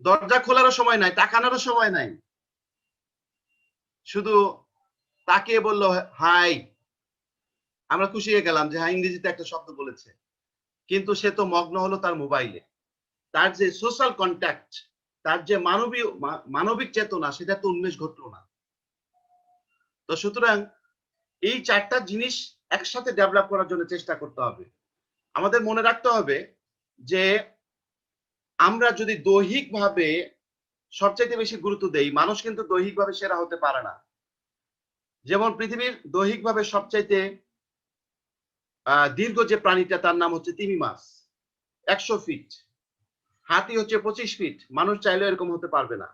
দরজা খোলারও সময় নাই, তাকানোরও সময় নাই, শুধু তাকিয়ে বলল হাই, আমরা খুশি হয়ে গেলাম যে হ্যাঁ ইংরেজিতে একটা শব্দ বলেছে, কিন্তু সে তো মগ্ন হলো তার মোবাইলে। তার যে সোশ্যাল কন্ট্যাক্ট, তার যে মানবিক চেতনা, সেটা তো উন্মেষ ঘটলো না। তো সুতরাং এই চারটা জিনিস একসাথে ডেভেলপ করার জন্য চেষ্টা করতে হবে। আমাদের মনে রাখতে হবে যে আমরা যদি দৈহিকভাবে সবচাইতে বেশি গুরুত্ব দেই, মানুষ কিন্তু দৈহিকভাবে সেরা হতে পারে না। যেমন পৃথিবীর দৈহিকভাবে সবচাইতে দীর্ঘ যে প্রাণীটা, তার নাম হচ্ছে তিমি মাছ, 100 ফিট। হাতি হচ্ছে 25 ফিট, মানুষ চাইলেও এরকম হতে পারবে না।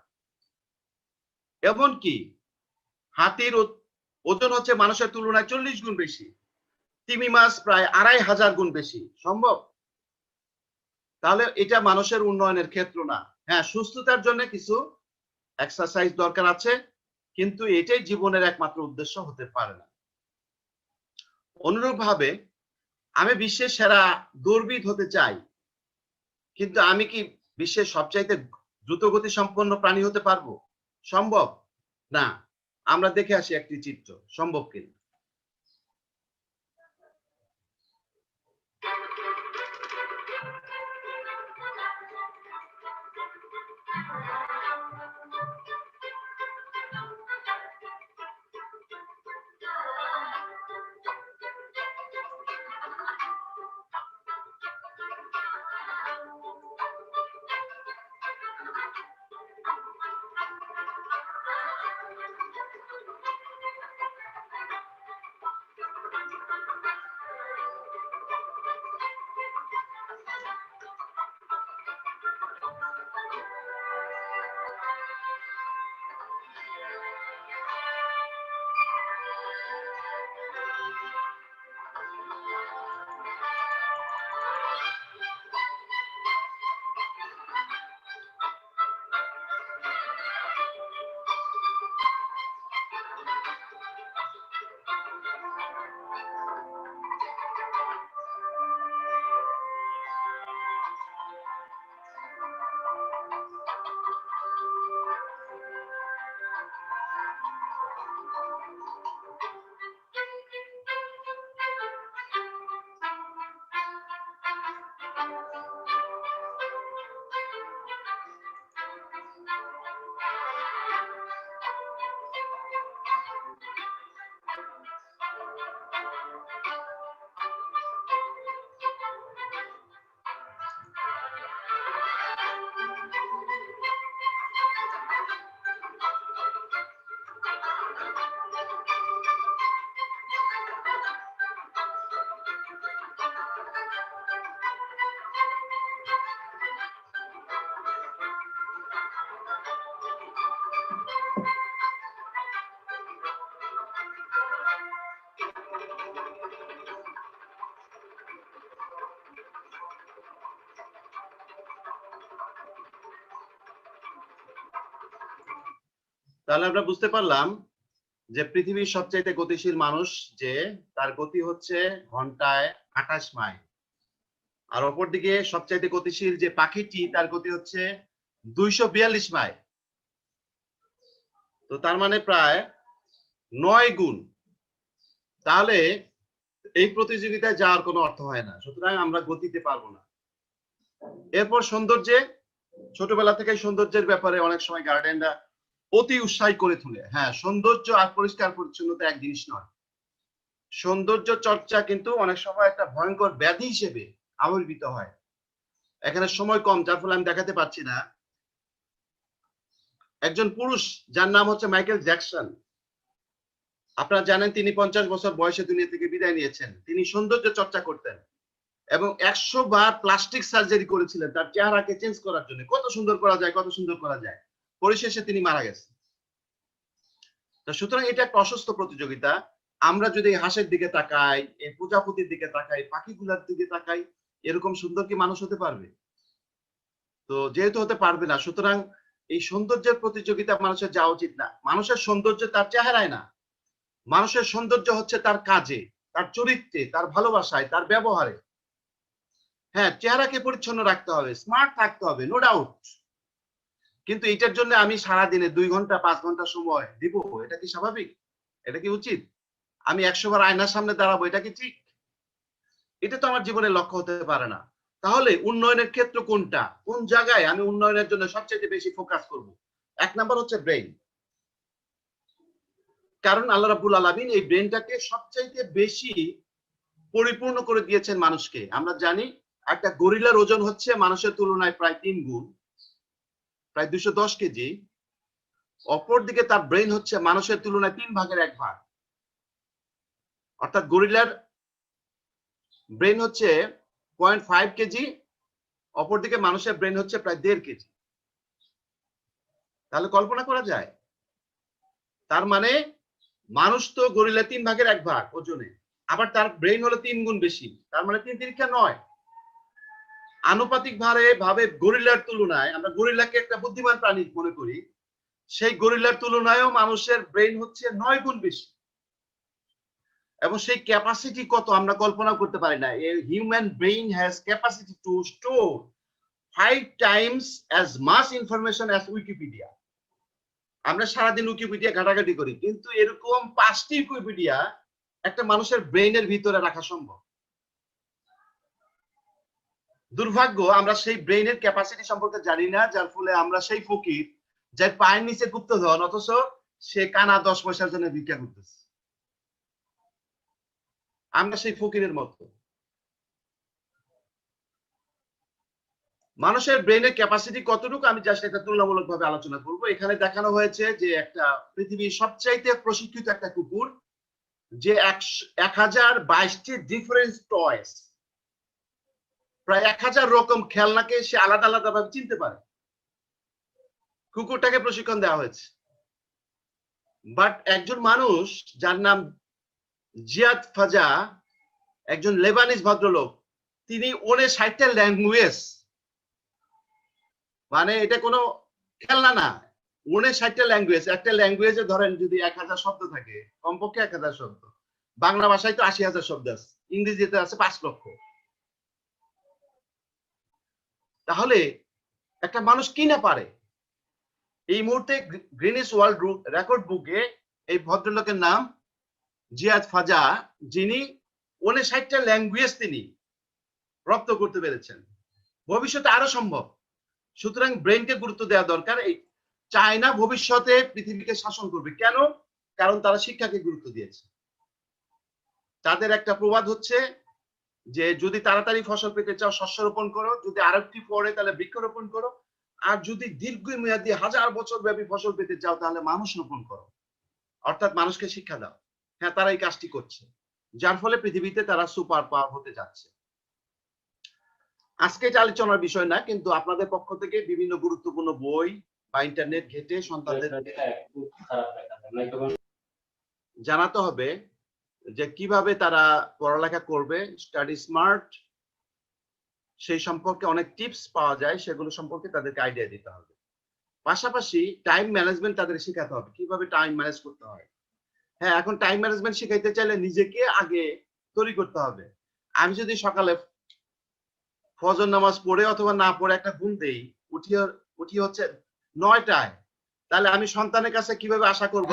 এমনকি হাতির ওজন হচ্ছে মানুষের তুলনায় 40 গুণ বেশি, তিমি মাছ প্রায় 2500 গুণ বেশি। সম্ভব? তাহলে এটা মানুষের উন্নয়নের ক্ষেত্র না। হ্যাঁ, সুস্থতার জন্য কিছু এক্সারসাইজ দরকার আছে, কিন্তু এটাই জীবনের একমাত্র উদ্দেশ্য হতে পারে না। অনুরূপভাবে আমি বিশ্বের সেরা দৌড়বিদ হতে চাই, কিন্তু আমি কি বিশ্বের সবচাইতে দ্রুতগতি সম্পন্ন প্রাণী হতে পারবো? সম্ভব না। আমরা দেখে আসি একটি চিত্র, সম্ভব কিনা। তাহলে আমরা বুঝতে পারলাম যে পৃথিবীর সবচাইতে গতিশীল মানুষ, যে তার গতি হচ্ছে ঘন্টায় 28 মাইল। আর অপরদিকে সবচাইতে গতিশীল যে পাখিটি, তার গতি হচ্ছে 242 মাইল। তো তার মানে প্রায় 9 গুণ। তাহলে এই প্রতিযোগিতায় যাওয়ার কোনো অর্থ হয় না, সুতরাং আমরা গতিতে পারবো না। এরপর সৌন্দর্যে, ছোটবেলা থেকে সৌন্দর্যের ব্যাপারে অনেক সময় গার্ডিয়ানরা অতি উৎসাহী করে তোলে। হ্যাঁ, সৌন্দর্য আর পরিষ্কার পরিচ্ছন্নতা এক জিনিস নয়। সৌন্দর্য চর্চা কিন্তু অনেক সময় একটা ভয়ঙ্কর ব্যাধি হিসেবে আবির্ভূত হয়। এখানে সময় কম, যার ফলে আমি দেখাতে পারছি না। একজন পুরুষ যার নাম হচ্ছে মাইকেল জ্যাকসন, আপনারা জানেন তিনি 50 বছর বয়সে দুনিয়া থেকে বিদায় নিয়েছেন। তিনি সৌন্দর্য চর্চা করতেন এবং 100 বার প্লাস্টিক সার্জারি করেছিলেন তার চেহারাকে চেঞ্জ করার জন্য, কত সুন্দর করা যায়, কত সুন্দর করা যায়। পরিশেষে তিনি মারা গেছেন। তো সুতরাং এটা একটা অসুস্থ প্রতিযোগিতা। আমরা যদি হাঁসের দিকে তাকাই, এই প্রজাপতির দিকে তাকাই, পাখিগুলোর দিকে তাকাই, এরকম সুন্দর কি মানুষ হতে পারবে? তো যেহেতু হতে পারবে না, সুতরাং এই সৌন্দর্যের প্রতিযোগিতা মানুষের যাওয়া উচিত না। মানুষের সৌন্দর্য তার চেহারায় না, মানুষের সৌন্দর্য হচ্ছে তার কাজে, তার চরিত্রে, তার ভালোবাসায়, তার ব্যবহারে। হ্যাঁ, চেহারাকে পরিচ্ছন্ন রাখতে হবে, স্মার্ট থাকতে হবে, নো ডাউট। কিন্তু এটার জন্য আমি সারা দিনে 2 ঘন্টা 5 ঘন্টা সময় দিব, এটা কি স্বাভাবিক? এটা কি উচিত? আমি 100 বার আয়নার সামনে দাঁড়াবো, এটা কি ঠিক? এটা তো আমার জীবনের লক্ষ্য হতে পারে না। তাহলে উন্নয়নের ক্ষেত্র কোনটা? কোন জায়গায় আমি উন্নয়নের জন্য সবচেয়ে বেশি ফোকাস করব? 1 নাম্বার হচ্ছে ব্রেইন। কারণ আল্লাহ রাব্বুল আলামিন এই ব্রেইনটাকে সবচাইতে বেশি পরিপূর্ণ করে দিয়েছেন মানুষকে। আমরা জানি একটা গরিলার ওজন হচ্ছে মানুষের তুলনায় প্রায় 3 গুণ, প্রায় 210 কেজি। অপরদিকে তার ব্রেইন হচ্ছে মানুষের তুলনায় 3 ভাগের 1 ভাগ। অর্থাৎ গরিলার ব্রেইন হচ্ছে 0.5 কেজি, অপরদিকে মানুষের ব্রেইন হচ্ছে প্রায় 1.5 কেজি। তাহলে কল্পনা করা যায়, তার মানে মানুষ তো গরিলা 3 ভাগের 1 ভাগ ওজনে, আবার তার ব্রেইন হলো 3 গুণ বেশি, তার মানে 3 তিরিকা 9। আনুপাতিক ভাবে গরিলার তুলনায়, আমরা গরিলাকে একটা বুদ্ধিমান প্রাণী মনে করি, সেই গরিলার তুলনায়ও মানুষের ব্রেইন হচ্ছে 9 গুণ বেশি। এবং সেই ক্যাপাসিটি কত আমরা কল্পনা করতে পারি না। A human brain has capacity two store 5 Times as much information as Wikipedia. আমরা সারাদিন উইকিপিডিয়া ঘাটাঘাটি করি, কিন্তু এরকম 5টি উইকিপিডিয়া একটা মানুষের ব্রেইনের ভিতরে রাখা সম্ভব। দুর্ভাগ্য, আমরা সেই ব্রেইনের ক্যাপাসিটি সম্পর্কে জানি না, যার ফলে আমরা সেই ফকির যার পায়ের নিচে গুপ্তধন, অথচ সে কানা 10 পয়সার জন্য ভিক্ষা করতেছে। আমরা সেই ফকিরের মতো। মানুষের ব্রেইনের ক্যাপাসিটি কতটুকু আমি যা সেটা তুলনামূলকভাবে আলোচনা করব। এখানে দেখানো হয়েছে যে একটা পৃথিবীর সবচাইতে প্রশিক্ষিত একটা কুকুর, যে 1022টি ডিফারেন্ট টয়স, প্রায় 1000 রকম খেলনাকে সে আলাদা আলাদা ভাবে চিনতে পারে। কুকুরটাকে প্রশিক্ষণ দেওয়া হয়েছে। বাট একজন মানুষ যার নাম জিয়াদ ফাজা, একজন লেবানিজ ভদ্রলোক, তিনি 59টা ল্যাঙ্গুয়েজ, মানে এটা কোনো খেলনা না, 59টা ল্যাঙ্গুয়েজ। একটা ল্যাঙ্গুয়েজে ধরেন যদি 1000 শব্দ থাকে, কমপক্ষে 1000 শব্দ। বাংলা ভাষায় তো 80,000 শব্দ আছে, ইংরেজিতে আছে 5 লক্ষ। তাহলে একটা মানুষ কি না পারে? এই মুহূর্তে গ্রিনিস ওয়ার্ল্ড রেকর্ড বুকে এই ভদ্রলোকের নাম জিয়াদ ফাজা, যিনি 59টা ল্যাঙ্গুয়েজ তিনি রপ্ত করতে পেরেছেন। ভবিষ্যতে আরো সম্ভব। সুতরাং ব্রেনকে গুরুত্ব দেওয়া দরকার। এই চায়না ভবিষ্যতে পৃথিবীকে শাসন করবে। কেন? কারণ তারা শিক্ষাকে গুরুত্ব দিয়েছে। তাদের একটা প্রবাদ হচ্ছে যে যদি তাড়াতাড়ি ফসল পেতে চাও শস্য রোপণ করো, যদি আরেকটি পরে তাহলে বৃক্ষরোপণ করো, আর যদি দীর্ঘমেয়াদী 1000 বছর ব্যাপী ফসল পেতে চাও তাহলে মানুষ রোপণ করো। অর্থাৎ মানুষকে শিক্ষা দাও। হ্যাঁ, তারা এই কাজটি করছে, যার ফলে পৃথিবীতে তারা সুপার পাওয়ার হতে যাচ্ছে। আজকে এটা আলোচনার বিষয় না, কিন্তু আপনাদের পক্ষ থেকে বিভিন্ন গুরুত্বপূর্ণ বই বা ইন্টারনেট ঘেটে সন্তানদের জানাতে হবে যে কিভাবে তারা পড়ালেখা করবে, স্টাডি স্মার্ট, সেই সম্পর্কে অনেক টিপস পাওয়া যায়, সেগুলো সম্পর্কে তাদেরকে আইডিয়া দিতে হবে। পাশাপাশি টাইম ম্যানেজমেন্ট তাদের শেখাতে হবে, কিভাবে টাইম ম্যানেজ করতে হয়। হ্যাঁ, এখন টাইম ম্যানেজমেন্ট শিখাইতে চাইলে নিজেকে আগে তৈরি করতে হবে। আমি যদি সকালে ফজর নামাজ পড়ে অথবা না পড়ে একটা ঘুম দেই, উঠি হচ্ছে 9টায়, তাহলে আমি সন্তানের কাছে কিভাবে আশা করবো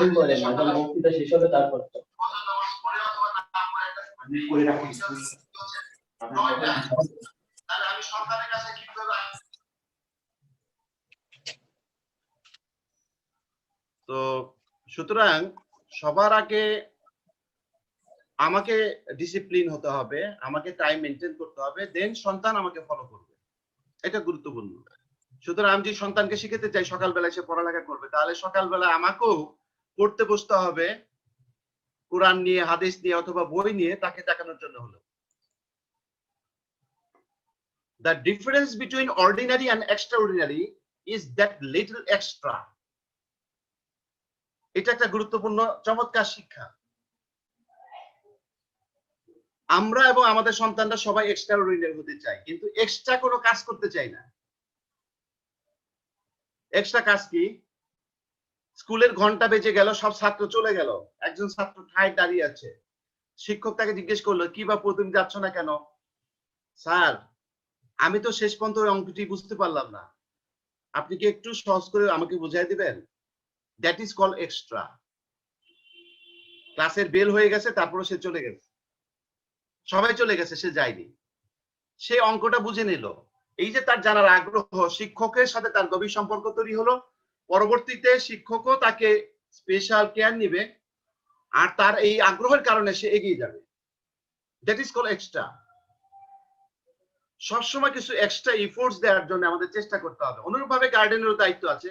তো সুতরাং সবার আগে আমাকে ডিসিপ্লিন হতে হবে, আমাকে টাইম মেনটেন করতে হবে, দেন সন্তান আমাকে ফলো করবে। এটা গুরুত্বপূর্ণ। সুতরাং আমি যদি সন্তানকে শিখাতে চাই সকালবেলা সে পড়ালেখা করবে, তাহলে সকালবেলা আমাকেও পড়তে বসতে হবে, কোরআন নিয়ে, হাদিস নিয়ে অথবা বই নিয়ে তাকে দেখানোর জন্য হলো। The difference between ordinary and extraordinary is that little extra. এটা একটা গুরুত্বপূর্ণ চমৎকার শিক্ষা। আমরা এবং আমাদের সন্তানরা সবাই এক্সট্রাঅর্ডিনারি হতে চাই, কিন্তু এক্সট্রা কোনো কাজ করতে চাই না। এক্সট্রা কাজ কি? স্কুলের ঘন্টা বেজে গেল, সব ছাত্র চলে গেল, একজন ছাত্র ঠায় দাঁড়িয়ে আছে। শিক্ষক তাকে জিজ্ঞেস করলো, কি বা তুমি যাচ্ছ না কেন? স্যার, আমি তো শেষ পর্যন্ত ওই অঙ্কটি বুঝতে পারলাম না। আপনি কি একটু সহজ করে আমাকে বুঝাই দিবেন? That is call extra. ক্লাসের বেল হয়ে গেছে, তারপরে সে চলে গেছে, সবাই চলে গেছে, সে যায়নি, সে অঙ্কটা বুঝে নিল। এই যে তার জানার আগ্রহ, শিক্ষকের সাথে তার গভীর সম্পর্ক তৈরি হলো, পরবর্তীতে শিক্ষকও তাকে স্পেশাল কেয়ার নিবে, আর তার এই আগ্রহের কারণে সে এগিয়ে যাবে। That is call extra. সবসময় কিছু এক্সট্রা এফোর্টস দেওয়ার জন্য আমাদের চেষ্টা করতে হবে। অনুরূপভাবে গার্ডেনেরও দায়িত্ব আছে।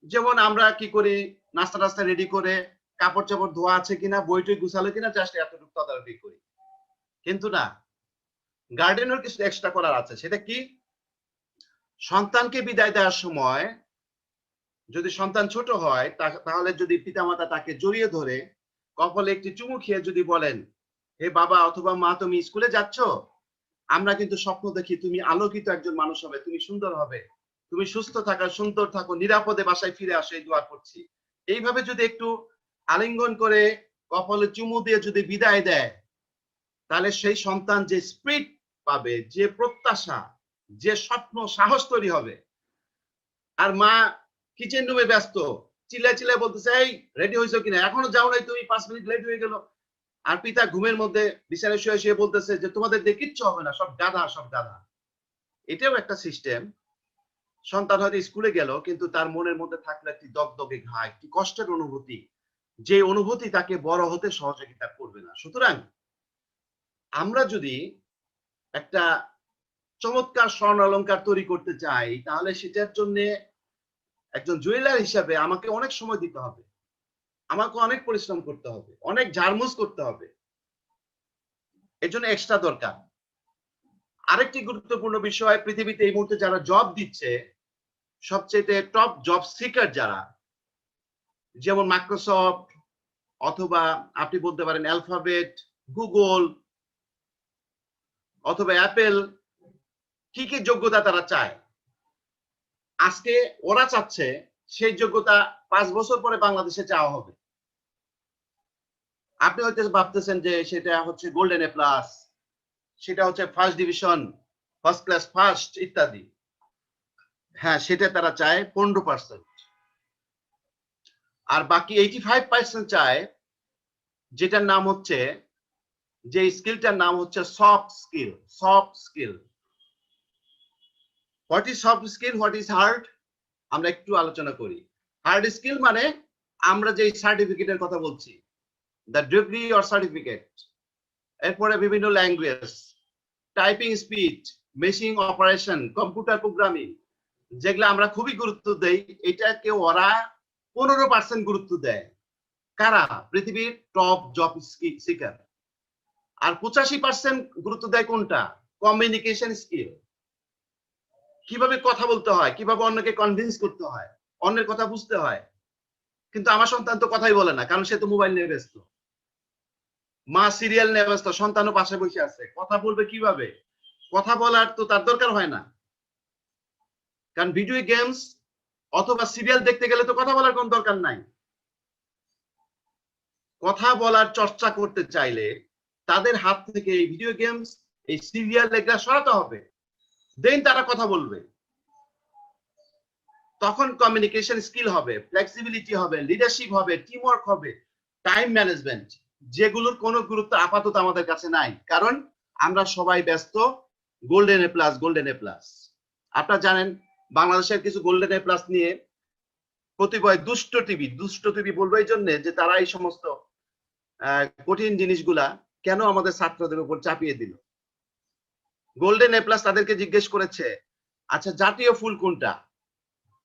যেমন আমরা কি করি, নাস্তা টাস্তা রেডি করে কাপড় চাপড় ধোয়া আছে কিনা, বই টই গুছালো কিনা, জাস্ট এতটুকু তদারকি করি। কিন্তু না, গার্ডেনের কিছু এক্সট্রা করার আছে। সেটা কি? সন্তানকে বিদায় দেওয়ার সময় যদি সন্তান ছোট হয়, তাহলে যদি পিতামাতা তাকে জড়িয়ে ধরে কপালে একটি চুমু খেয়ে যদি বলেন, হে বাবা অথবা মা, তুমি স্কুলে যাচ্ছ, আমরা কিন্তু স্বপ্ন দেখি তুমি আলোকিত একজন মানুষ হবে, তুমি সুন্দর হবে, তুমি সুস্থ থাকো, সুন্দর থাকো, নিরাপদে বাসায় ফিরে আসো, এই দোয়া করছি। এইভাবে যদি একটু আলিঙ্গন করে কপালে চুমু দিয়ে যদি বিদায় দেয়, তাহলে সেই সন্তান যে স্পিরিট পাবে, যে প্রত্যাশা, যে স্বপ্ন, সাহস তৈরি হবে। আর মা কিচেন রুমে ব্যস্ত, চিল্লায় চিল্লায় বলতেছে, এই রেডি হয়েছো কিনা, এখনো যাও নাই তুমি, 5 মিনিট লেট হয়ে গেল। আর পিতা ঘুমের মধ্যে বিছানায় শুয়ে শুয়ে বলতেছে যে তোমাদের দিয়ে কিচ্ছু হবে না, সব গাধা, সব গাধা। এটাও একটা সিস্টেম। সন্তান হয়তো স্কুলে গেল, কিন্তু তার মনের মধ্যে থাকলে একটি দগদগে ঘা, একটি কষ্টের অনুভূতি, যে অনুভূতি তাকে বড় হতে সহযোগিতা করবে না। সুতরাং আমরা যদি একটা চমৎকার স্বর্ণ অলংকার তৈরি করতে চাই, তাহলে সেটার জন্য একজন জুয়েলার হিসাবে আমাকে অনেক সময় দিতে হবে, আমাকে অনেক পরিশ্রম করতে হবে, অনেক ঝাড়মুছ করতে হবে। এর জন্য এক্সট্রা দরকার। আরেকটি গুরুত্বপূর্ণ বিষয়, পৃথিবীতে এই মুহূর্তে যারা জব দিচ্ছে, সবচেয়ে টপ জব সিকার যারা, যেমন মাইক্রোসফট, অথবা আপনি বলতে পারেন অ্যালফাবেট, গুগল, অথবা অ্যাপেল, কি কি যোগ্যতা তারা চায়? আজকে ওরা চাচ্ছে সেই যোগ্যতা 5 বছর পরে বাংলাদেশে চাওয়া হবে। আপনি হয়তো ভাবতেছেন যে সেটা হচ্ছে গোল্ডেন এ প্লাস, সেটা হচ্ছে first division, first class first ইত্যাদি। হ্যাঁ, সেটা তারা চায় 15%। আর বাকি 85% চায় যেটার নাম হচ্ছে, যে স্কিলটার নাম হচ্ছে soft skill. Soft skill. What is soft skill, what is hard, আমরা একটু আলোচনা করি। হার্ড স্কিল মানে আমরা যে সার্টিফিকেটের কথা বলছি, দ্য ডিগ্রি অর সার্টিফিকেট, এরপরে বিভিন্ন language, typing speed, machine operation, computer programming, যেগুলো আমরা খুবই গুরুত্ব দেই, এটাকে ওরা 15% গুরুত্ব দেয়। কারা? পৃথিবীর টপ জব সিকার। আর 85% গুরুত্ব দেয় কোনটা? Communication skill. কিভাবে কথা বলতে হয়, কিভাবে অন্যকে কনভিন্স করতে হয়, অন্যের কথা বুঝতে হয়। কিন্তু আমার সন্তান তো কথাই বলে না, কারণ সে তো মোবাইল নিয়ে ব্যস্ত, মা সিরিয়াল নিয়ে ব্যস্ত, সন্তানও পাশে বসে আছে, কথা বলবে কিভাবে? কথা বলার তো তার দরকার হয় না, কারণ ভিডিও গেমস অথবা সিরিয়াল দেখতে গেলে তো কথা বলার কোনো দরকার নাই। কথা বলার চর্চা করতে চাইলে তাদের হাত থেকে এই ভিডিও গেমস, এই সিরিয়াল এগুলা সরাতে হবে, দেন তারা কথা বলবে। তখন কমিউনিকেশন স্কিল হবে, ফ্লেক্সিবিলিটি হবে, লিডারশিপ হবে, টিম ওয়ার্ক হবে, টাইম ম্যানেজমেন্ট, যেগুলোর কোনো গুরুত্ব আপাতত আমাদের কাছে নাই, কারণ আমরা সবাই ব্যস্ত golden A plus, golden A plus. আপনারা জানেন বাংলাদেশের কিছু গোল্ডেন এ প্লাস নিয়ে কতিপয় দুষ্ট টিভি বলবো এই জন্য যে তারা এই সমস্ত কঠিন জিনিসগুলা কেন আমাদের ছাত্রদের উপর চাপিয়ে দিল। গোল্ডেন এ প্লাস তাদেরকে জিজ্ঞেস করেছে, আচ্ছা জাতীয় ফুল কোনটা?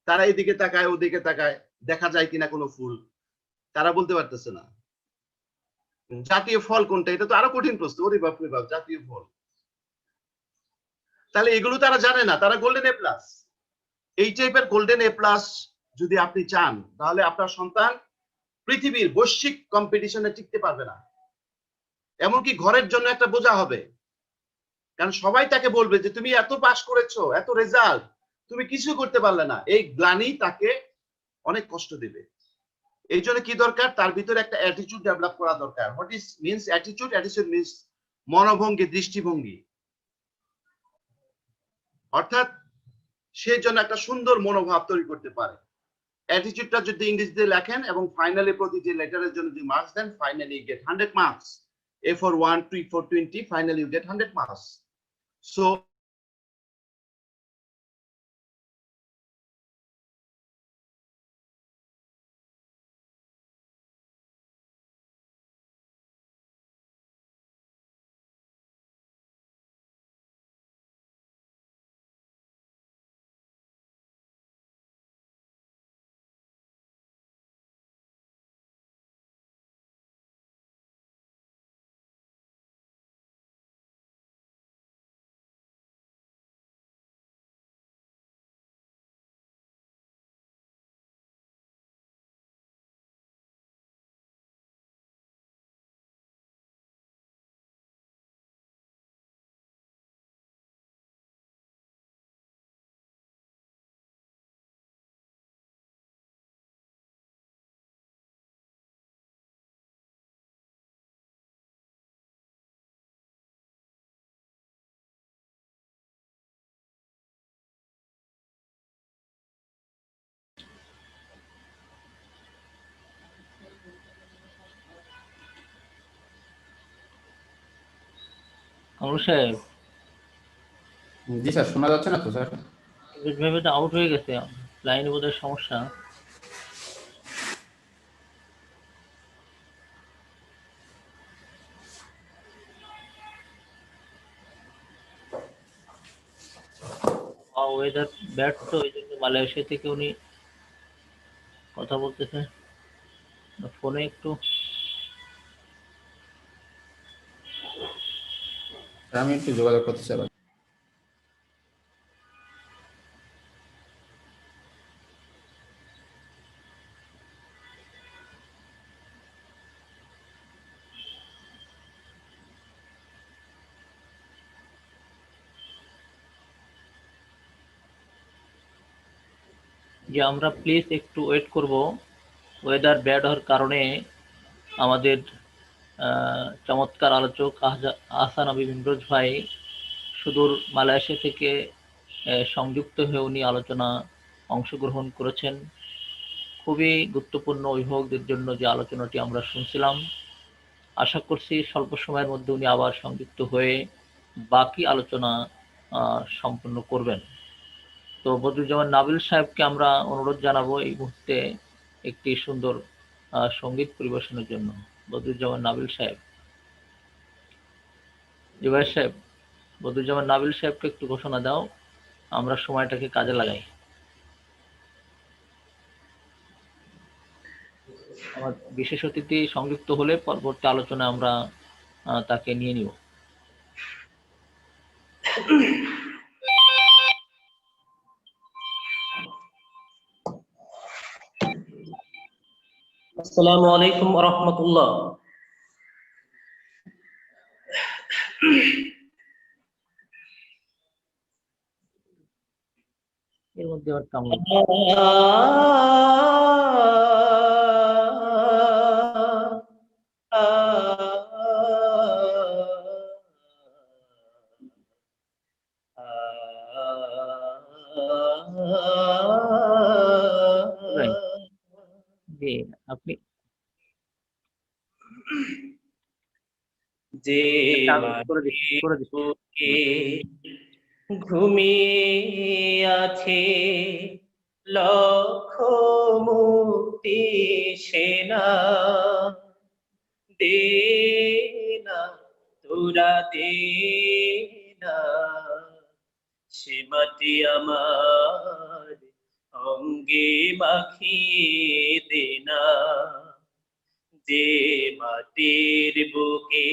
তারা এদিকে তাকায়, ওদিকে তাকায়, দেখা যায় কিনা কোনো ফুল, তারা বলতে পারতেছে না। জাতীয় ফল কোনটা? এটা তো আরো কঠিন প্রশ্ন। ওরে বাপ রে বাপ, জাতীয় ফল! তাহলে এগুলো তারা জানে না, তারা গোল্ডেন এ প্লাস। এই টাইপের গোল্ডেন এ প্লাস যদি আপনি চান, তাহলে আপনার সন্তান পৃথিবীর বৈশ্বিক কম্পিটিশনে টিকতে পারবে না, এমনকি ঘরের জন্য একটা বোঝা হবে। কারণ সবাই তাকে বলবে যে তুমি এত পাস করেছো, এত রেজাল্ট, তুমি কিছু করতে পারলে না। এই গ্লানি তাকে অনেক কষ্ট দেবে। এই জন্য কি দরকার? তার ভিতরে একটা অ্যাটিটিউড ডেভেলপ করা দরকার। What is means attitude? Attitude means মনোভঙ্গি, দৃষ্টিভঙ্গি। অর্থাৎ সেই জন্য একটা সুন্দর মনোভাব তৈরি করতে পারে। অ্যাটিটিউডটা যদি ইংরেজিতে লেখেন এবং ফাইনালি প্রতি যে লেটারের জন্য যদি মার্কস দেন, finally get 100 marks. A for 1, T for 20, finally you get 100 marks. So সাহেব জি স্যার, শোনা যাচ্ছে না তো স্যার? ভাবে তো আউট হয়ে গেছে, লাইনে বোধহয় সমস্যা। ওয়েদার ব্যাড তো এই জন্য মালয়েশিয়া থেকে উনি কথা বলতেছে ফোনে একটু। স্যার আমি একটু যোগাযোগ করতে চাই। যে আমরা প্লিজ একটু ওয়েট করব, ওয়েদার ব্যাড হওয়ার কারণে আমাদের চমৎকার আলোচক আহসান আবিব ইমরোজ ভাই সুদূর মালয়েশিয়া থেকে সংযুক্ত হয়ে উনি আলোচনা অংশগ্রহণ করেছেন। খুবই গুরুত্বপূর্ণ অভিভাবকদের জন্য যে আলোচনাটি আমরা শুনছিলাম, আশা করছি স্বল্প সময়ের মধ্যে উনি আবার সংযুক্ত হয়ে বাকি আলোচনা সম্পন্ন করবেন। তো বদরুজ্জামান নাবিল সাহেবকে আমরা অনুরোধ জানাবো এই মুহূর্তে একটি সুন্দর সঙ্গীত পরিবেশনের জন্য। বদরুজ্জামান নাবিল সাহেব, জুবাইর সাহেব, বদরুজ্জামান নাবিল সাহেবকে একটু ঘোষণা দাও, আমরা সময়টাকে কাজে লাগাই। আমার বিশেষ অতিথি সংযুক্ত হলে পরবর্তী আলোচনায় আমরা তাকে নিয়ে নিব। আসসালামু আলাইকুম ওয়া রাহমাতুল্লাহ। এর মধ্যে আবার কামড় জি, আপনি যে করে দিচ্ছি। ঘুমিয়ে আছে লক্ষ মুক্তি সেনা, দে না তোরা দে না, সে মাটি আমার অঙ্গে মাখিয়ে দে না, যে মাটির বুকে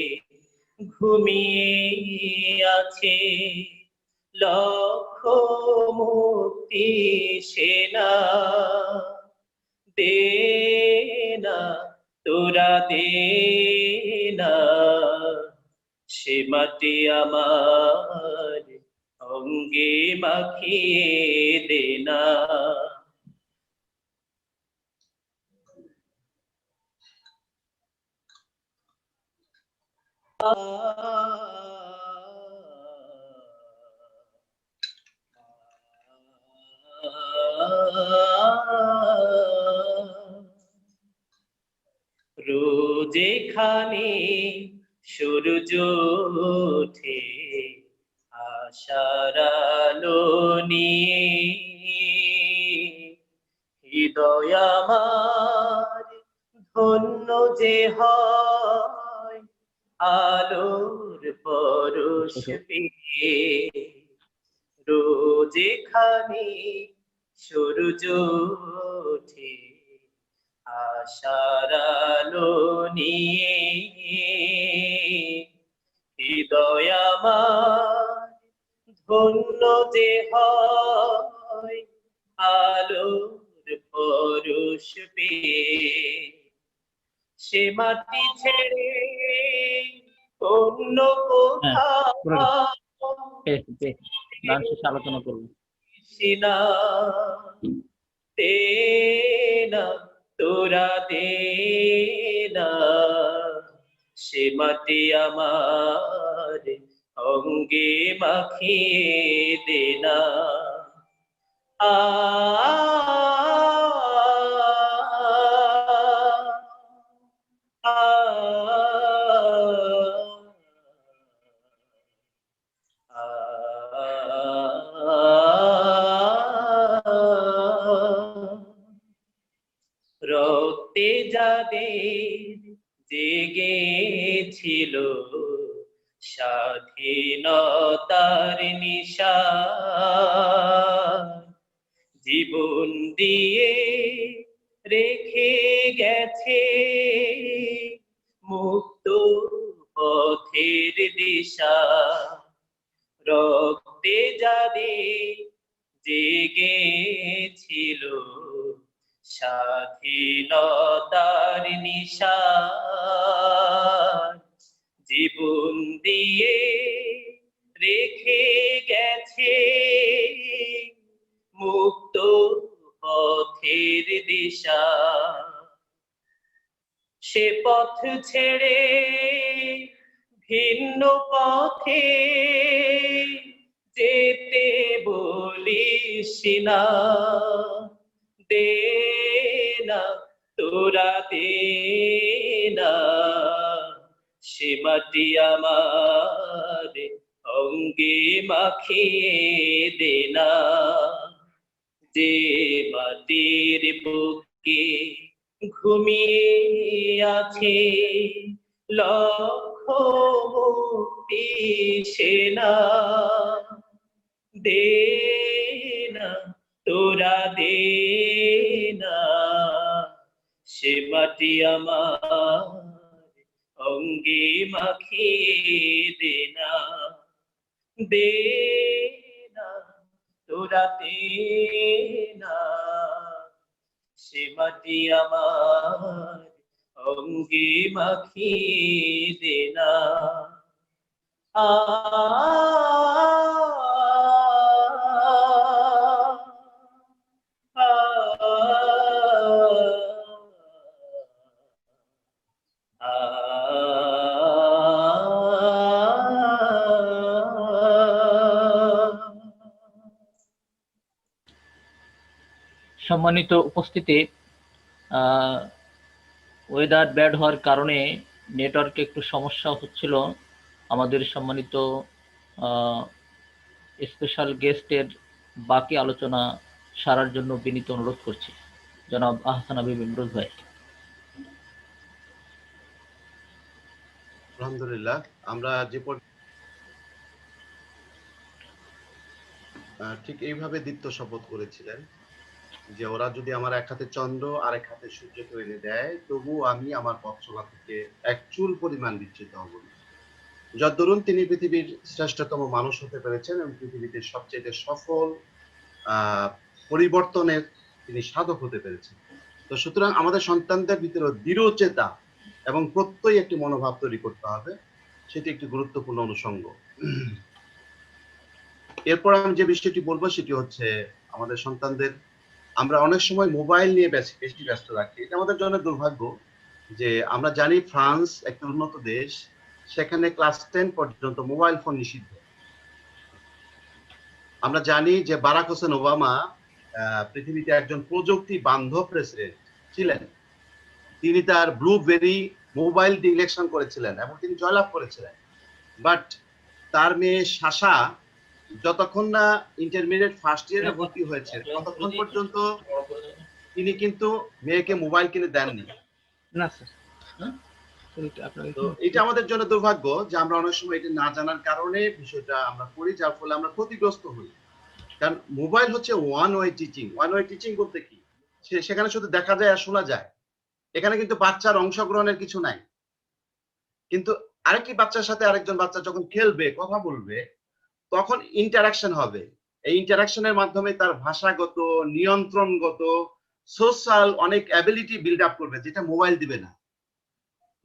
ঘুমিয়ে আছে লক্ষ মুক্তি সেনা, দে না তোরা দে না, সে মাটি আমার অঙ্গে মাখিয়ে দে না। রোজ এখানে সূর্য ওঠে আশার আলো নিয়ে, হৃদয় আমার ধন্য যে হয় আলোর পরশ পেয়ে। রোজ এখানে সূর্য ওঠে আশার আলো নিয়ে, হৃদয় আমার ধন্য যে হয় আলোর পরশ পেয়ে। সে মাটি ছেড়ে অন্য কোথাও গান শেষে আলোচনা করবো। সিনা দে না তোরা দে না, সে মাটি আমার অঙ্গে মাখিয়ে দে না। আ রক্তে যাদের জেগেছিল স্বাধীনতার নিশা, জীবন দিয়ে রেখে গেছে মুক্ত পথের দিশা। রক্তে যাদের জেগেছিল স্বাধীনতার নিশা, জীবন দিয়ে রেখে গেছে মুক্ত পথের দিশা। সে পথ ছেড়ে ভিন্ন পথে যেতে বলিস না, দে না তোরা দে না, সে মাটি আমার অঙ্গে মাখিয়ে দে না। যে মাটির বুকে ঘুমিয়ে আছে লক্ষ মুক্তি সেনা, দে না তোরা দে না, সে মাটি আমার অঙ্গে মাখিয়ে দে না। দে না তোরা দে না, সে মাটি আমার অঙ্গে মাখিয়ে দে না। আ সম্মানিত উপস্থিতি, ওয়েদার ব্যাড হওয়ার কারণে নেটওয়ার্কে একটু সমস্যা হচ্ছিল। আমাদের সম্মানিত স্পেশাল গেস্টের বাকি আলোচনা সারার জন্য বিনীত অনুরোধ করছি জনাব আহসান হাবিব ইমরোজ ভাই। আলহামদুলিল্লাহ, আমরা যে ঠিক এইভাবে দীপ্ত শপথ করেছিলেন যে ওরা যদি আমার এক হাতে চন্দ্র আর এক হাতে সূর্যকে এনে দেয়, তবু আমি আমার পথ চলা থেকে এক চুল পরিমাণ বিচ্যুত হব না। যদ্দরুন তিনি পৃথিবীর শ্রেষ্ঠতম মানুষ হতে পেরেছেন এবং পৃথিবীতে সবচেয়ে সফল পরিবর্তনের তিনি সাধক হতে পেরেছেন। তো সুতরাং আমাদের সন্তানদের ভিতরে দৃঢ়চেতা এবং প্রত্যয়ী একটি মনোভাব তৈরি করতে হবে, সেটি একটি গুরুত্বপূর্ণ অনুষঙ্গ। এরপর আমি যে বিষয়টি বলবো সেটি হচ্ছে আমাদের সন্তানদের আমরা অনেক সময় মোবাইল নিয়ে বেশি ব্যস্ত রাখি। এটা আমাদের জন্য দুর্ভাগ্য যে আমরা জানি ফ্রান্স একটি উন্নত দেশ, সেখানে ক্লাস 10 পর্যন্ত মোবাইল ফোন নিষিদ্ধ। আমরা জানি যে বারাক হোসেন ওবামা পৃথিবীতে একজন প্রযুক্তি বান্ধব প্রেসিডেন্ট ছিলেন। তিনি তার ব্লুবেরি মোবাইল দিয়ে ইলেকশন করেছিলেন এবং তিনি জয়লাভ করেছিলেন। বাট তার মেয়ে শাসা যতক্ষণ না ইন্টারমিডিয়েট ফার্স্ট ইয়ারে ভর্তি হয়েছে ততক্ষণ পর্যন্ত তিনি কিন্তু মেয়েকে মোবাইল কিনে দেননি। না স্যার, আপনার তো এটা আমাদের জন্য দুর্ভাগ্য যে আমরা অনেক সময় এটা না জানার কারণে বিষয়টা আমরা করি, যার ফলে আমরা ক্ষতিগ্রস্ত হই। কারণ মোবাইল হচ্ছে one way teaching. One way teaching বলতে কি, সেখানে শুধু দেখা যায় আর শোনা যায়, এখানে কিন্তু বাচ্চার অংশগ্রহণের কিছু নাই। কিন্তু আরেকটি বাচ্চার সাথে আরেকজন বাচ্চা যখন খেলবে, কথা বলবে, তখন ইন্টারাকশন হবে। এই ইন্টারাকশনের মাধ্যমে তার ভাষাগত, নিয়ন্ত্রণগত, সোশ্যাল অনেক অ্যাবিলিটি বিল্ড আপ করবে, যেটা মোবাইল দিবে না।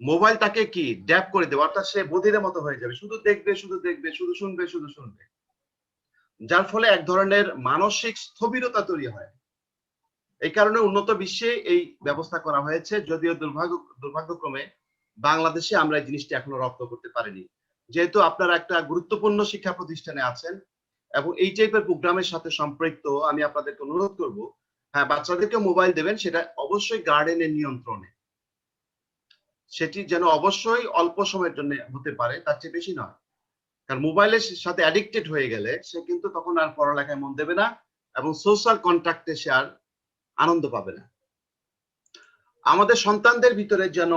মোবাইল তাকে কি ড্যাপ করে দেবে, অর্থাৎ সে বধিরের মতো হয়ে যাবে, শুধু দেখবে, শুধু দেখবে, শুধু শুনবে, শুধু শুনবে, যার ফলে এক ধরনের মানসিক স্থবিরতা তৈরি হয়। এই কারণে উন্নত বিশ্বে এই ব্যবস্থা করা হয়েছে, যদিও দুর্ভাগ্যক্রমে বাংলাদেশে আমরা এই জিনিসটি এখনো রপ্ত করতে পারিনি। যেহেতু আপনারা একটা গুরুত্বপূর্ণ শিক্ষা প্রতিষ্ঠানে আছেন এবং এই টাইপের প্রোগ্রামের সাথে সম্পৃক্ত, আমি আপনাদেরকে অনুরোধ করব, হ্যাঁ, বাচ্চাদেরকে মোবাইল দেবেন, সেটা অবশ্যই গার্ডেনের নিয়ন্ত্রণে, সেটি যেন অবশ্যই অল্প সময়ের জন্য হতে পারে, তার চেয়ে বেশি নয়। কারণ মোবাইলের সাথে অ্যাডিক্টেড হয়ে গেলে সে কিন্তু তখন আর পড়ালেখায় মন দেবে না এবং সোশ্যাল কন্ট্যাক্টে সে আর আনন্দ পাবে না। আমাদের সন্তানদের ভিতরে যেন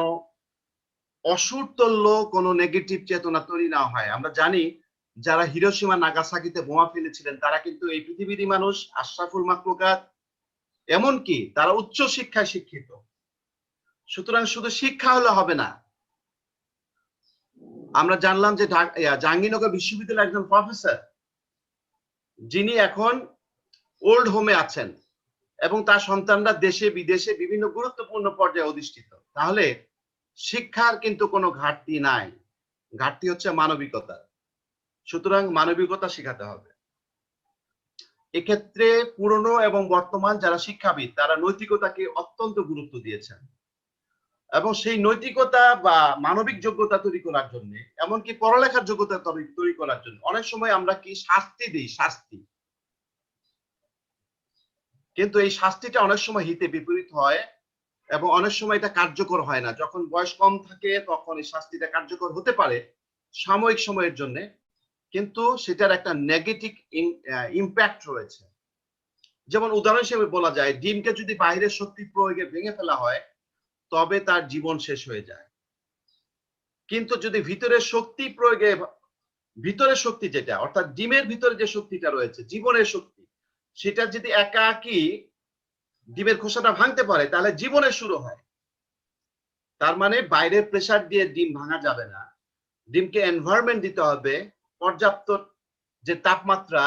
অসুরতল্য কোনো নেগেটিভ চেতনা তৈরি না হয়। আমরা জানি যারা হিরোশিমা নাগাসাকিতে বোমা ফেলেছিলেন তারা কিন্তু এই পৃথিবীরই মানুষ, আশরাফুল মাখলুকাত, এমনকি তারা উচ্চ শিক্ষায় শিক্ষিত। সুতরাং শুধু শিক্ষা হলে হবে না। আমরা জানলাম যে জাহাঙ্গীরনগর বিশ্ববিদ্যালয়ের একজন প্রফেসর, যিনি এখন ওল্ড হোমে আছেন এবং তার সন্তানরা দেশে বিদেশে বিভিন্ন গুরুত্বপূর্ণ পর্যায়ে অধিষ্ঠিত। তাহলে শিক্ষার কিন্তু কোনো ঘাটতি নাই, ঘাটতি হচ্ছে মানবিকতা। সুতরাং মানবিকতা শেখাতে হবে। এক্ষেত্রে পুরনো এবং বর্তমান যারা শিক্ষাবিদ তারা নৈতিকতাকে অত্যন্ত গুরুত্ব দিয়েছেন এবং সেই নৈতিকতা বা মানবিক যোগ্যতা তৈরি করার জন্য, এমনকি পড়ালেখার যোগ্যতা তৈরি করার জন্য অনেক সময় আমরা কি শাস্তি দিই, শাস্তি, কিন্তু এই শাস্তিটা অনেক সময় হিতে বিপরীত হয় এবং অনেক সময় এটা কার্যকর হয় না। যখন বয়স কম থাকে তখন এই শাস্তিটা কার্যকর হতে পারে সাময়িক সময়ের জন্য, কিন্তু সেটার একটা নেগেটিভ ইম্প্যাক্ট রয়েছে। যেমন উদাহরণ হিসেবে বলা যায়, ডিমকে যদি বাইরের শক্তি প্রয়োগে ভেঙে ফেলা হয় তবে তার জীবন শেষ হয়ে যায়, কিন্তু যদি ভিতরের শক্তি প্রয়োগে, ভিতরের শক্তি যেটা অর্থাৎ ডিমের ভিতরে যে শক্তিটা রয়েছে, জীবনের শক্তি, সেটা যদি একাকী ডিমের খোসাটা ভাঙতে পারে তাহলে জীবনের শুরু হয়। তার মানে বাইরের প্রেসার দিয়ে ডিম ভাঙা যাবে না, ডিমকে এনভায়রনমেন্ট দিতে হবে, পর্যাপ্ত যে তাপমাত্রা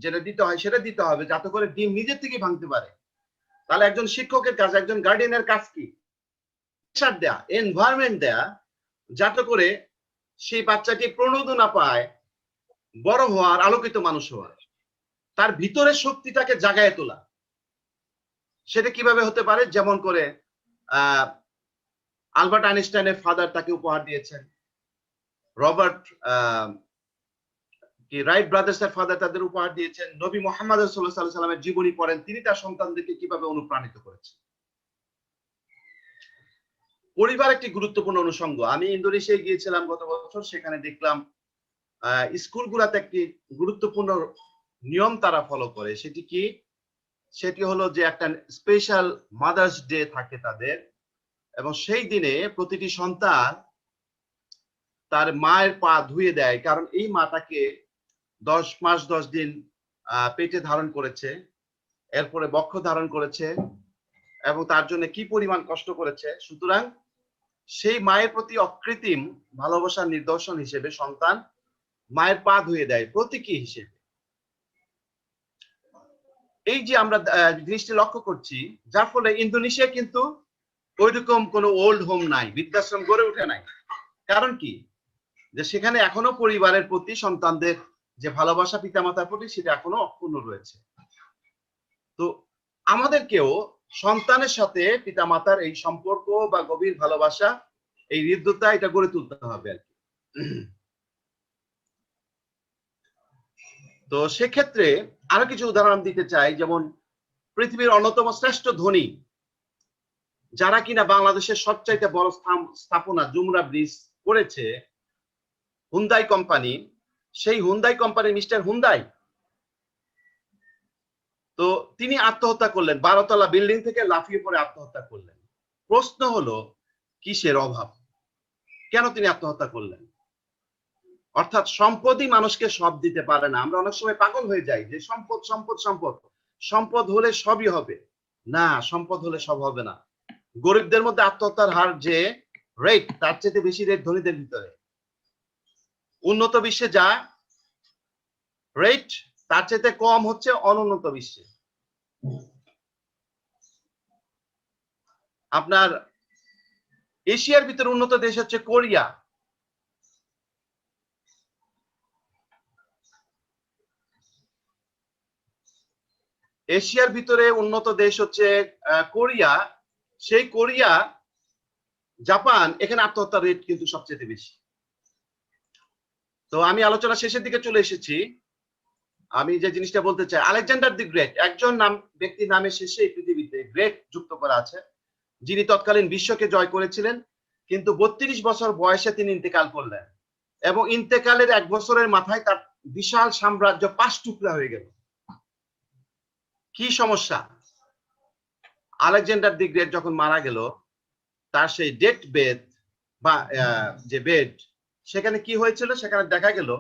যেটা দিতে হয় সেটা দিতে হবে, যাতে করে ডিম নিজের থেকে ভাঙতে পারে। তাহলে একজন শিক্ষকের কাজ, একজন গার্ডিয়ানের কাজ কি? প্রেসার দেয়া, এনভায়রনমেন্ট দেয়া, যাতে করে সেই বাচ্চাটি প্রণোদনা পায় বড় হওয়ার, আলোকিত মানুষ হওয়ার, তার ভিতরের শক্তিটাকে জাগায় তোলা। সেটা কিভাবে হতে পারে? যেমন করে আলবার্ট আইনস্টাইনের ফাদার তাকে উপহার দিয়েছেন, রবার্ট রাইট ব্রাদার্সের ফাদার তাদের উপহার দিয়েছেন, নবী মুহাম্মদ সাল্লাল্লাহু আলাইহি সাল্লামের জীবনী পড়েন, তিনি তার সন্তানদেরকে কিভাবে অনুপ্রাণিত করেছেন। পরিবার একটি গুরুত্বপূর্ণ অনুষঙ্গ। আমি ইন্দোনেশিয়ায় গিয়েছিলাম গত বছর, সেখানে দেখলাম স্কুলগুলোতে একটি গুরুত্বপূর্ণ নিয়ম তারা ফলো করে। সেটি কি? সেটি হলো যে একটা স্পেশাল মাদার্স ডে থাকে তাদের, এবং সেই দিনে প্রতিটি সন্তান তার মায়ের পা ধুয়ে দেয়, কারণ এই মাটাকে 10 মাস 10 দিন পেটে ধারণ করেছে, এরপরে বক্ষ ধারণ করেছে এবং তার জন্য কি পরিমাণ কষ্ট করেছে। সুতরাং সেই মায়ের প্রতি অকৃত্রিম ভালোবাসার নিদর্শন হিসেবে সন্তান মায়ের পা ধুয়ে দেয়, প্রতীকী হিসেবে। এই যে আমরা জিনিসটি লক্ষ্য করছি, যার ফলে ইন্দোনেশিয়া কিন্তু ওইরকম কোনো ওল্ড হোম নাই, বৃদ্ধাশ্রম গড়ে ওঠে নাই। কারণ কি? যে সেখানে এখনো পরিবারের প্রতি সন্তানদের যে ভালোবাসা পিতামাতার প্রতি, সেটা এখনো অক্ষুণ্ণ রয়েছে। তো আমাদেরকেও সন্তানের সাথে পিতামাতার এই সম্পর্ক বা গভীর ভালোবাসা, এই হৃদ্যতা, এটা গড়ে তুলতে হবে আর কি। তো সেক্ষেত্রে আরো কিছু উদাহরণ দিতে চাই। যেমন পৃথিবীর অন্যতম শ্রেষ্ঠ ধনী, যারা কিনা বাংলাদেশের সবচাইতে বড় স্থাপনা জুমরা ব্রিজ করেছে, হুন্দাই কোম্পানি, সেই হুন্দাই কোম্পানির মিস্টার হুন্দাই, তো তিনি আত্মহত্যা করলেন, 12 তলা বিল্ডিং থেকে লাফিয়ে পড়ে আত্মহত্যা করলেন। প্রশ্ন হলো কিসের অভাব, কেন তিনি আত্মহত্যা করলেন? অর্থাৎ সম্পদই মানুষকে সব দিতে পারে না। আমরা অনেক সময় পাগল হয়ে যাই যে সম্পদ সম্পদ সম্পদ, সম্পদ হলে সবই হবে। না, সম্পদ হলে সব হবে না। গরিবদের মধ্যে আত্মহত্যার হার যে রেট, তার চেয়ে বেশি রেট ধনীদের ভিতরে। উন্নত বিশ্বে যা রেট, তার চেয়ে কম হচ্ছে অনুন্নত বিশ্বে। আপনার এশিয়ার ভিতরে উন্নত দেশ হচ্ছে কোরিয়া, এশিয়ার ভিতরে উন্নত দেশ হচ্ছে কোরিয়া। সেই কোরিয়া, জাপান, এখানে আত্মহত্যার রেট কিন্তু সবচেয়ে বেশি। তো আমি আলোচনা শেষের দিকে চলে এসেছি। আমি যে জিনিসটা বলতে চাই, আলেকজান্ডার দি গ্রেট, একজন ব্যক্তির নামের শেষে এই পৃথিবীতে গ্রেট যুক্ত করা আছে, যিনি তৎকালীন বিশ্বকে জয় করেছিলেন, কিন্তু 32 বছর বয়সে তিনি ইন্তেকাল করলেন, এবং ইন্তেকালের 1 বছরের মাথায় তার বিশাল সাম্রাজ্য 5 টুকরা হয়ে গেল। কি সমস্যা? আলেকজান্ডার দি গ্রেট যখন মারা গেল, তার সেই ডেথ বেড বা যে বেড, সেখানে কি হয়েছিল? সেখানে দেখা গেল,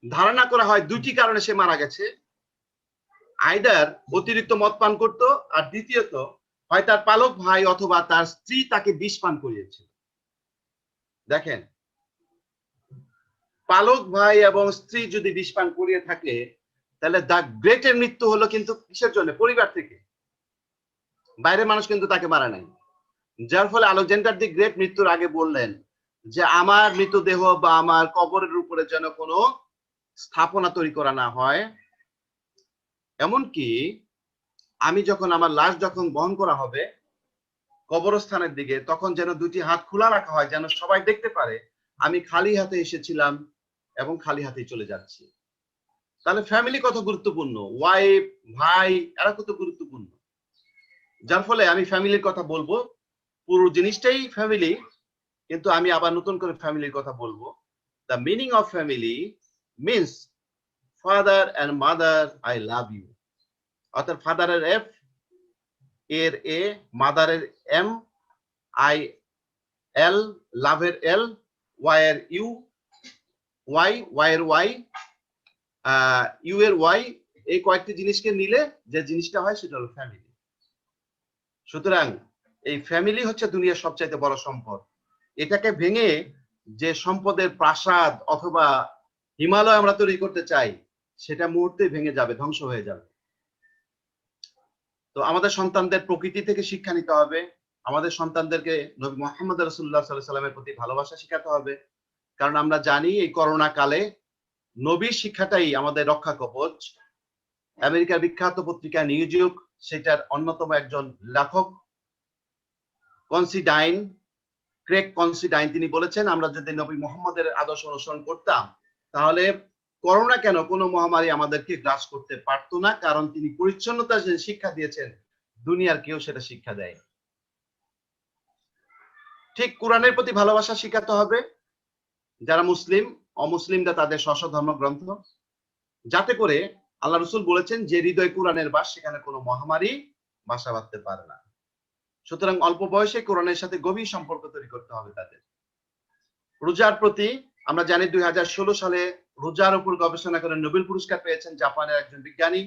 ধারণা করা হয় 2টি কারণে সে মারা গেছে। আইদার অতিরিক্ত মদ পান করতো, আর দ্বিতীয়ত হয় তার পালক ভাই অথবা তার স্ত্রী তাকে বিষ পান করিয়েছিল। দেখেন, পালক ভাই এবং স্ত্রী যদি বিষ পান করিয়ে থাকে, তাহলে দ্য গ্রেটের মৃত্যু হলো কিন্তু কিসের জন্য? পরিবার থেকে। বাইরের মানুষ কিন্তু তাকে মারা নাই। যার ফলে আলেকজান্ডার দি গ্রেট মৃত্যুর আগে বললেন যে আমার মৃতদেহ বা আমার কবরের উপরে যেন কোনো স্থাপনা তৈরি করা না হয়, এমনকি আমি যখন আমার লাশ যখন বহন করা হবে কবরস্থানের দিকে, তখন যেন 2টি হাত খোলা রাখা হয়, যেন সবাই দেখতে পারে আমি খালি হাতে এসেছিলাম এবং খালি হাতে চলে যাচ্ছি। তাহলে ফ্যামিলি কত গুরুত্বপূর্ণ, ওয়াইফ, ভাই, এরা কত গুরুত্বপূর্ণ। যার ফলে আমি ফ্যামিলির কথা বলবো, পুরো জিনিসটাই ফ্যামিলি, কিন্তু আমি আবার নতুন করে ফ্যামিলির কথা বলবো। The meaning of family means father and mother I love you. অর্থাৎ ফাদারের এফ, এর এ, মাদারের এম, আই এল, লাভের এল, ওয়াই এর ইউ, ওয়াই, ওয়াই এর ওয়াই, ইউ এর ওয়াই, এই কয়েকটি জিনিসকে নিলে যে জিনিসটা হয় সেটা হলো ফ্যামিলি। সুতরাং এই ফ্যামিলি হচ্ছে দুনিয়ার সবচাইতে বড় সম্পদ। এটাকে ভেঙে যে সম্পদের প্রাসাদ অথবা হিমালয় আমরা তৈরি করতে চাই, সেটা মুহূর্তে ভেঙে যাবে, ধ্বংস হয়ে যাবে। তো আমাদের সন্তানদের প্রকৃতি থেকে শিক্ষা নিতে হবে, আমাদের সন্তানদেরকে নবী মুহাম্মদ রাসূলুল্লাহ সাল্লাল্লাহু আলাইহি ওয়াসাল্লামের প্রতি ভালোবাসা শেখাতে হবে। কারণ আমরা জানি এই করোনা কালে নবীর শিক্ষাটাই আমাদের রক্ষা কবচ। আমেরিকার বিখ্যাত পত্রিকা নিউজউইক, সেটার অন্যতম একজন লেখক ক্রেগ কনসিডাইন, তিনি বলেছেন আমরা যদি নবী মুহাম্মদের আদর্শ অনুসরণ করতাম, তাহলে করোনা কেন কোনো মহামারী আমাদেরকে গ্রাস করতে পারতো না। কারণ তিনি পরিচ্ছন্নতা যে শিক্ষা দিয়েছেন, দুনিয়ার কেউ সেটা শিক্ষা দেয়। ঠিক কোরআনের প্রতি ভালোবাসা শিখাতে হবে যারা মুসলিম, অমুসলিমরা তাদের স্ব ধর্মগ্রন্থ, যাতে করে আল্লাহ রাসূল বলেছেন যে হৃদয় কোরআনের বাস, সেখানে কোনো মহামারী বাসা বাঁধতে পারে না। সুতরাং অল্প বয়সে কোরআনের সাথে গভীর সম্পর্ক তৈরি করতে হবে তাদের। রোজার প্রতি আমরা জানি 2016 সালে রোজার উপর গবেষণা করে নোবেল পুরস্কার পেয়েছেন জাপানের একজন বিজ্ঞানী।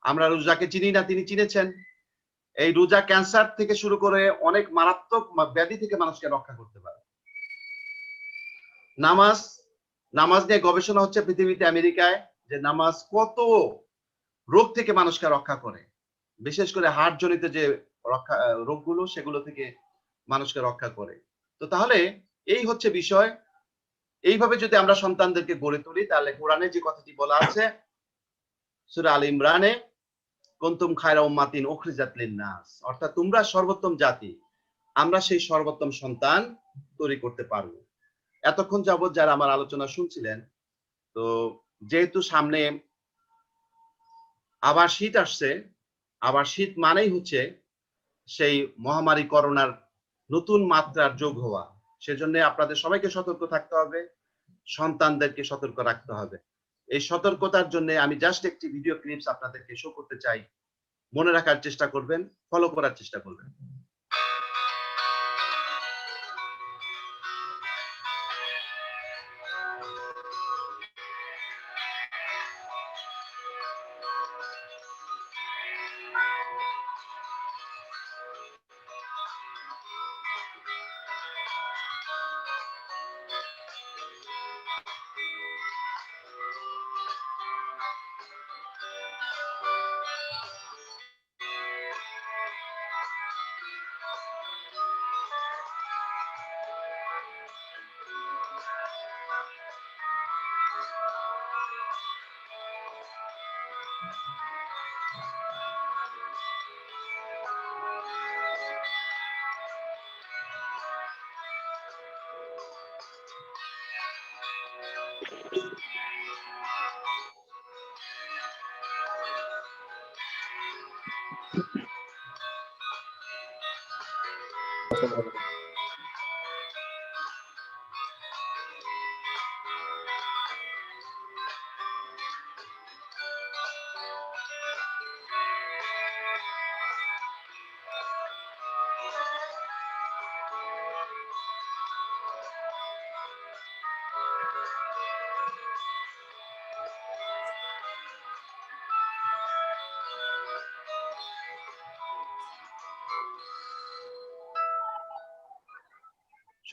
আমরা রোজাকে চিনি না, তিনি চিনেছেন। এই রোজা ক্যান্সার থেকে শুরু করে অনেক মারাত্মক ব্যাধি থেকে মানুষকে রক্ষা করতে পারে। নামাজ নিয়ে গবেষণা হচ্ছে পৃথিবীতে, আমেরিকায়, যে নামাজ কত রোগ থেকে মানুষকে রক্ষা করে, বিশেষ করে হার্ট জনিত যে রোগগুলো, সেগুলো থেকে মানুষকে রক্ষা করে। তো তাহলে এই হচ্ছে বিষয়। এইভাবে যদি আমরা সন্তানদেরকে গড়ে তুলি, তাহলে কোরআনে যে কথাটি বলা আছে সূরা আল ইমরানে, কুনতুম খায়রা উম্মাতিন উখরিজাত লিন-নাস, অর্থাৎ তোমরা সর্বোত্তম জাতি, আমরা সেই সর্বোত্তম সন্তান তৈরি করতে পারবো। এতক্ষণ যাবত যারা আমার আলোচনা শুনছিলেন, তো যেহেতু সামনে আবার শীত আসছে, আবার শীত মানেই হচ্ছে সেই মহামারী করোনার নতুন মাত্রার যোগ হওয়া। সেজন্য আপনাদের সবাইকে সতর্ক থাকতে হবে, সন্তানদেরকে সতর্ক রাখতে হবে। এই সতর্কতার জন্য আমি জাস্ট একটি ভিডিও ক্লিপস আপনাদেরকে শো করতে চাই। মনে রাখার চেষ্টা করবেন, ফলো করার চেষ্টা করবেন।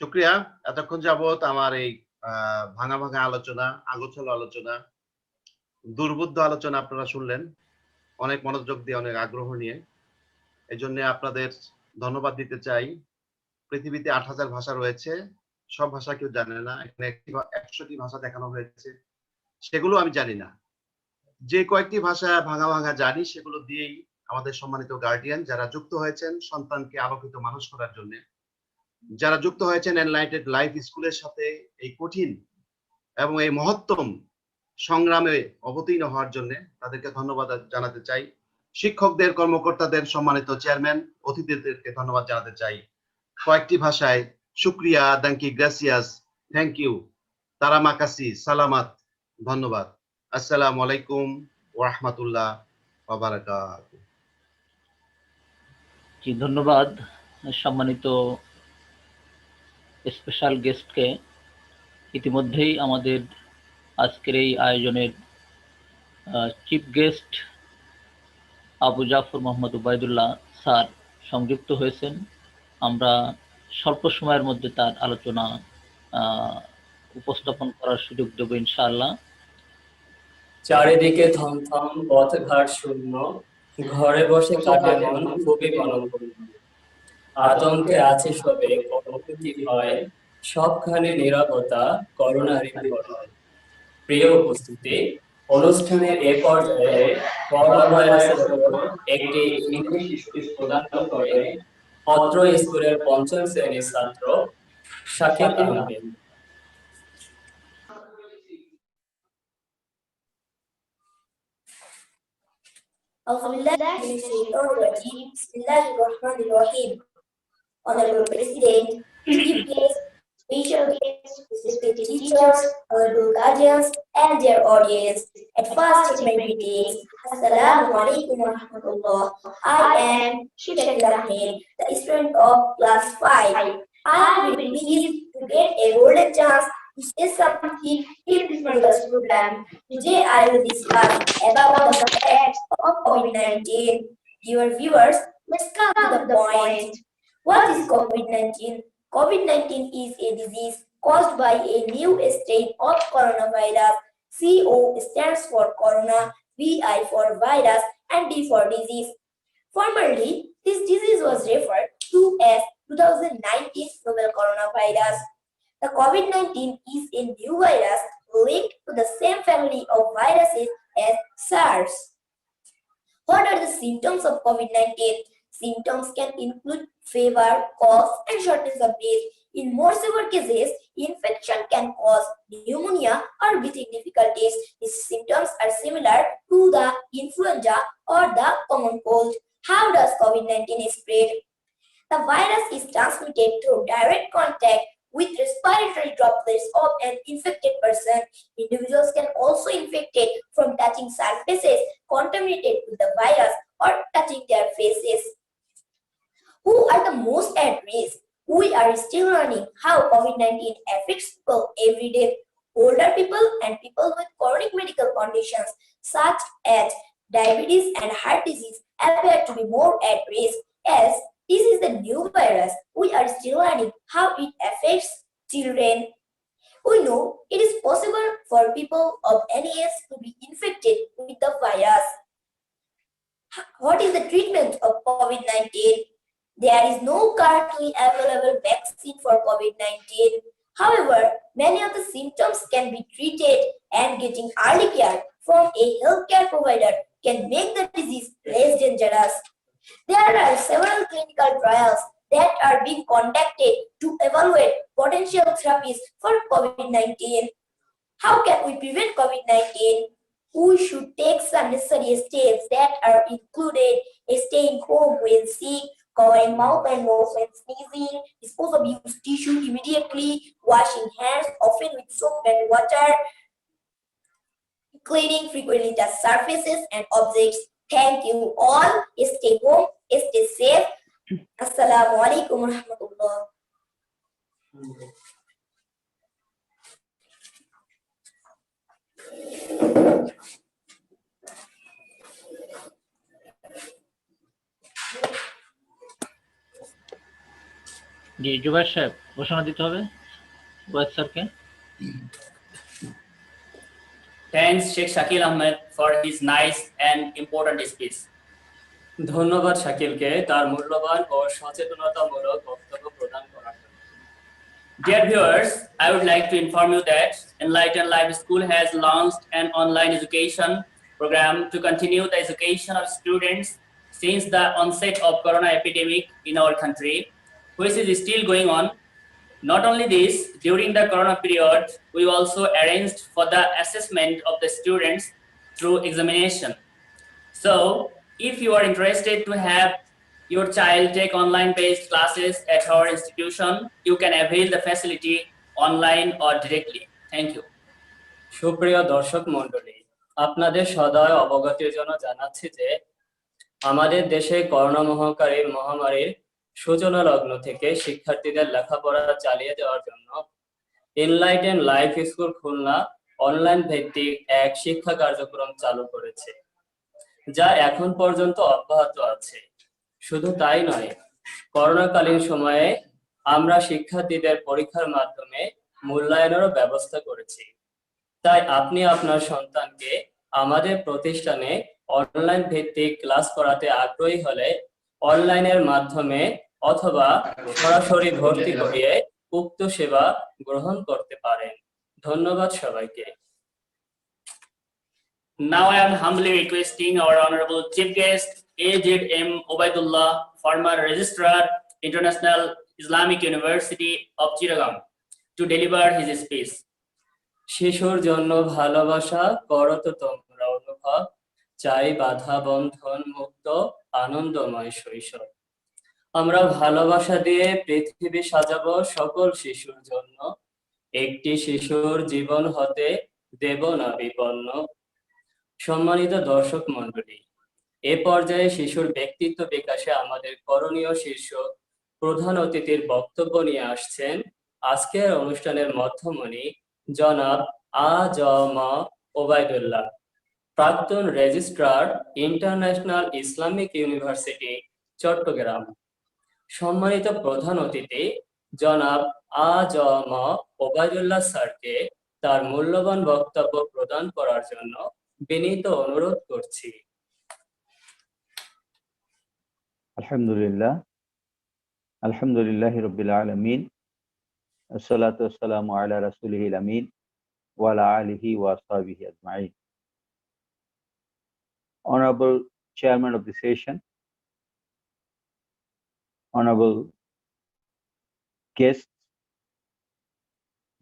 শুক্রিয়া, এতক্ষণ যাবত আমার এই ভাঙা ভাঙা আলোচনা, আগোছালো আলোচনা, দুর্বোধ্য আলোচনা আপনারা শুনলেন অনেক মনোযোগ দিয়ে, অনেক আগ্রহ নিয়ে। এই জন্য আপনাদের ধন্যবাদ দিতে চাই। পৃথিবীতে ৮,০০০ ভাষা রয়েছে, সব ভাষা কেউ জানে না। এখানে ১০০টি ভাষা দেখানো হয়েছে, সেগুলো আমি জানি না। যে কয়েকটি ভাষা ভাঙা ভাঙা জানি সেগুলো দিয়েই আমাদের সম্মানিত গার্ডিয়ান যারা যুক্ত হয়েছেন সন্তানকে আলোকিত মানুষ করার জন্য, যারা যুক্ত হয়েছেন এনলাইটেড লাইফ স্কুলের সাথে এই কঠিন এবং এই মহত্তম সংগ্রামে অবতীর্ণ হওয়ার জন্য, তাদেরকে ধন্যবাদ জানাতে চাই। শিক্ষকদের, কর্মকর্তাদের, সম্মানিত চেয়ারম্যান, অতিথিদেরকে ধন্যবাদ জানাতে চাই কয়েকটি ভাষায়। শুক্রিয়া, দাঙ্কি, গ্রাসিয়াস, থ্যাংক ইউ, তারা মাকাসি, সালামাত, ধন্যবাদ। আসসালামু আলাইকুম ওয়া রাহমাতুল্লাহ ওয়া বারাকাতুহু। জি, ধন্যবাদ সম্মানিত স্পেশাল গেস্টকে। ইতিমধ্যেই আমাদের আজকের এই আয়োজনের chief guest Abu Jafar Mohammad Ubaidullah sir সংযুক্ত হয়েছেন। আমরা স্বল্প সময়ের মধ্যে তার আলোচনা উপস্থাপন করার সুযোগ দেব ইনশাআল্লাহ। চারিদিকে থমথম, পথঘাট শূন্য, ঘরে বসে কাটে মন খুবই মনোপূর্ণ। আতঙ্কে আছে সবে, প্রকৃতি ভয়, সবখানে নীরবতা, করোনারই ভয়। প্রিয় উপস্থিতি, অনুষ্ঠানের এ পর্যায়ে করোনা ভাইরাসের উপর একটি ইংলিশ স্পিচ প্রদান করে অত্র স্কুলের ৫ম শ্রেণীর ছাত্র Shakib Ahmed. Honorable President, Chief Guest, special guests, respected teachers, honorable guardians, and their audience. At first, it may be greetings. Assalamu alaikum wa rahmatullah. I am Shakib Ahmed, the student of class 5. I will be pleased to get a golden chance to say something in this wondrous program. Today, I will discuss about the effects of COVID-19. Dear viewers, let's come to the point. What is COVID-19? COVID-19 is a disease caused by a new strain of coronavirus. CO stands for corona, VI for virus, and D for disease. Formerly, this disease was referred to as 2019 novel coronavirus. The COVID-19 is a new virus linked to the same family of viruses as SARS. What are the symptoms of COVID-19? Symptoms can include fever, cough, and shortness of breath. In more severe cases, infection can cause pneumonia or breathing difficulties. These symptoms are similar to the influenza or the common cold. How does COVID-19 spread? The virus is transmitted through direct contact with respiratory droplets of an infected person. Individuals can also be infected from touching surfaces contaminated with the virus or touching their faces. Who are the most at risk? We are still learning how COVID-19 affects people every day. Older people and people with chronic medical conditions such as diabetes and heart disease appear to be more at risk as this is the new virus. We are still learning how it affects children. We know it is possible for people of any age to be infected with the virus. What is the treatment of COVID-19? There is no currently available vaccine for COVID-19. However, many of the symptoms can be treated, and getting early care from a healthcare provider can make the disease less dangerous. There are several clinical trials that are being conducted to evaluate potential therapies for COVID-19. How can we prevent COVID-19? We should take some necessary steps that are included: staying home when sick, covering mouth and nose when sneezing, dispose of used tissue immediately, washing hands often with soap and water, cleaning frequently touched surfaces and objects. Thank you all. Stay home, stay safe. Assalamu alaikum warahmatullah. জি জুবাইর সাহেব ঘোষণা দিতে হবে wise স্যারকে। Thanks Sheikh Shakil Ahmed for his nice and important speech. ধন্যবাদ শাকিলকে তার মূল্যবান ও সচেতনতামূলক বক্তব্য প্রদান করার জন্য। Dear viewers, I would like to inform you that Enlighten Life School has launched an online education program to continue the education of students since the onset of corona epidemic in our country, which is still going on. Not only this, during the corona period, we also arranged for the assessment of the students through examination. So, if you are interested to have your child take online-based classes at our institution, you can avail the facility online or directly. Thank you. সুপ্রিয় দর্শক মণ্ডলী, আপনাদের সদয় অবগতির জন্য জানাচ্ছি যে আমাদের দেশে করোনা মহামারীর সূচনা লগ্ন থেকে শিক্ষার্থীদের লেখাপড়া চালিয়ে যাওয়ার জন্য enlighten life school Khulna online ভিত্তিক এক শিক্ষা কার্যক্রম চালু করেছে, যা এখন পর্যন্ত অব্যাহত আছে। শুধু তাই নয়, করোনাকালীন সময়ে আমরা শিক্ষার্থীদের পরীক্ষার মাধ্যমে মূল্যায়নেরও ব্যবস্থা করেছি। তাই আপনি আপনার সন্তানকে আমাদের প্রতিষ্ঠানে অনলাইন ভিত্তিক ক্লাস করাতে আগ্রহী হলে অনলাইনের মাধ্যমে অথবা সরাসরি ভর্তি করিয়ে উক্ত সেবা গ্রহণ করতে পারেন। ধন্যবাদ সবাইকে। Now I am humbly requesting our honorable chief guest, A.Z.M. Obaidullah, former registrar, International Islamic University of Chittagong, to deliver his speech. শিশুর জন্য ভালোবাসা করো তো তোমরা অনুভব, চাই বাধা বন্ধন মুক্ত আনন্দময় শৈশব। আমরা ভালোবাসা দিয়ে পৃথিবী সাজাবো সকল শিশুর জন্য, একটি শিশুর জীবন হতে দেব না বিপন্ন। সম্মানিত দর্শক মণ্ডলী, এ পর্যায়ে শিশুর ব্যক্তিত্ব বিকাশে আমাদের করণীয় শীর্ষক প্রধান অতিথির বক্তব্য নিয়ে আসছেন আজকের অনুষ্ঠানের মধ্যমণি জনাব আ.জ.ম. ওবায়দুল্লাহ, প্রাক্তন registrar, international Islamic university, Chittagong. সম্মানিত প্রধান অতিথি জনাব আ.জ.ম. ওবায়দুল্লাহ স্যারকে তার মূল্যবান বক্তব্য প্রদান করার জন্য বিনীত অনুরোধ করছি। আলহামদুলিল্লাহি রাব্বিল আলামিন, আসসালাতু ওয়াসসালামু আলা রাসূলিহিল আমিন ওয়া আলা আলিহি ওয়া আসহাবিহি আজমাইন। Honorable Chairman of the session, honorable guests,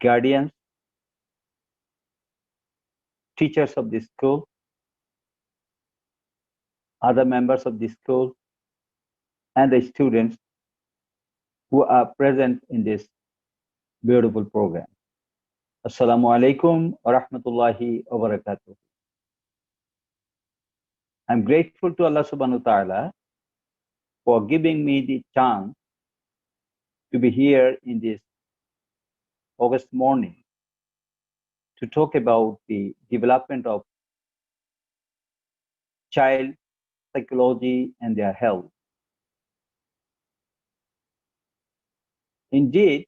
guardians, teachers of the school, other members of the school, and the students who are present in this beautiful program. Assalamu alaikum wa rahmatullahi wa barakatuh. I'm grateful to Allah subhanahu wa ta'ala for giving me the chance to be here in this August morning to talk about the development of child psychology and their health. Indeed,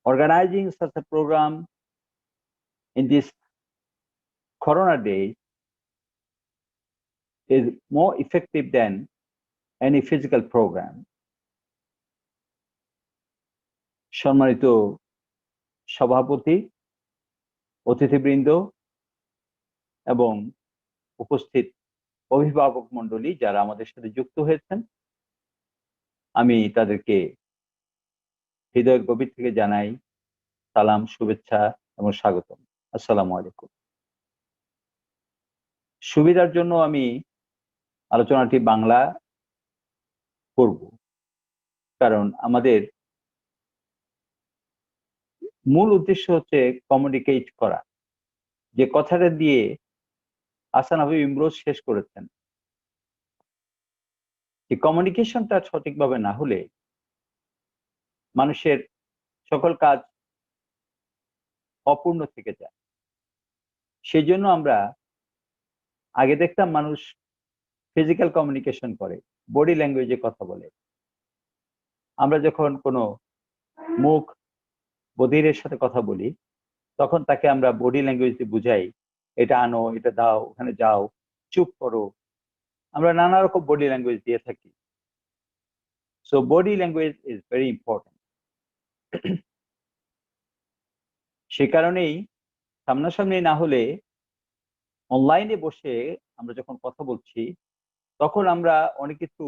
organizing such a program in this Corona days is more effective than any physical program. সম্মানিত সভাপতি, অতিথিবৃন্দ এবং উপস্থিত অভিভাবক মণ্ডলী যারা আমাদের সাথে যুক্ত হয়েছেন, আমি তাদেরকে হৃদয়ের গভীর থেকে জানাই সালাম, শুভেচ্ছা এবং স্বাগতম। আসসালামু আলাইকুম। সুবিধার জন্য আমি আলোচনাটি বাংলা করব, কারণ আমাদের মূল উদ্দেশ্য হচ্ছে কমিউনিকেট করা। যে কথাটা দিয়ে আহসান হাবিব ইমরোজ শেষ করেছেন, যে কমিউনিকেশনটা সঠিকভাবে না হলে মানুষের সকল কাজ অপূর্ণ থেকে যায়। সেই জন্য আমরা আগে দেখতাম মানুষ ফিজিক্যাল কমিউনিকেশন করে, বডি ল্যাঙ্গুয়েজে কথা বলে। আমরা যখন কোনো মুখ বধিরের সাথে কথা বলি, তখন তাকে আমরা বডি ল্যাঙ্গুয়েজ দিয়ে বুঝাই, এটা আনো, এটা দাও, ওখানে যাও, চুপ করো। আমরা নানা রকম বডি ল্যাঙ্গুয়েজ দিয়ে থাকি। So body language is very important. সে কারণেই সামনাসামনি না হলে অনলাইনে বসে আমরা যখন কথা বলছি, তখন আমরা অনেক কিছু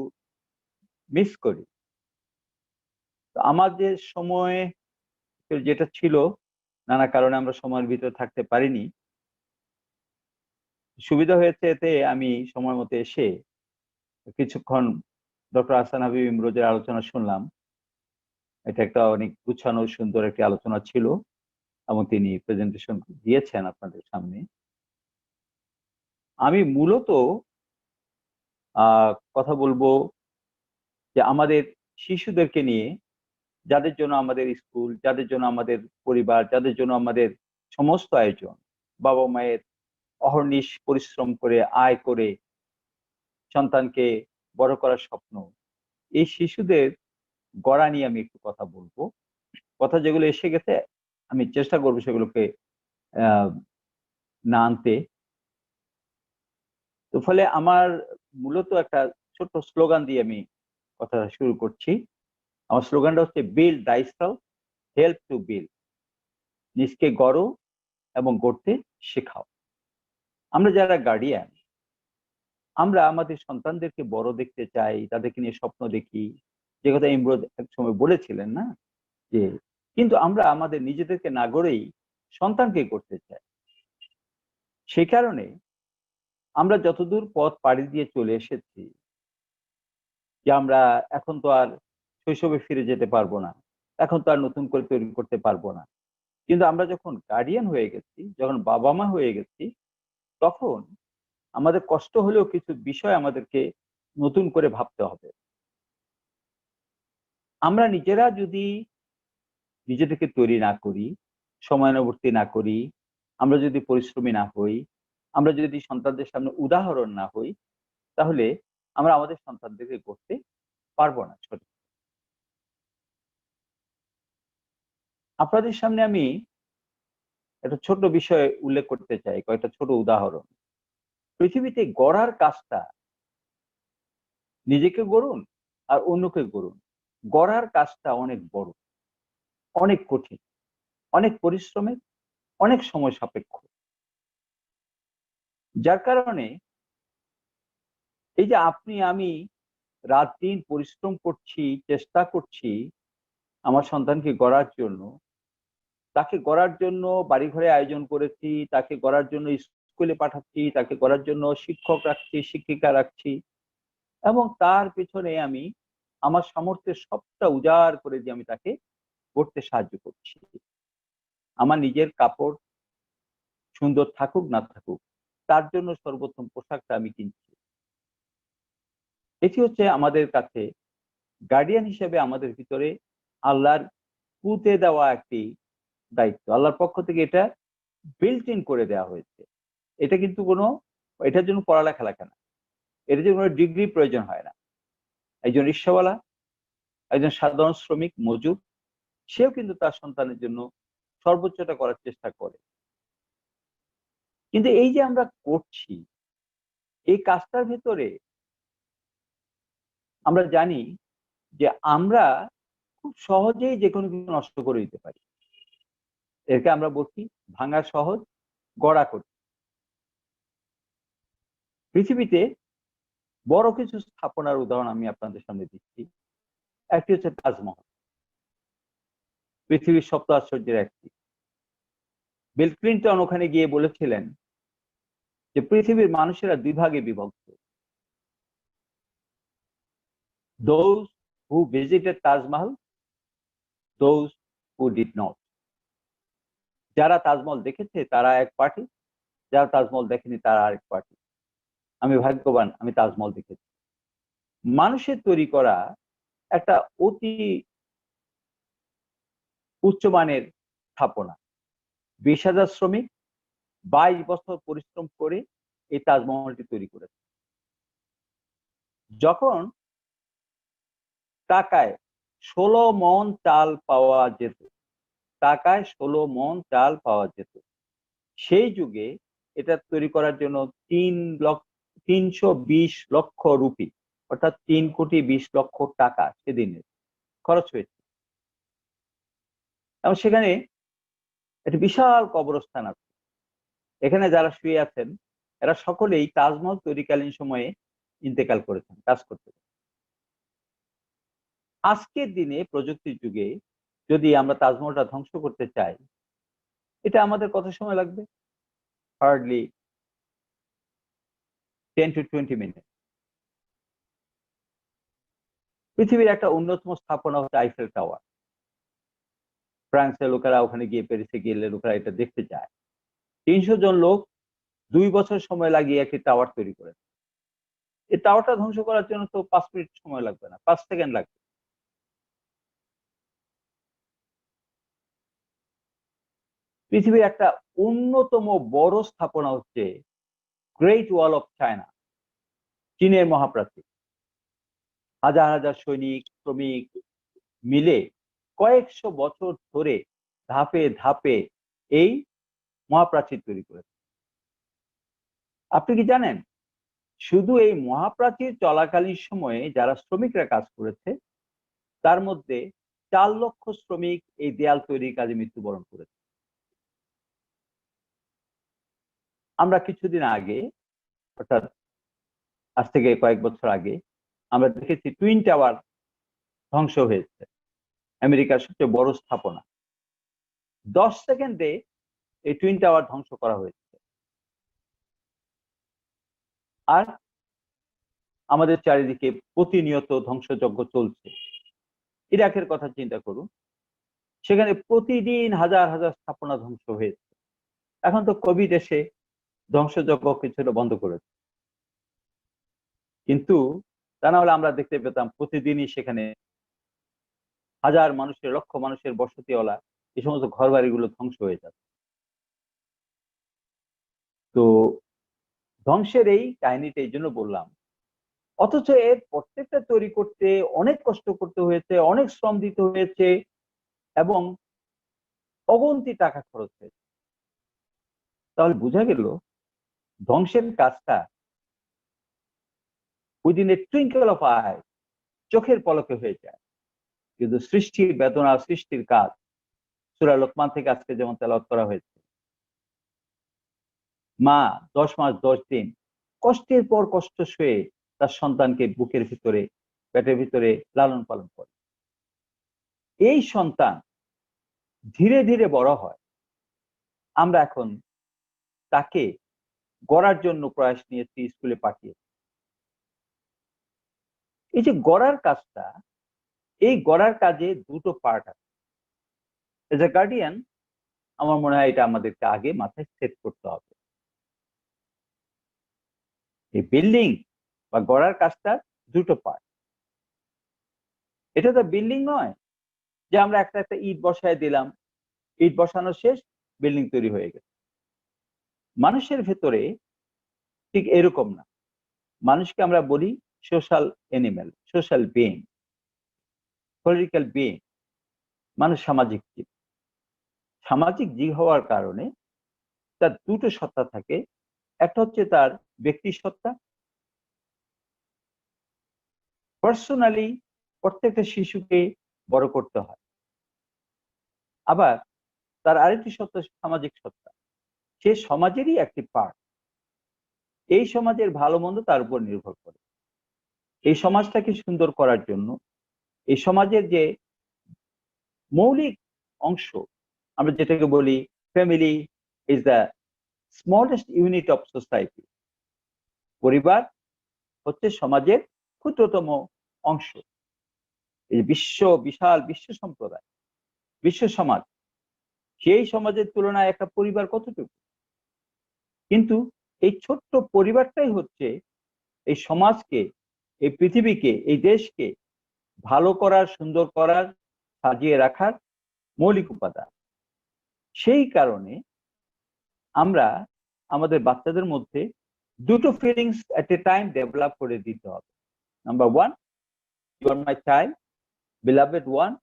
মিস করি। আমাদের সময় যেটা ছিল, নানা কারণে আমরা সময়ের ভিতরে থাকতে পারিনি। সুবিধা হয়েছে এতে আমি সময় মতো এসে কিছুক্ষণ ডক্টর আহসান হাবিব ইমরোজের আলোচনা শুনলাম। এটা একটা অনেক গুছানো সুন্দর একটি আলোচনা ছিল এবং তিনি প্রেজেন্টেশন দিয়েছেন আপনাদের সামনে। আমি মূলত কথা বলবো যে আমাদের শিশুদেরকে নিয়ে, যাদের জন্য আমাদের স্কুল, যাদের জন্য আমাদের পরিবার, যাদের জন্য আমাদের সমস্ত আয়োজন, বাবা মায়ের অহর্নিশ পরিশ্রম করে আয় করে সন্তানকে বড় করার স্বপ্ন, এই শিশুদের গড়া নিয়ে আমি একটু কথা বলবো। কথা যেগুলো এসে গেছে আমি চেষ্টা করবো সেগুলোকে না আনতে। তো ফলে আমার মূলত একটা ছোট্ট স্লোগান দিয়ে আমি কথা শুরু করছি। আমার স্লোগানটা হচ্ছে build thyself, help to build. নিজকে গড়ো এবং গড়তে শেখাও। আমরা যারা গার্ডিয়ান, আমরা আমাদের সন্তানদেরকে বড় দেখতে চাই, তাদেরকে নিয়ে স্বপ্ন দেখি, যে কথা ইমরোজ এক সময় বলেছিলেন না, যে কিন্তু আমরা আমাদের নিজেদেরকে না গড়েই সন্তানকে করতে চাই। সেই কারণে আমরা যতদূর পথ পাড়ি দিয়ে চলে এসেছি, যে আমরা এখন তো আর শৈশবে ফিরে যেতে পারবো না, এখন তো আর নতুন করে তৈরি করতে পারবো না। কিন্তু আমরা যখন গার্ডিয়ান হয়ে গেছি, যখন বাবা মা হয়ে গেছি, তখন আমাদের কষ্ট হলেও কিছু বিষয় আমাদেরকে নতুন করে ভাবতে হবে। আমরা নিজেরা যদি নিজেদেরকে তৈরি না করি, সময়ানুবর্তী না করি, আমরা যদি পরিশ্রমী না হই, আমরা যদি সন্তানদের সামনে উদাহরণ না হই, তাহলে আমরা আমাদের সন্তানদেরকে করতে পারবো না। সঠিক। আপনাদের সামনে আমি একটা ছোট বিষয় উল্লেখ করতে চাই, কয়েকটা ছোট উদাহরণ। পৃথিবীতে গড়ার কাজটা, নিজেকে গড়ুন আর অন্যকে গড়ুন, গড়ার কাজটা অনেক বড়, অনেক কঠিন, অনেক পরিশ্রমের, অনেক সময় সাপেক্ষ। যার কারণে এই যে আপনি আমি রাত দিন পরিশ্রম করছি, চেষ্টা করছি আমার সন্তানকে গড়ার জন্য, তাকে গড়ার জন্য বাড়িঘরে আয়োজন করেছি, তাকে গড়ার জন্য স্কুলে পাঠাচ্ছি, তাকে গড়ার জন্য শিক্ষক রাখছি, শিক্ষিকা রাখছি, এবং তার পেছনে আমি আমার সামর্থ্যের সবটা উজাড় করে দিয়ে আমি তাকে গড়তে সাহায্য করছি। আমার নিজের কাপড় সুন্দর থাকুক না থাকুক, তার জন্য সর্বোত্তম পোশাকটা আমি কিনছি। এটি হচ্ছে আমাদের কাছে গার্ডিয়ান হিসেবে আমাদের ভিতরে আল্লাহর পুঁতে দেওয়া একটি দায়িত্ব। আল্লাহর পক্ষ থেকে এটা বিল্ট ইন করে দেওয়া হয়েছে। এটা কিন্তু এটার জন্য পড়ালেখা লেখা না, এটার জন্য কোনো ডিগ্রি প্রয়োজন হয় না। একজন রিকশাওয়ালা, একজন সাধারণ শ্রমিক মজুর, সেও কিন্তু তার সন্তানের জন্য সর্বোচ্চটা করার চেষ্টা করে। কিন্তু এই যে আমরা করছি, এই কাজটার ভেতরে আমরা জানি যে আমরা খুব সহজেই যে কোনো কিছু নষ্ট করে দিতে পারি। একে আমরা বলছি ভাঙা সহজ, গড়া কঠিন। পৃথিবীতে বড় কিছু স্থাপনার উদাহরণ আমি আপনাদের সামনে দিচ্ছি। একটি হচ্ছে তাজমহল, পৃথিবীর সপ্ত আশ্চর্যের একটি। বিল ক্লিনটন ওখানে গিয়ে বলেছিলেন যে পৃথিবীর মানুষেরা দুই ভাগে বিভক্ত, those who visited Taj Mahal, those who did not. যারা তাজমহল দেখেছে তারা এক পার্টি, যারা তাজমহল দেখেনি তারা আরেক পার্টি। আমি ভাগ্যবান, আমি তাজমহল দেখেছি। মানুষের তৈরি করা একটা অতি উচ্চমানের স্থাপনা। 20,000 শ্রমিক 22 বছর পরিশ্রম করে এই তাজমহলটি তৈরি করেছে। যখন টাকায় 16 মণ চাল পাওয়া যেত, টাকায় 16 মণ চাল পাওয়া যেত, সেই যুগে এটা তৈরি করার জন্য 320 লক্ষ রুপি, অর্থাৎ 3,20,00,000 টাকা সেদিনের খরচ হয়েছে। এবং সেখানে একটা বিশাল কবরস্থান আছে। এখানে যারা শুয়ে আছেন এরা সকলেই তাজমহল তৈরিকালীন সময়ে ইন্তেকাল করেছেন, কাজ করতে। আজকের দিনে প্রযুক্তির যুগে যদি আমরা তাজমহলটা ধ্বংস করতে চাই, এটা আমাদের কত সময় লাগবে? Hardly 10 to 20 minute. পৃথিবীর একটা অন্যতম স্থাপনা হচ্ছে আইফেল টাওয়ার। ফ্রান্সের লোকেরা ওখানে গিয়ে, প্যারিসে গেলে লোকেরা এটা দেখতে যায়। 300 জন লোক 2 বছর সময় লাগিয়ে একটি টাওয়ার তৈরি করে। এই টাওয়ারটা ধ্বংস করার জন্য তো 5 মিনিট সময় লাগবে না, 5 সেকেন্ড লাগবে। পৃথিবীর একটা অন্যতম বড় স্থাপনা হচ্ছে গ্রেট ওয়াল অফ চায়না, চীনের মহাপ্রাচীর। হাজার হাজার সৈনিক, শ্রমিক মিলে কয়েকশো বছর ধরে ধাপে ধাপে এই মহাপ্রাচীর তৈরি করেছে। আপনি কি জানেন, শুধু এই মহাপ্রাচীর চলাকালীন সময়ে যারা শ্রমিকরা কাজ করেছে, তার মধ্যে 4 লক্ষ শ্রমিক এই দেয়াল তৈরির কাজে মৃত্যুবরণ করেছে। আমরা কিছুদিন আগে, অর্থাৎ আজ থেকে কয়েক বছর আগে, আমরা দেখেছি টুইন টাওয়ার ধ্বংস হয়েছে, আমেরিকার সবচেয়ে বড় স্থাপনা। 10 সেকেন্ডে এই টুইন টাওয়ার ধ্বংস করা হয়েছে। আর আমাদের চারিদিকে প্রতিনিয়ত ধ্বংসযজ্ঞ চলছে। ইরাকের কথা চিন্তা করুন, সেখানে প্রতিদিন হাজার হাজার স্থাপনা ধ্বংস হয়েছে। এখন তো কোভিড এসে ধ্বংসযজ্ঞ কিছুটা বন্ধ করেছে, কিন্তু তা না হলে আমরা দেখতে পেতাম প্রতিদিনই সেখানে হাজার মানুষের, লক্ষ মানুষের বসতিওয়ালা এই সমস্ত ঘর বাড়িগুলো ধ্বংস হয়ে যাচ্ছে। তো ধ্বংসের এই কাহিনীটা এই জন্য বললাম, অথচ এর প্রত্যেকটা তৈরি করতে অনেক কষ্ট করতে হয়েছে, অনেক শ্রম দিতে হয়েছে এবং অগন্তি টাকা খরচ হয়েছে। তাহলে বোঝা গেল ধ্বংসের কাজটা within a twinkle of I, চোখের পলকে হয়ে যায়। কিন্তু সৃষ্টির বেদনা, সৃষ্টির কাজ সূরা লোকমান থেকে আজকে যেমন তেলাওয়াত করা হয়েছে, মা 10 মাস 10 দিন কষ্টের পর কষ্ট সয়ে তার সন্তানকে বুকের ভিতরে পেটের ভিতরে লালন পালন করে। এই সন্তান ধীরে ধীরে বড় হয়, আমরা এখন তাকে গড়ার জন্য প্রয়াস নিয়েছি, স্কুলে পাঠিয়েছি। এই যে গড়ার কাজটা, এই গড়ার কাজে দুটো পার্ট আছে। এজ এ গার্ডিয়ান আমার মনে হয় এটা আমাদেরকে আগে মাথায় সেট করতে হবে। এই বিল্ডিং বা গড়ার কাজটা দুটো পার্ট। এটা তো বিল্ডিং নয় যে আমরা একটা একটা ইট বসায় দিলাম, ইট বসানো শেষ, বিল্ডিং তৈরি হয়ে গেছে। মানুষের ভেতরে ঠিক এরকম না। মানুষকে আমরা বলি social animal, social being, political being. মানুষ সামাজিক জীব। সামাজিক জীব হওয়ার কারণে তার দুটো সত্তা থাকে। একটা হচ্ছে তার ব্যক্তি সত্তা, পার্সোনালি প্রত্যেকটা শিশুকে বড় করতে হয়। আবার তার আরেকটি সত্তা সামাজিক সত্তা, সে সমাজেরই একটি পার্ট। এই সমাজের ভালো মন্দ তার উপর নির্ভর করে। এই সমাজটাকে সুন্দর করার জন্য এই সমাজের যে মৌলিক অংশ, আমরা যেটাকে বলি family is the smallest unit of society. পরিবার হচ্ছে সমাজের ক্ষুদ্রতম অংশ। এই বিশাল বিশ্ব সম্প্রদায়, বিশ্ব সমাজ, সেই সমাজের তুলনায় একটা পরিবার কতটুকু? কিন্তু এই ছোট্ট পরিবারটাই হচ্ছে এই সমাজকে, এই পৃথিবীকে, এই দেশকে ভালো করার, সুন্দর করার, সাজিয়ে রাখার মৌলিক উপাদান। সেই কারণে আমরা আমাদের বাচ্চাদের মধ্যে দুটো feelings at a time develop করে দিতে হবে। Number one, you are my child, beloved one,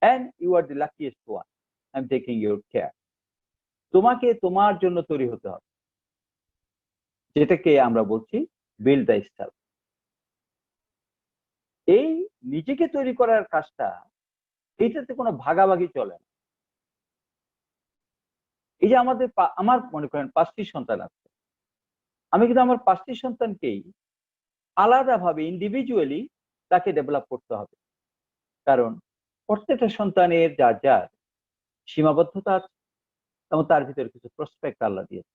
and you are the luckiest one. I'm taking your care. তোমাকে তোমার জন্য তৈরি হতে হবে, যেটাকে আমরা বলছি বিল্ড দ্য সেলফ। এই নিজেকে তৈরি করার কাজটা, এইটাতে কোনো ভাগাভাগি চলে না। এই যে আমার মনে করেন 5টি সন্তান আছে, আমি কিন্তু আমার 5টি সন্তানকেই আলাদাভাবে ইন্ডিভিজুয়ালি তাকে ডেভেলপ করতে হবে। কারণ প্রত্যেকটা সন্তানের যার যার সীমাবদ্ধতা আছে এবং তার ভিতরে কিছু প্রসপেক্ট আল্লাহ দিয়েছে,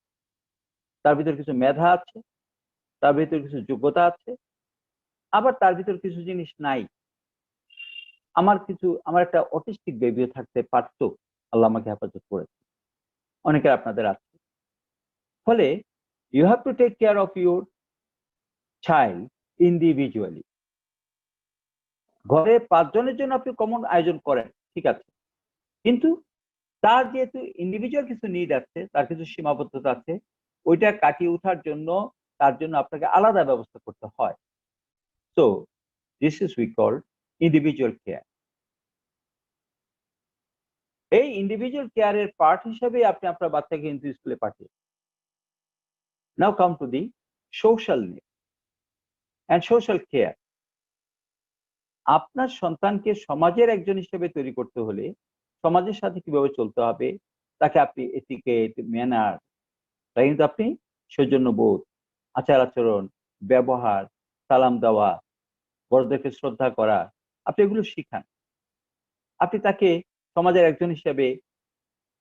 তার ভিতরে কিছু মেধা আছে, তার ভিতরে কিছু যোগ্যতা আছে, আবার তার ভিতরে কিছু জিনিস নাই। আমার একটা অটিস্টিক বেবিও থাকতে পারতো, আল্লাহ আমাকে হেফাজত করেছে, অনেকের আপনাদের আছে। ফলে you have to take care of your child individually. ঘরে 5 জনের জন্য আপনি কমন আয়োজন করেন, ঠিক আছে, কিন্তু তার যেহেতু ইন্ডিভিজুয়াল কিছু নিড আছে, তার কিছু সীমাবদ্ধতা আছে, ওইটা কাটিয়ে ওঠার জন্য তার জন্য আপনাকে আলাদা ব্যবস্থা করতে হয়। So this is we call individual care. এই ইন্ডিভিজুয়াল কেয়ারের পার্ট হিসেবে আপনি আপনার বাচ্চাকে কিন্তু স্কুলে পাঠিয়ে। Now come to the social need and social care. আপনার সন্তানকে সমাজের একজন হিসেবে তৈরি করতে হলে সমাজের সাথে কিভাবে চলতে হবে, তাকে আপনি এটিকেট, ম্যানার, তাই কিন্তু আপনি সৌজন্যবোধ, আচার আচরণ, ব্যবহার, সালাম দেওয়া, বড়দেরকে শ্রদ্ধা করা, আপনি এগুলো শিখান। আপনি তাকে সমাজের একজন হিসেবে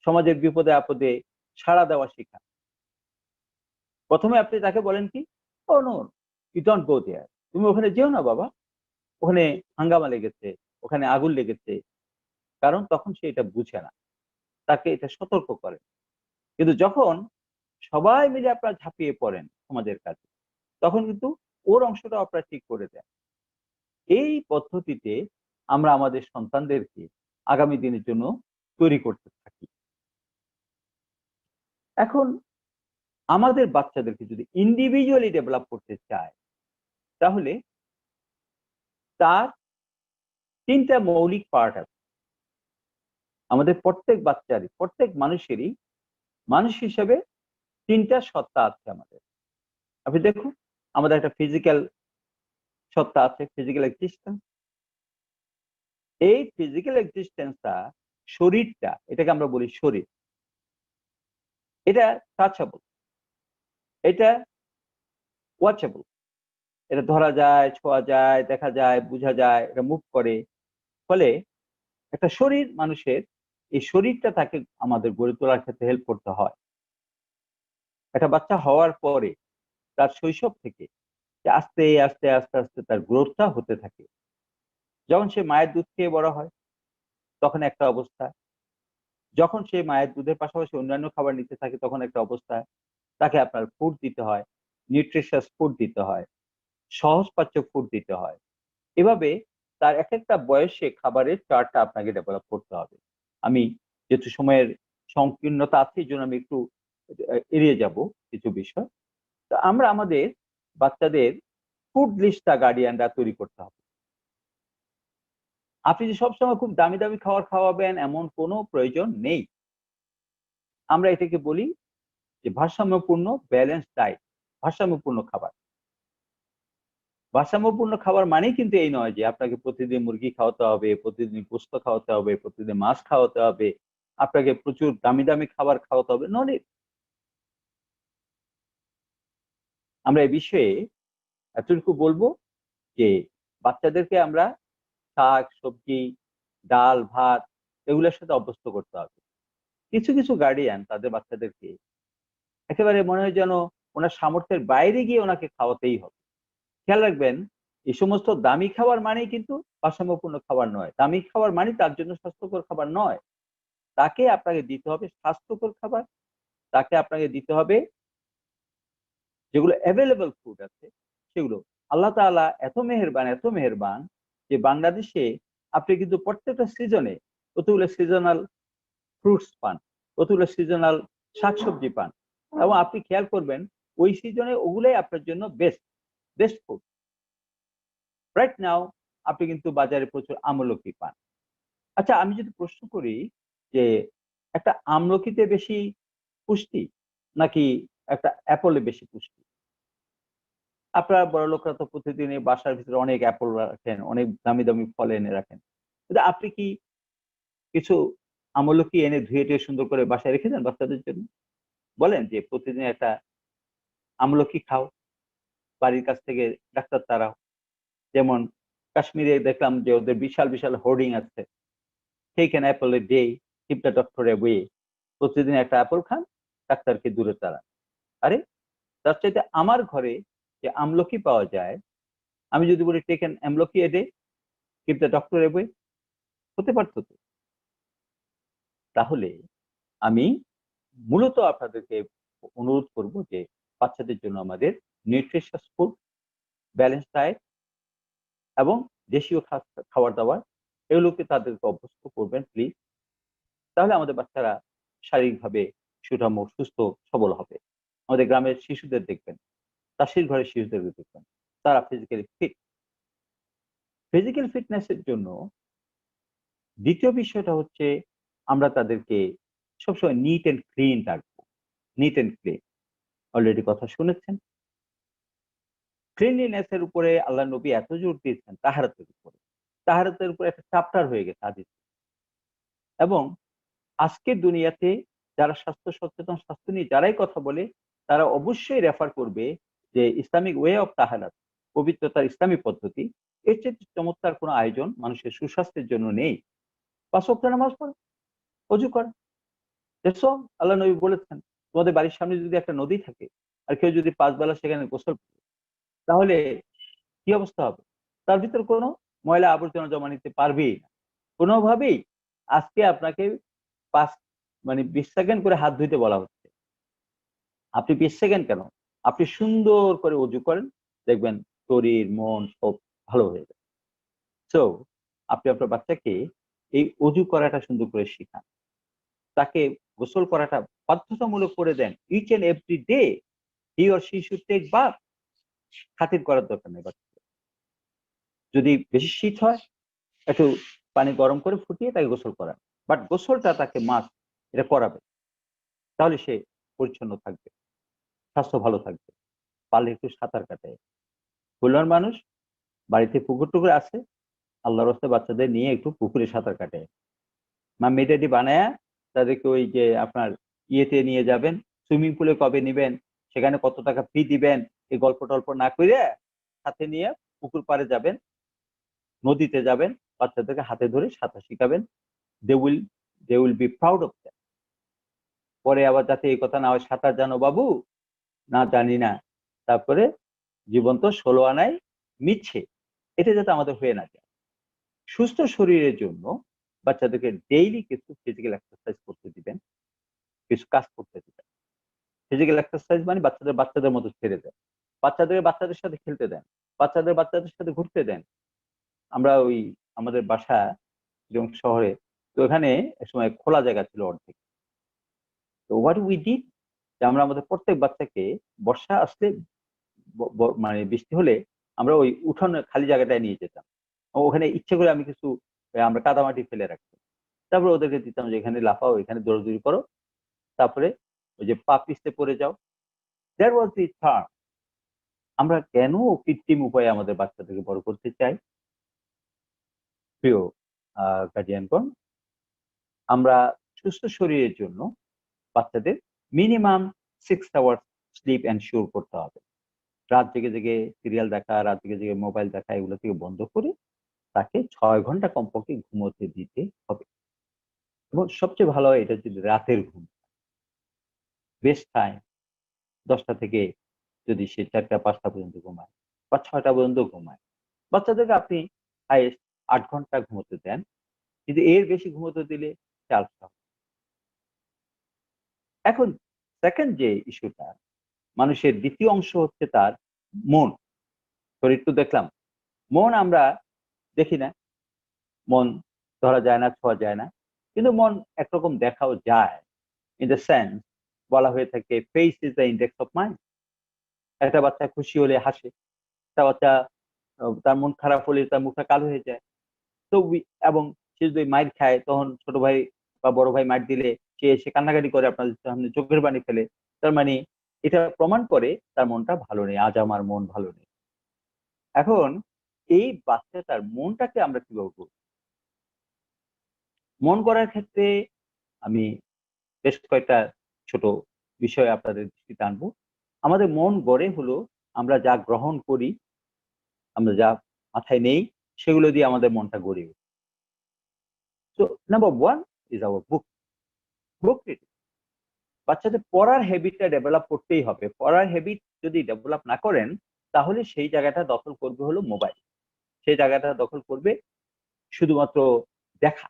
সমাজের বিপদে আপদে সাড়া দেওয়া শিখান। প্রথমে আপনি তাকে বলেন কি, ও নো, ইউ ডোন্ট গো দেয়ার, তুমি ওখানে যেও না বাবা, ওখানে হাঙ্গামা লেগেছে, ওখানে আগুন লেগেছে। কারণ তখন সে এটা বুঝে না, তাকে এটা সতর্ক করেন। কিন্তু যখন সবাই মিলে আপনারা ঝাঁপিয়ে পড়েন সমাজের কাছে, তখন কিন্তু ওর অংশটা আপনারা ঠিক করে দেন। এই পদ্ধতিতে আমরা আমাদের সন্তানদেরকে আগামী দিনের জন্য তৈরি করতে থাকি। এখন আমাদের বাচ্চাদেরকে যদি ইন্ডিভিজুয়ালি ডেভেলপ করতে চায়, তাহলে তার 3টা মৌলিক পার্ট আছে। আমাদের প্রত্যেক বাচ্চারই, প্রত্যেক মানুষেরই মানুষ হিসেবে 3টা সত্তা আছে আমাদের। আপনি দেখুন, আমাদের একটা ফিজিক্যাল সত্তা আছে, ফিজিক্যাল এক্সিস্টেন্স। এই ফিজিক্যাল এক্সিস্টেন্সটা, শরীরটা, এটাকে আমরা বলি শরীর। এটা টাচেবল, এটা ওয়াচেবল, এটা ধরা যায়, ছোঁয়া যায়, দেখা যায়, বোঝা যায়, এটা মুভ করে। ফলে একটা শরীর মানুষের, এই শরীরটা তাকে আমাদের গড়ে তোলার ক্ষেত্রে হেল্প করতে হয়। একটা বাচ্চা হওয়ার পরে তার শৈশব থেকে যে আস্তে আস্তে আস্তে আস্তে তার গ্রোথটা হতে থাকে। যখন সে মায়ের দুধ খেয়ে বড় হয় তখন একটা অবস্থা, যখন সে মায়ের দুধের পাশাপাশি অন্যান্য খাবার নিতে থাকে তখন একটা অবস্থা। তাকে আপনার ফুড দিতে হয়, নিউট্রিশাস ফুড দিতে হয়, সহজপাচ্য ফুড দিতে হয়। এভাবে তার এক একটা বয়সে খাবারের চার্টটা আপনাকে ডেভেলপ করতে হবে। আমি যেহেতু সময়ের সংকীর্ণতা আছে এই জন্য আমি একটু এড়িয়ে যাব কিছু বিষয়। তো আমরা আমাদের বাচ্চাদের ফুড লিস্টটা গার্ডিয়ানরা তৈরি করতে হবে। আপনি যে সবসময় খুব দামি দামি খাবার খাওয়াবেন এমন কোনো প্রয়োজন নেই। আমরা এটাকে বলি যে ভারসাম্যপূর্ণ ব্যালেন্স ডায়েট, ভারসাম্যপূর্ণ খাবার। ভারসাম্যপূর্ণ খাবার মানেই কিন্তু এই নয় যে আপনাকে প্রতিদিন মুরগি খাওয়াতে হবে, প্রতিদিন গোস্ত খাওয়াতে হবে, প্রতিদিন মাছ খাওয়াতে হবে, আপনাকে প্রচুর দামি দামি খাবার খাওয়াতে হবে। নয়, আমরা এই বিষয়ে এতটুকু বলবো যে বাচ্চাদেরকে আমরা শাক, সবজি, ডাল, ভাত এগুলোর সাথে অভ্যস্ত করতে হবে। কিছু কিছু গার্ডিয়ান তাদের বাচ্চাদেরকে একেবারে মনে হয় যেন ওনার সামর্থ্যের বাইরে গিয়ে ওনাকে খাওয়াতেই হবে। খেয়াল রাখবেন, এই সমস্ত দামি খাবার মানেই কিন্তু ভারসাম্যপূর্ণ খাবার নয়। দামি খাবার মানে তার জন্য স্বাস্থ্যকর খাবার নয়। তাকে আপনাকে দিতে হবে স্বাস্থ্যকর খাবার। তাকে আপনাকে দিতে হবে যেগুলো অ্যাভেলেবল ফুড আছে সেগুলো। আল্লাহ তাআলা এত মেহেরবান যে বাংলাদেশে আপনি কিন্তু প্রত্যেকটা সিজনে কতগুলো সিজনাল ফ্রুটস পান, কতগুলো সিজনাল শাকসবজি পান, এবং আপনি খেয়াল করবেন ওই সিজনে ওগুলোই আপনার জন্য বেস্ট ফুড। রাইট নাও আপনি কিন্তু বাজারে প্রচুর আমলকি পান। আচ্ছা, আমি যদি প্রশ্ন করি যে একটা আমলকিতে বেশি পুষ্টি নাকি একটা অ্যাপলে বেশি পুষ্টি? আপনারা বড় লোকরা তো প্রতিদিন এই বাসার ভিতরে অনেক অ্যাপল রাখেন, অনেক দামি দামি ফল এনে রাখেন, কিন্তু আপনি কি কিছু আমলকি এনে ধুয়ে টুয়ে সুন্দর করে বাসায় রেখে দেন বাচ্চাদের জন্য? বলেন যে প্রতিদিন একটা আমলকি খাও, বাড়ির কাছ থেকে ডাক্তার তাড়াও। যেমন কাশ্মীরে দেখলাম যে ওদের বিশাল বিশাল হোর্ডিং আছে, take an apple a day, keep the doctor away. প্রতিদিন একটা অ্যাপল খান, ডাক্তারকে দূরে তাড়ান। আরে তার চাইতে আমার ঘরে যে আমলকি পাওয়া যায়, আমি যদি বলি টেক অ্যান আমলকি এ day, keep the doctor away, হতে পারতো তো। তাহলে আমি মূলত আপনাদেরকে অনুরোধ করব যে বাচ্চাদের জন্য আমাদের নিউট্রিশাস ফুড, ব্যালেন্স ডায়েট এবং দেশীয় খাবার দাবার এগুলোকে তাদেরকে অভ্যস্ত করবেন প্লিজ। তাহলে আমাদের বাচ্চারা শারীরিকভাবে সুঠাম, সুস্থ, সবল হবে। আমাদের গ্রামের শিশুদের দেখবেন, চাষির ঘরের শিশুদের দেখবেন, তারা ফিজিক্যালি ফিট। ফিজিক্যাল ফিটনেসের জন্য দ্বিতীয় বিষয়টা হচ্ছে আমরা তাদেরকে সবসময় নিট অ্যান্ড ক্লিন রাখবো। নিট অ্যান্ড ক্লিন অলরেডি কথা শুনেছেন। ক্লিনলিনেস এর উপরে আল্লাহ নবী এত জোর দিয়েছেন, তাহারাতের উপরে। তাহারাতের উপরে একটা চ্যাপ্টার হয়ে গেছে হাদিস। এবং আজকের দুনিয়াতে যারা স্বাস্থ্য সচেতন, স্বাস্থ্য নিয়ে যারাই কথা বলে, তারা অবশ্যই রেফার করবে যে ইসলামিক ওয়ে অফ তাহারাত, পবিত্রতার ইসলামী পদ্ধতি, এর চেয়ে চমৎকার কোনো আয়োজন মানুষের সুস্বাস্থ্যের জন্য নেই। 5 ওয়াক্ত নামাজ পড়া, অজু করা, দ্যাটস অল। আল্লাহ নবী বলেছেন, তোমাদের বাড়ির সামনে যদি একটা নদী থাকে আর কেউ যদি 5 বেলা সেখানে গোসল করে, তাহলে কি অবস্থা হবে? তার ভিতর কোনো ময়লা আবর্জনা জমা নিতে পারবেই না কোনোভাবেই। আজকে আপনাকে 20 সেকেন্ড করে হাত ধুইতে বলা হচ্ছে। আপনি 20 সেকেন্ড কেন, আপনি সুন্দর করে অজু করেন, দেখবেন শরীর মন সব ভালো হয়ে যাবে। সো আপনি আপনার বাচ্চাকে এই অজু করাটা সুন্দর করে শেখান, তাকে গোসল করাটা বাধ্যতামূলক করে দেন। Each and every day he or she should take bath. খাতির করার দরকার নেই। বাচ্চা যদি বেশি শীত হয়, একটু পানি গরম করে ফুটিয়ে তাকে গোসল করান, বাট গোসলটা তাকে মাস্ট এটা করাবে। তাহলে সে পরিচ্ছন্ন থাকবে, স্বাস্থ্য ভালো থাকবে। পারলে একটু সাঁতার কাটে। খুলনার মানুষ বাড়িতে পুকুর টুকুর আছে, আল্লাহর রাস্তায় বাচ্চাদের নিয়ে একটু পুকুরে সাঁতার কাটে। মেডাডি বানায়া তাদেরকে ওই যে আপনার ইয়েতে নিয়ে যাবেন, সুইমিং পুলে কবে নিবেন, সেখানে কত টাকা ফি দিবেন, এই গল্প টল্প না করে সাথে নিয়ে পুকুর পাড়ে যাবেন, নদীতে যাবেন, বাচ্চাদেরকে হাতে ধরে সাঁতার শিখাবেন। They will be proud of that. পরে আবার যাতে এই কথা না হয়, সাঁতার জানো বাবু? না, জানি না। তারপরে জীবন তো 16 আনায় মিচ্ছে। এটা যাতে আমাদের হয়ে না যায়। সুস্থ শরীরের জন্য বাচ্চাদেরকে ডেইলি কিছু ফিজিক্যাল এক্সারসাইজ করতে দিবেন, কিছু কাজ করতে দিবেন। ফিজিক্যাল এক্সারসাইজ মানে বাচ্চাদের মতো ছেড়ে দেন। বাচ্চাদের সাথে খেলতে দেন। বাচ্চাদের সাথে ঘুরতে দেন। আমরা ওই আমাদের বাসা যেমন শহরে, তো এখানে একসময় খোলা জায়গা ছিল অর্ধেক। তো হোয়াট উই ডিড, যে আমরা আমাদের প্রত্যেক বাচ্চাকে বর্ষা আসলে মানে বৃষ্টি হলে আমরা ওই উঠানের খালি জায়গাটায় নিয়ে যেতাম। ওখানে ইচ্ছে করে আমি কিছু আমরা কাদামাটি ফেলে রাখতাম। তারপরে ওদেরকে দিতাম যে এখানে লাফাও, এখানে দৌড়াদৌড়ি করো, তারপরে ওই যে পা পিছলে পড়ে যাও। That was the third. আমরা কেন কৃত্রিম উপায়ে আমাদের বাচ্চাদেরকে বড় করতে চাই? প্রিয় গার্জিয়ানগণ, আমরা সুস্থ শরীরের জন্য বাচ্চাদের মিনিমাম 6 আওয়ার্স স্লিপ এনশিওর করতে হবে। রাত জেগে জেগে সিরিয়াল দেখা, রাত জেগে জেগে মোবাইল দেখা, এগুলো থেকে বন্ধ করে তাকে 6 ঘন্টা কমপক্ষে ঘুমোতে দিতে হবে। এবং সবচেয়ে ভালো হয় এটা যদি রাতের ঘুম। বেস্ট টাইম 10টা থেকে যদি সে 4টা 5টা পর্যন্ত ঘুমায় বা 6টা পর্যন্ত ঘুমায়। বাচ্চাদেরকে আপনি হাইয়েস্ট 8 ঘন্টা ঘুমোতে দেন, কিন্তু এর বেশি ঘুমোতে দিলে সে আলসা হবে। এখন সেকেন্ড যে ইস্যুটা, মানুষের দ্বিতীয় অংশ হচ্ছে তার মন। শরীর তো দেখলাম, মন আমরা দেখি না, মন ধরা যায় না, ছোঁয়া যায় না, কিন্তু মন একরকম দেখাও যায়। ইন দ্য সেন্স বলা হয়ে থাকে face is the index of mind. একটা বাচ্চা খুশি হলে হাসে, একটা বাচ্চা তার মন খারাপ হলে তার মুখটা কালো হয়ে যায়। তো এবং সে যদি মাইর খায়, তখন ছোট ভাই বা বড় ভাই মাইর দিলে সে এসে কান্নাকাটি করে, আপনাদের সামনে চোখের পানি ফেলে। তার মানে এটা প্রমাণ করে তার মনটা ভালো নেই, আজ আমার মন ভালো নেই। এখন এই বাচ্চাটার মনটাকে আমরা কিভাবে করব? মন করার ক্ষেত্রে আমি বেশ কয়েকটা ছোট বিষয় আপনাদের দৃষ্টিতে আনবো। আমাদের মন গড়ে হলো আমরা যা গ্রহণ করি, আমরা যা মাথায় নেই, সেগুলো দিয়ে আমাদের মনটা গড়ে ওঠে। So number 1 is our book reading. বাচ্চাদের পড়ার হ্যাবিটটা ডেভেলপ করতেই হবে। পড়ার হ্যাবিট যদি ডেভেলপ না করেন, তাহলে সেই জায়গাটা দখল করবে হলো মোবাইল। সেই জায়গাটা দখল করবে শুধুমাত্র দেখা,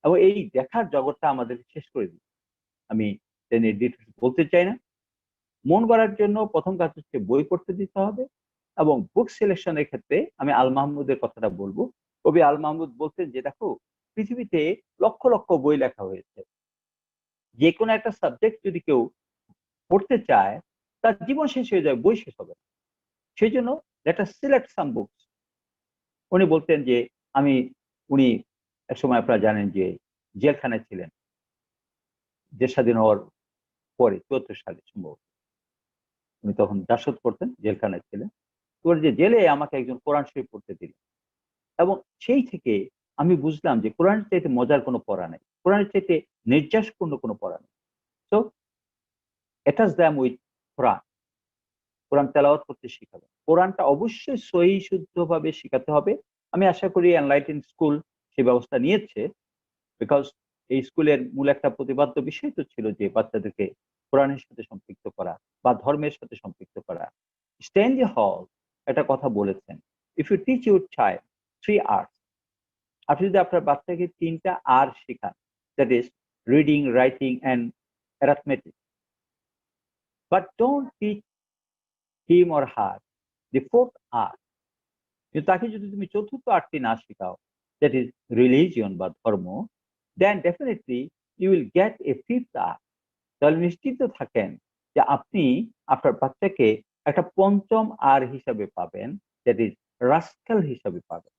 এবং এই দেখার জগৎটা আমাদের শেষ করে দিবে। আমি ডিটেলস বলতে চাই না। মন গড়ার জন্য প্রথম কাজ হচ্ছে বই পড়তে দিতে হবে, এবং বুক সিলেকশনের ক্ষেত্রে আমি আল মাহমুদের কথাটা বলবো। কবি আল মাহমুদ বলতেন যে, দেখো, পৃথিবীতে লক্ষ লক্ষ বই লেখা হয়েছে। যে কোনো একটা সাবজেক্ট যদি কেউ পড়তে চায়, তার জীবন শেষ হয়ে যায়, বই শেষ হবে না। সেই জন্য let us select some books. উনি বলতেন যে উনি একসময় আপনারা জানেন যে জেলখানায় ছিলেন, দেশ স্বাধীন হওয়ার পরে 74 সালে সম্ভবত। উনি তখন জাসদ করতেন, জেলখানায় ছিলেন। তো যে জেলে আমাকে একজন কোরআন শরীফ পড়তে দিলেন, এবং সেই থেকে আমি বুঝলাম যে কোরআনের চাইতে মজার কোনো পড়া নেই, কোরআনের চাইতে নির্যাসপূর্ণ কোনো পড়া নেই। সো অ্যাটাচ দ্যাম উইথ কোরআন। কোরআন তেলাওয়াত করতে শিখাবেন। কোরআনটা অবশ্যই সহি শুদ্ধভাবে শিখাতে হবে। আমি আশা করি এনলাইটেন স্কুল সেই ব্যবস্থা নিয়েছে, বিকজ এই স্কুলের মূল একটা প্রতিপাদ্য বিষয় তো ছিল যে বাচ্চাদেরকে কোরআনের সাথে সম্পৃক্ত করা বা ধর্মের সাথে সম্পৃক্ত করা। স্ট্যানলি হল একটা কথা বলেছেন, if you teach your child 3 arts, আপনি যদি আপনার বাচ্চাকে 3টা আর শেখান, that is reading, writing and arithmetic, but don't teach him or her the 4th art, কিন্তু তাকে যদি তুমি 4র্থ আর্টটি না শেখাও, দ্যাট ইজ রিলিজিয়ন বা ধর্ম, then definitely you will get a 5th art. তাহলে নিশ্চিত থাকেন যে আপনি আপনার বাচ্চাকে একটা 5ম আর হিসাবে পাবেন, দ্যাট ইজ রাস্কাল হিসাবে পাবেন।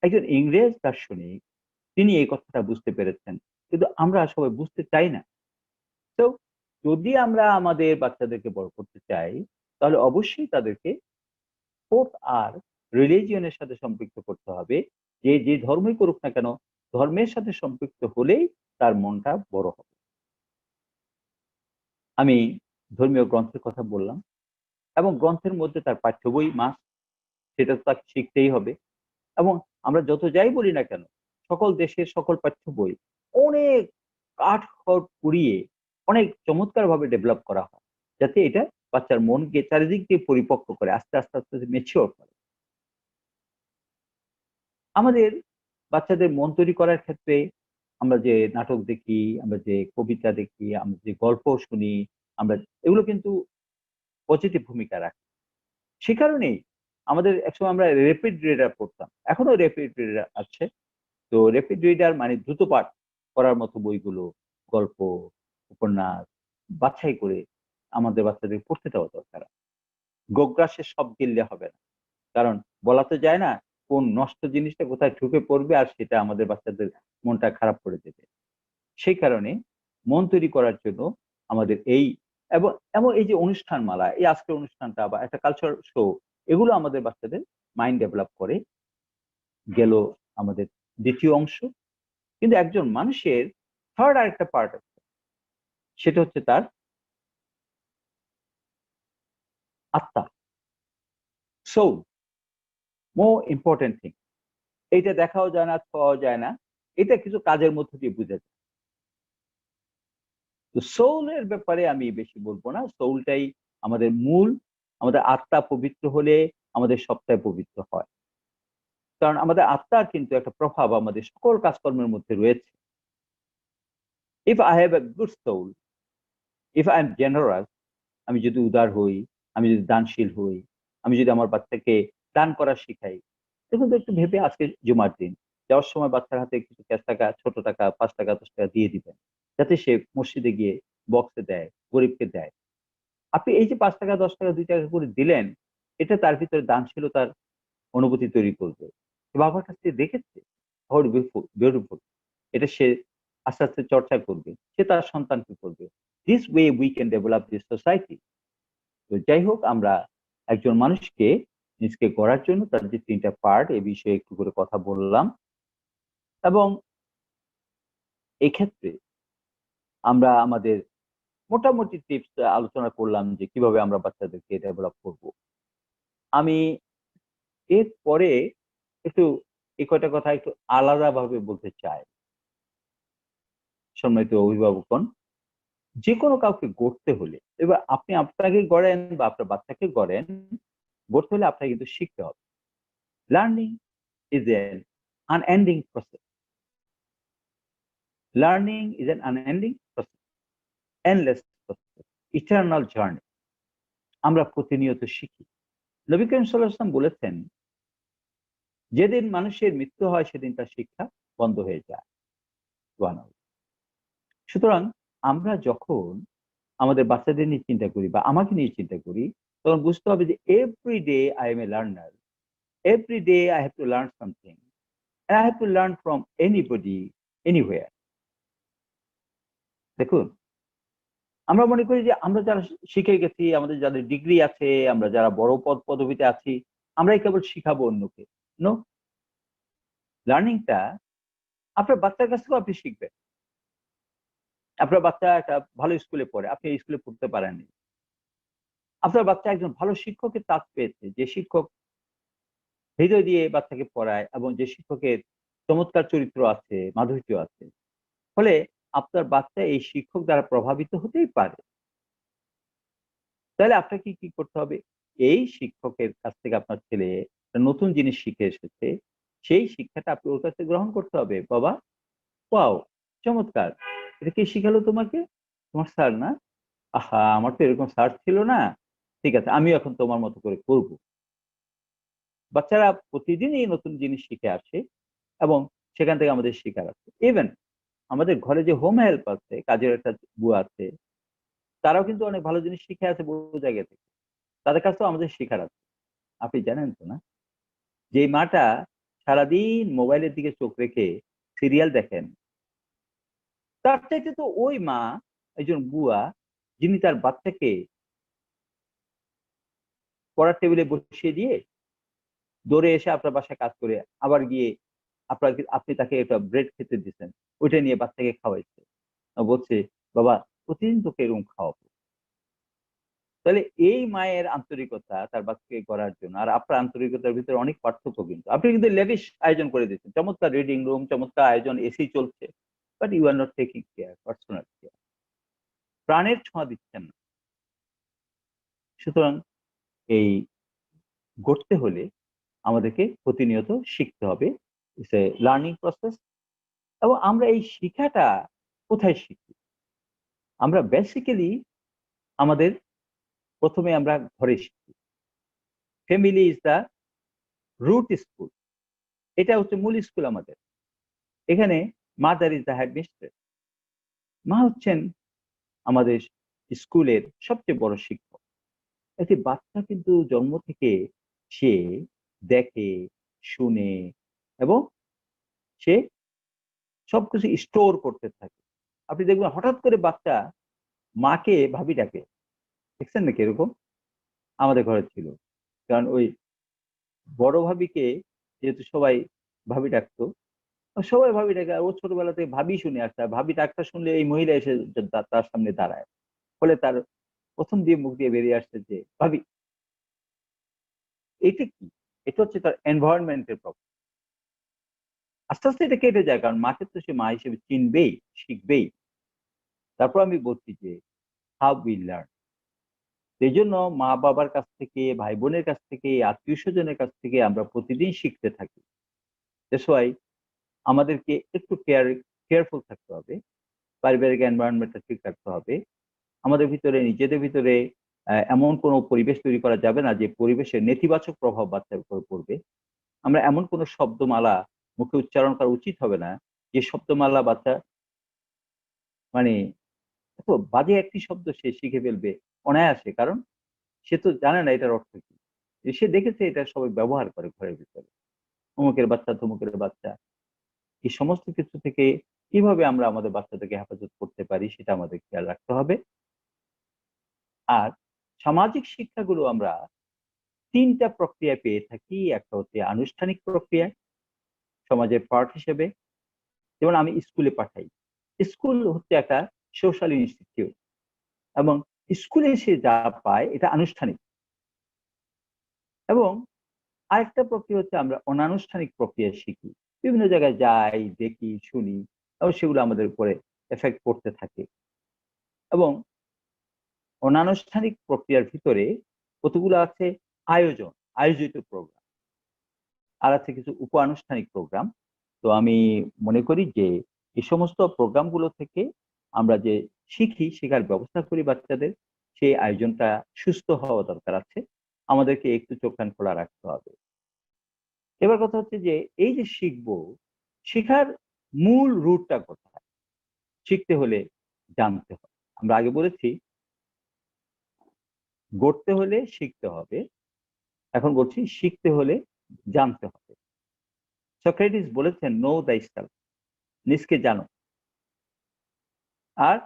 একজন ইংরেজ দার্শনিক, তিনি এই কথাটা বুঝতে পেরেছেন, কিন্তু আমরা সবাই বুঝতে চাই না। তো যদি আমরা আমাদের বাচ্চাদেরকে বড় করতে চাই, তাহলে অবশ্যই তাদেরকে 4th আর রিলিজিয়নের সাথে সম্পৃক্ত করতে হবে। যে ধর্মই করুক না কেন, ধর্মের সাথে সম্পৃক্ত হলেই তার মনটা বড় হবে। আমি ধর্মীয় গ্রন্থের কথা বললাম। এবং গ্রন্থের মধ্যে তার পাঠ্য বই মাস্ট, সেটা তো তাকে শিখতেই হবে। এবং আমরা যত যাই বলি না কেন, সকল দেশের সকল পাঠ্য বই অনেক কাঠখড় পুড়িয়ে অনেক চমৎকার ভাবে ডেভেলপ করা হয়, যাতে এটা বাচ্চার মনকে চারিদিক দিয়ে পরিপক্ক করে, আস্তে আস্তে আস্তে মেচিওর করে। আমাদের বাচ্চাদের মন তৈরি করার ক্ষেত্রে আমরা যে নাটক দেখি, আমরা যে কবিতা দেখি, আমরা যে গল্প শুনি, আমরা এগুলো কিন্তু পজিটিভ ভূমিকা রাখে। সে কারণেই আমাদের একসময় আমরা র্যাপিড রিডার পড়তাম, এখনো র্যাপিড রিডার আছে। তো র্যাপিড রিডার মানে দ্রুত পাঠ করার মতো বইগুলো, গল্প, উপন্যাস বাছাই করে আমাদের বাচ্চাদের পড়তে দেওয়া দরকার। গোগ্রাসে সব গিললে হবে না, কারণ বলা তো যায় না কোন নষ্ট জিনিসটা কোথায় ঢুকে পড়বে আর সেটা আমাদের বাচ্চাদের মনটা খারাপ করে দেবে। সেই কারণে মন তৈরি করার জন্য আমাদের এই এবং এমন এই যে অনুষ্ঠান মালা, এই আজকের অনুষ্ঠানটা বা একটা কালচার শো, এগুলো আমাদের বাচ্চাদের মাইন্ড ডেভেলপ করে। গেল আমাদের দ্বিতীয় অংশ। কিন্তু একজন মানুষের থার্ড আরেকটা পার্ট আছে, সেটা হচ্ছে তার আত্মা, সোল, মোর ইম্পর্টেন্ট থিং। এইটা দেখাও যায় না, ছোঁয়াও যায় না, এটা কিছু কাজের মধ্যে দিয়ে বোঝা যায়। তো সোলের ব্যাপারে আমি বেশি বলবো না, সোলটাই আমাদের মূল। আমাদের আত্মা পবিত্র হলে আমাদের সবটাই পবিত্র হয়, কারণ আমাদের আত্মার কিন্তু একটা প্রভাব আমাদের সকল কাজকর্মের মধ্যে রয়েছে। If I have a good soul, if I am generous, আমি যদি উদার হই, আমি যদি দানশীল হই, আমি যদি আমার বাচ্চাকে দান করা শিখাই। দেখুন তো, একটু ভেবে আজকে জুমার দিন যাওয়ার সময় বাচ্চার হাতে কিছু ক্যাশ টাকা, ছোট টাকা, 5 টাকা 10 টাকা দিয়ে দিবেন, যাতে সে মসজিদে গিয়ে বক্সে দেয়, গরিবকে দেয়। আপনি এই যে 5 টাকা 10 টাকা 2 টাকা করে দিলেন, এটা তার ভিতরে দানশীলতার অনুভূতি তৈরি করবে। বাবার কাছ থেকে দেখেছে, হাউ বিউটিফুল, এটা সে আস্তে আস্তে চর্চা করবে, সে তার সন্তানকে করবে। This way we can develop this society. তো যাই হোক, আমরা একজন মানুষকে নিজকে গড়ার জন্য তার যে 3টা পার্ট, এ বিষয়ে একটু করে কথা বললাম। এবং এক্ষেত্রে আমরা আমাদের মোটামুটি টিপস আলোচনা করলাম যে কিভাবে আমরা বাচ্চাদেরকে ডেভেলপ করব। আমি এরপরে একটু এই কয়টা কথা একটু আলাদাভাবে বলতে চাই। সম্মানিত অভিভাবকগণ, যে কোনো কাউকে গড়তে হলে, এবার আপনি আপনাকে গড়েন বা আপনার বাচ্চাকে গড়েন, গড়তে হলে আপনাকে কিন্তু শিখতে হবে। Learning is an unending process. Learning is an unending process, endless process, eternal journey. আমরা প্রতিনিয়ত শিখি। নবী করিম সাল্লাল্লাহু আলাইহি ওয়াসাল্লাম বলেছেন, যেদিন মানুষের মৃত্যু হয় সেদিন তার শিক্ষা বন্ধ হয়ে যায়। সুবহানাল্লাহ। সুতরাং আমরা যখন আমাদের বাচ্চাদের নিয়ে চিন্তা করি বা আমাকে নিয়ে চিন্তা করি, তখন বুঝতে হবে যে every day I am a learner, every day I have to learn something, and I have to learn from anybody, anywhere. দেখুন, আমরা মনে করি যে আমরা যারা শিখে গেছি, আমাদের যাদের ডিগ্রি আছে, আমরা যারা বড় পদবিতে আছি, আমরাই কেবল শিখাবো অন্যকে। নো, লার্নিংটা আপনার বাচ্চার কাছ থেকেও আপনি শিখবেন। আপনার বাচ্চা একটা ভালো স্কুলে পড়ে, আপনি এই স্কুলে পড়তে পারেননি। আপনার বাচ্চা একজন ভালো শিক্ষকের তাক পেয়েছে, যে শিক্ষক হৃদয় দিয়ে বাচ্চাকে পড়ায় এবং যে শিক্ষকের চমৎকার চরিত্র আছে, মাধুর্য আছে, ফলে আপনার বাচ্চা এই শিক্ষক দ্বারা প্রভাবিত হতেই পারে। তাহলে আপনাকে কি করতে হবে? এই শিক্ষকের কাছ থেকে আপনার ছেলে একটা নতুন জিনিস শিখে এসেছে, সেই শিক্ষাটা আপনি ওর কাছে গ্রহণ করতে হবে। বাবা, ওয়াও, চমৎকার, এটা কে শিখালো তোমাকে? তোমার স্যার না? আহা, আমার তো এরকম স্যার ছিল না। ঠিক আছে, আমিও এখন তোমার মতো করে করব। বাচ্চারা প্রতিদিন এই নতুন জিনিস শিখে আসে এবং সেখান থেকে আমাদের শেখার আছে। ইভেন আমাদের ঘরে যে হোম হেল্প আছে, কাজের একটা বুয়া আছে, তারাও কিন্তু অনেক ভালো জিনিস শিখে আছে বহু জায়গা থেকে। তাদের কাছেও আমাদের শেখার আছে। আপনি জানেন তো না, যে মাটা সারাদিন মোবাইলের দিকে চোখ রেখে সিরিয়াল দেখেন, তার চাইতে তো ওই মা, একজন বুয়া, যিনি তার বাচ্চাকে পড়ার টেবিলে বসিয়ে দিয়ে দৌড়ে এসে আপনার বাসায় কাজ করে আবার গিয়ে আপনি তাকে একটা ব্রেড খেতে দিচ্ছেন, ওইটা নিয়ে বাচ্চাকে খাওয়াইছে, বলছে বাবা প্রতিদিন তোকে এরকম খাওয়াবো। তাহলে এই মায়ের আন্তরিকতা তার বাচ্চাকে করার জন্য আর আপনার আন্তরিকতার ভিতরে অনেক পার্থক্য, কিন্তু আপনি কিন্তু লেভিশ আয়োজন করে দিচ্ছেন, চমৎকার রিডিং রুম, চমৎকার আয়োজন, এসি চলছে, but you are not taking care, personal care, প্রাণের ছোঁয়া দিচ্ছেন না। সুতরাং এই গড়তে হলে আমাদেরকে প্রতিনিয়ত শিখতে হবে, ইটস এ লার্নিং প্রসেস। এবং আমরা এই শিক্ষাটা কোথায় শিখি? আমরা বেসিক্যালি আমাদের প্রথমে আমরা ঘরে শিখি। Family is the root school, এটা হচ্ছে মূল স্কুল আমাদের। এখানে মাদার ইজ দ্য হেডমিস্ট্রেস, মা হচ্ছেন আমাদের স্কুলের সবচেয়ে বড় শিক্ষক। একটি বাচ্চা কিন্তু জন্ম থেকে সে দেখে, শুনে এবং সে সবকিছু স্টোর করতে থাকে। আপনি দেখবেন হঠাৎ করে বাচ্চা মাকে ভাবি ডাকে, দেখছেন নাকি এরকম? আমাদের ঘরে ছিল, কারণ ওই বড় ভাবিকে যেহেতু সবাই ভাবি ডাকতো, সবাই ভাবি ডাকে, আর ও ছোটবেলা থেকে ভাবি শুনে আসছে, আর ভাবি ডাকটা শুনলে এই মহিলা এসে তার সামনে দাঁড়ায়, ফলে তার প্রথম দিয়ে মুখ দিয়ে বেরিয়ে আসছে যে ভাবি। এটা কি? এটা হচ্ছে তার এনভায়রনমেন্টের প্রবলেম। আস্তে আস্তে এটা কেটে যায়, কারণ মাকে তো সে মা হিসেবে চিনবেই, শিখবেই। তারপর আমি বলছি যে হাউ উই লার্ন। এই জন্য মা বাবার কাছ থেকে, ভাই বোনের কাছ থেকে, আত্মীয় স্বজনের কাছ থেকে আমরা প্রতিদিন শিখতে থাকি। দ্যাটস ওয়াই আমাদেরকে একটু কেয়ারফুল থাকতে হবে, পারিবারিক এনভায়রনমেন্টটা ঠিক রাখতে হবে। আমাদের ভিতরে, নিজেদের ভিতরে এমন কোনো পরিবেশ তৈরি করা যাবে না যে পরিবেশের নেতিবাচক প্রভাব বাচ্চার উপর পড়বে। আমরা এমন কোনো শব্দমালা মুখে উচ্চারণ করা উচিত হবে না যে শব্দমালা বাচ্চা মানে এত বাজে একটি শব্দ সে শিখে ফেলবে অনায়াসে, কারণ সে তো জানে না এটার অর্থ কি। সে দেখেছে এটা সবাই ব্যবহার করে ঘরের ভিতরে, অমুকের বাচ্চা, তমুকের বাচ্চা। এই সমস্ত কিছু থেকে কিভাবে আমরা আমাদের বাচ্চাদেরকে হেফাজত করতে পারি সেটা আমাদের খেয়াল রাখতে হবে। আর সামাজিক শিক্ষাগুলো আমরা ৩টা প্রক্রিয়ায় পেয়ে থাকি। একটা হচ্ছে আনুষ্ঠানিক প্রক্রিয়া, সমাজের পার্ট হিসেবে, যেমন আমি স্কুলে পাঠাই। স্কুল হচ্ছে একটা সোশ্যাল ইনস্টিটিউট, এবং স্কুলে সে যা পায় এটা আনুষ্ঠানিক। এবং আরেকটা প্রক্রিয়া হচ্ছে আমরা অনানুষ্ঠানিক প্রক্রিয়া শিখি, বিভিন্ন জায়গায় যাই, দেখি, শুনি, এবং সেগুলো আমাদের উপরে এফেক্ট করতে থাকে। এবং অনানুষ্ঠানিক প্রক্রিয়ার ভিতরে কতগুলো আছে আয়োজন, আয়োজিত প্রোগ্রাম, আর আছে কিছু উপ-আনুষ্ঠানিক প্রোগ্রাম। তো আমি মনে করি যে এই সমস্ত প্রোগ্রামগুলো থেকে আমরা যে শিখি, শেখার ব্যবস্থা করি বাচ্চাদের, সেই আয়োজনটা সুস্থ হওয়া দরকার আছে। আমাদেরকে একটু চোখ কান খোলা রাখতে হবে। এবার কথা হচ্ছে যে এই যে শিখবো, শেখার মূল রুটটা কোথায়? শিখতে হলে জানতে হবে। আমরা আগে বলেছি গড়তে হলে শিখতে হবে, এখন বলছি শিখতে হলে জানতে হবে। সক্রেটিস বলেছেন নো থাইসেলফ, নিজকে জানো। আর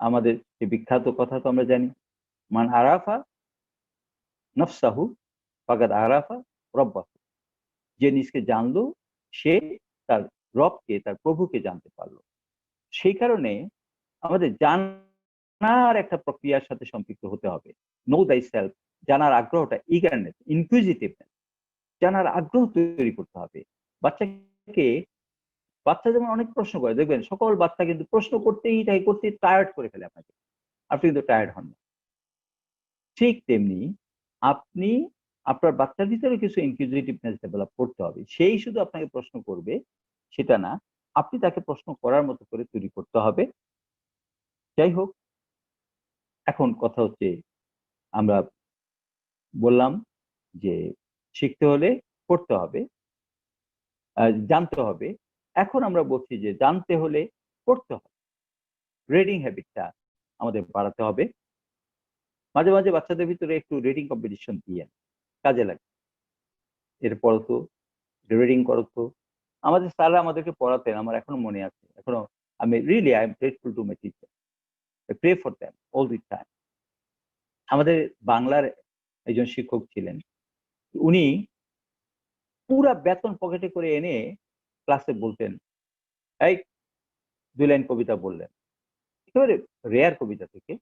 আমাদের যে বিখ্যাত কথা তো আমরা জানি, মান আরাফা নফসাহু ফাকাদ আরাফা রব্বাহু। যে নিজকে জানলো সে তার রবকে, তার প্রভুকে জানতে পারলো। সেই কারণে আমাদের জানার একটা প্রক্রিয়ার সাথে সম্পৃক্ত হতে হবে। নো থাইসেলফ, জানার আগ্রহটা, ইগারনেস, ইনকুইজিটিভনেস, জানার আগ্রহ তৈরি করতে হবে। বাচ্চা যেমন অনেক প্রশ্ন করে, দেখবেন সকল বাচ্চা কিন্তু প্রশ্ন করতেই টায়ার্ড করে ফেলে আপনাকে, আপনি কিন্তু টায়ার্ড হন না। ঠিক তেমনি আপনি আপনার বাচ্চার ভিতরে কিছু ইনকিউজিটিভনেস ডেভেলপ করতে হবে। সেই শুধু আপনাকে প্রশ্ন করবে সেটা না, আপনি তাকে প্রশ্ন করার মতো করে তৈরি করতে হবে। যাই হোক, এখন কথা হচ্ছে আমরা বললাম যে শিখতে হলে পড়তে হবে, জানতে হবে। এখন আমরা বলছি যে জানতে হলে পড়তে হবে। রিডিং হ্যাবিটটা আমাদের বাড়াতে হবে। মাঝে মাঝে বাচ্চাদের ভিতরে একটু রিডিং কম্পিটিশন দিয়ে কাজে লাগে। এরপর তো রিডিং করো তো। আমাদের স্যাররা আমাদেরকে পড়াতেন, আমার এখনো মনে আছে। এখনো আমি really I am grateful to my teacher, I pray for them all the time. আমাদের বাংলার একজন শিক্ষক ছিলেন, উনি পুরা বেতন পকেটে করে এনে ক্লাসে বলতেন, এই 2 লাইন কবিতা বললেন, একেবারে রেয়ার কবিতা থেকে,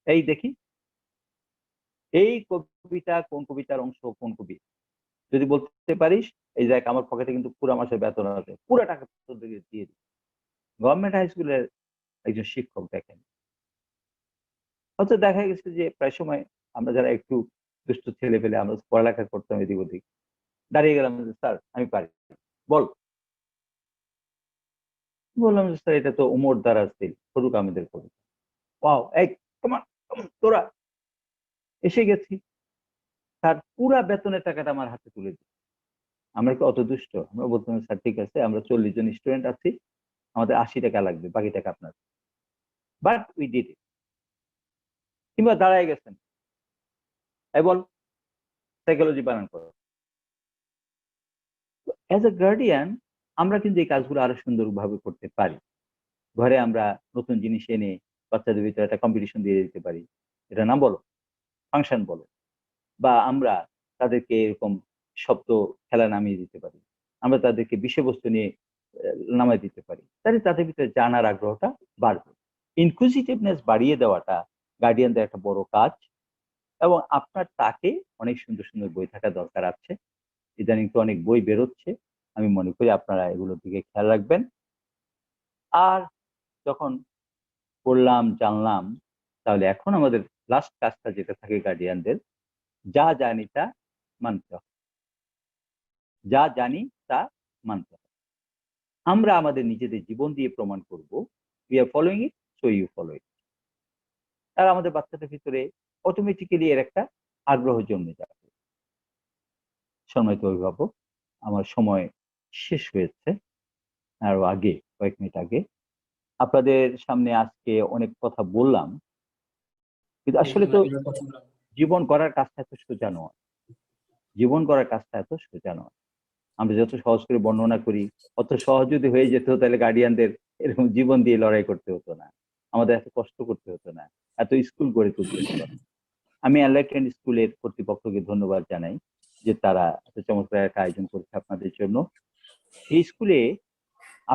এই দেখি এই কবিতা কোন কবিতার অংশ, কোন কবি যদি বলতে পারিস, এই দেখ আমার পকেটে কিন্তু পুরো মাসের বেতন আছে, পুরো টাকা তোদেরকে দিয়ে দিই। গভর্নমেন্ট হাই স্কুলের একজন শিক্ষক দেখেন, হয়তো দেখা গেছে যে প্রায় সময় আমরা যারা একটু দুষ্ট ছেলে পেলে আমরা পড়ালেখা করতাম এদিক ওদিক, দাঁড়িয়ে গেলাম যে স্যার আমি পারি, বল। বললাম যে স্যার এটা তো উমর দারাজ দিল, করুক আমাদের করুক। ওয়াও, এই কমান তোরা এসে গেছি, স্যার পুরা বেতনের টাকাটা আমার হাতে তুলে দিই। আমরা কি অত দুষ্ট? আমরা বলতাম স্যার ঠিক আছে, আমরা 40 জন স্টুডেন্ট আছি, আমাদের 80 টাকা লাগবে, বাকি টাকা আপনার। But we did it. কিংবা দাঁড়ায় গেছেন, এই বল সাইকোলজি বানান করো। অ্যাজ এ গার্ডিয়ান আমরা কিন্তু এই কাজগুলো আরো সুন্দরভাবে করতে পারি। ঘরে আমরা নতুন জিনিস এনে বাচ্চাদের ভিতরে একটা কম্পিটিশন দিয়ে দিতে পারি, এটা নাম বলো, ফাংশন বলো, বা আমরা তাদেরকে এরকম শব্দ খেলা নামিয়ে দিতে পারি, আমরা তাদেরকে বিষয়বস্তু নিয়ে নামায় দিতে পারি, তাহলে তাদের ভিতরে জানার আগ্রহটা বাড়বে। ইনক্লুসিভনেস বাড়িয়ে দেওয়াটা গার্ডিয়ানদের একটা বড় কাজ, এবং আপনার তাকে অনেক সুন্দর সুন্দর বই থাকা দরকার আছে। ইদানিং তো অনেক বই বেরোচ্ছে, আমি মনে করি আপনারা এগুলোর দিকে খেয়াল রাখবেন। আর যখন পড়লাম জানলাম, তাহলে এখন আমাদের লাস্ট কাজটা যেটা থাকে গার্ডিয়ানদের, যা জানি তা মানতে হবে, যা জানি তা মানতে হবে। আমরা আমাদের নিজেদের জীবন দিয়ে প্রমাণ করব we are following it, so you follow it. আর আমাদের বাচ্চাদের ভিতরে অটোমেটিক্যালি এর একটা আগ্রহ জন্মে যাবে। সম্মানিত অভিভাবক, আমার সময় শেষ হয়েছে, আরো আগে কয়েক মিনিট আগে আপনাদের সামনে আজকে অনেক কথা বললাম, কিন্তু আসলে তো জীবন গড়ার কাজটা এত সোজা নয়, জীবন গড়ার কাজটা এত সোজা নয়। আমরা যত সহজ করে বর্ণনা করি, অত সহজ যদি হয়ে যেত তাহলে গার্ডিয়ানদের এরকম জীবন দিয়ে লড়াই করতে হতো না, আমাদের এত কষ্ট করতে হতো না, এত স্কুল গড়ে তুলতে হতো না। আমি এনলাইটেন্ড স্কুলের কর্তৃপক্ষকে ধন্যবাদ জানাই যে তারা এত চমৎকার একটা আয়োজন করছে আপনাদের জন্য। এই স্কুলে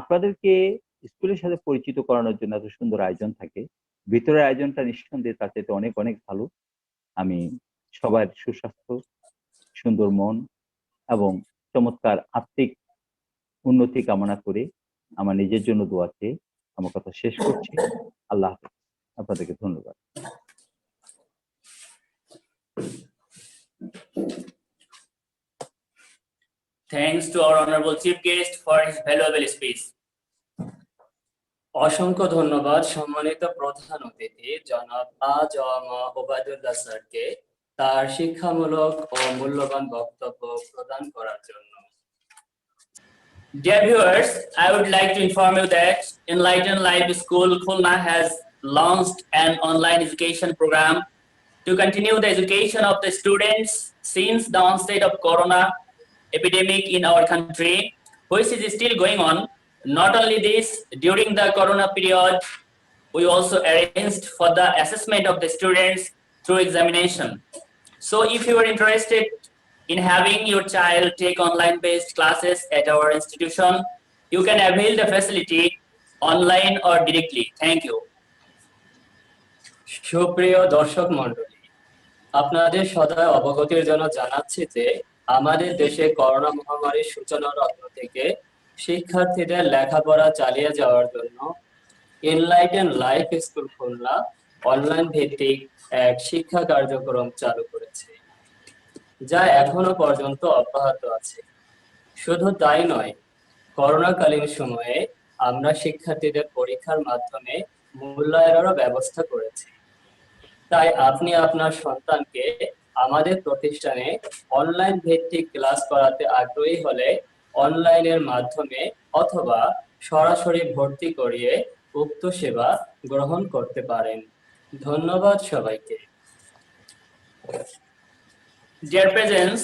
আপনাদেরকে স্কুলের সাথে পরিচিত করানোর জন্য এত সুন্দর আয়োজন থাকে, ভিতরের আয়োজনটা নিঃসন্দেহে তার চাইতে অনেক অনেক ভালো। আমি সবার সুস্বাস্থ্য, সুন্দর মন এবং চমৎকার আত্মিক উন্নতি কামনা করে আমার নিজের জন্য দোয়া চেয়ে আমার কথা শেষ করছি। আল্লাহ হাফেজ, আপনাদেরকে ধন্যবাদ। Thanks to our honorable chief guest for his valuable speech. অসংখ্য ধন্যবাদ সম্মানিত প্রধান অতিথি জনাব ওবায়দুল্লাহ স্যারকে তার শিক্ষামূলক ও মূল্যবান বক্তব্য প্রদান করার জন্য। Dear viewers, I would like to inform you that Enlighten Life School Khulna has launched an online education program to continue the education of the students since the onset of corona epidemic in our country, which is still going on. Not only this, during the corona period, we also arranged for the assessment of the students through examination. So if you are interested in having your child take online-based classes at our institution, you can avail the facility online or directly. Thank you. সুপ্রিয় দর্শক মণ্ডলী, আপনাদের সদয় অবগতির জন্য জানাচ্ছি যে আমাদের দেশে করোনা মহামারীর সূচনার অগ্র থেকে শিক্ষার্থীদের লেখাপড়া চালিয়ে যাওয়ার জন্য enlighten life school Khulna online ভিত্তিক এক শিক্ষা কার্যক্রম চালু করেছে, যা এখনো পর্যন্ত অব্যাহত আছে। শুধু তাই নয়, করোনাকালীন সময়ে আমরা শিক্ষার্থীদের পরীক্ষার মাধ্যমে মূল্যায়নেরও ব্যবস্থা করেছি। তাই আপনি আপনার সন্তানকে আমাদের প্রতিষ্ঠানে অনলাইন ভিত্তিক ক্লাস করাতে আগ্রহী হলে অনলাইনের মাধ্যমে অথবা সরাসরি ভর্তি করিয়ে উক্ত সেবা গ্রহণ করতে পারেন। ধন্যবাদ সবাইকে। Dear presents,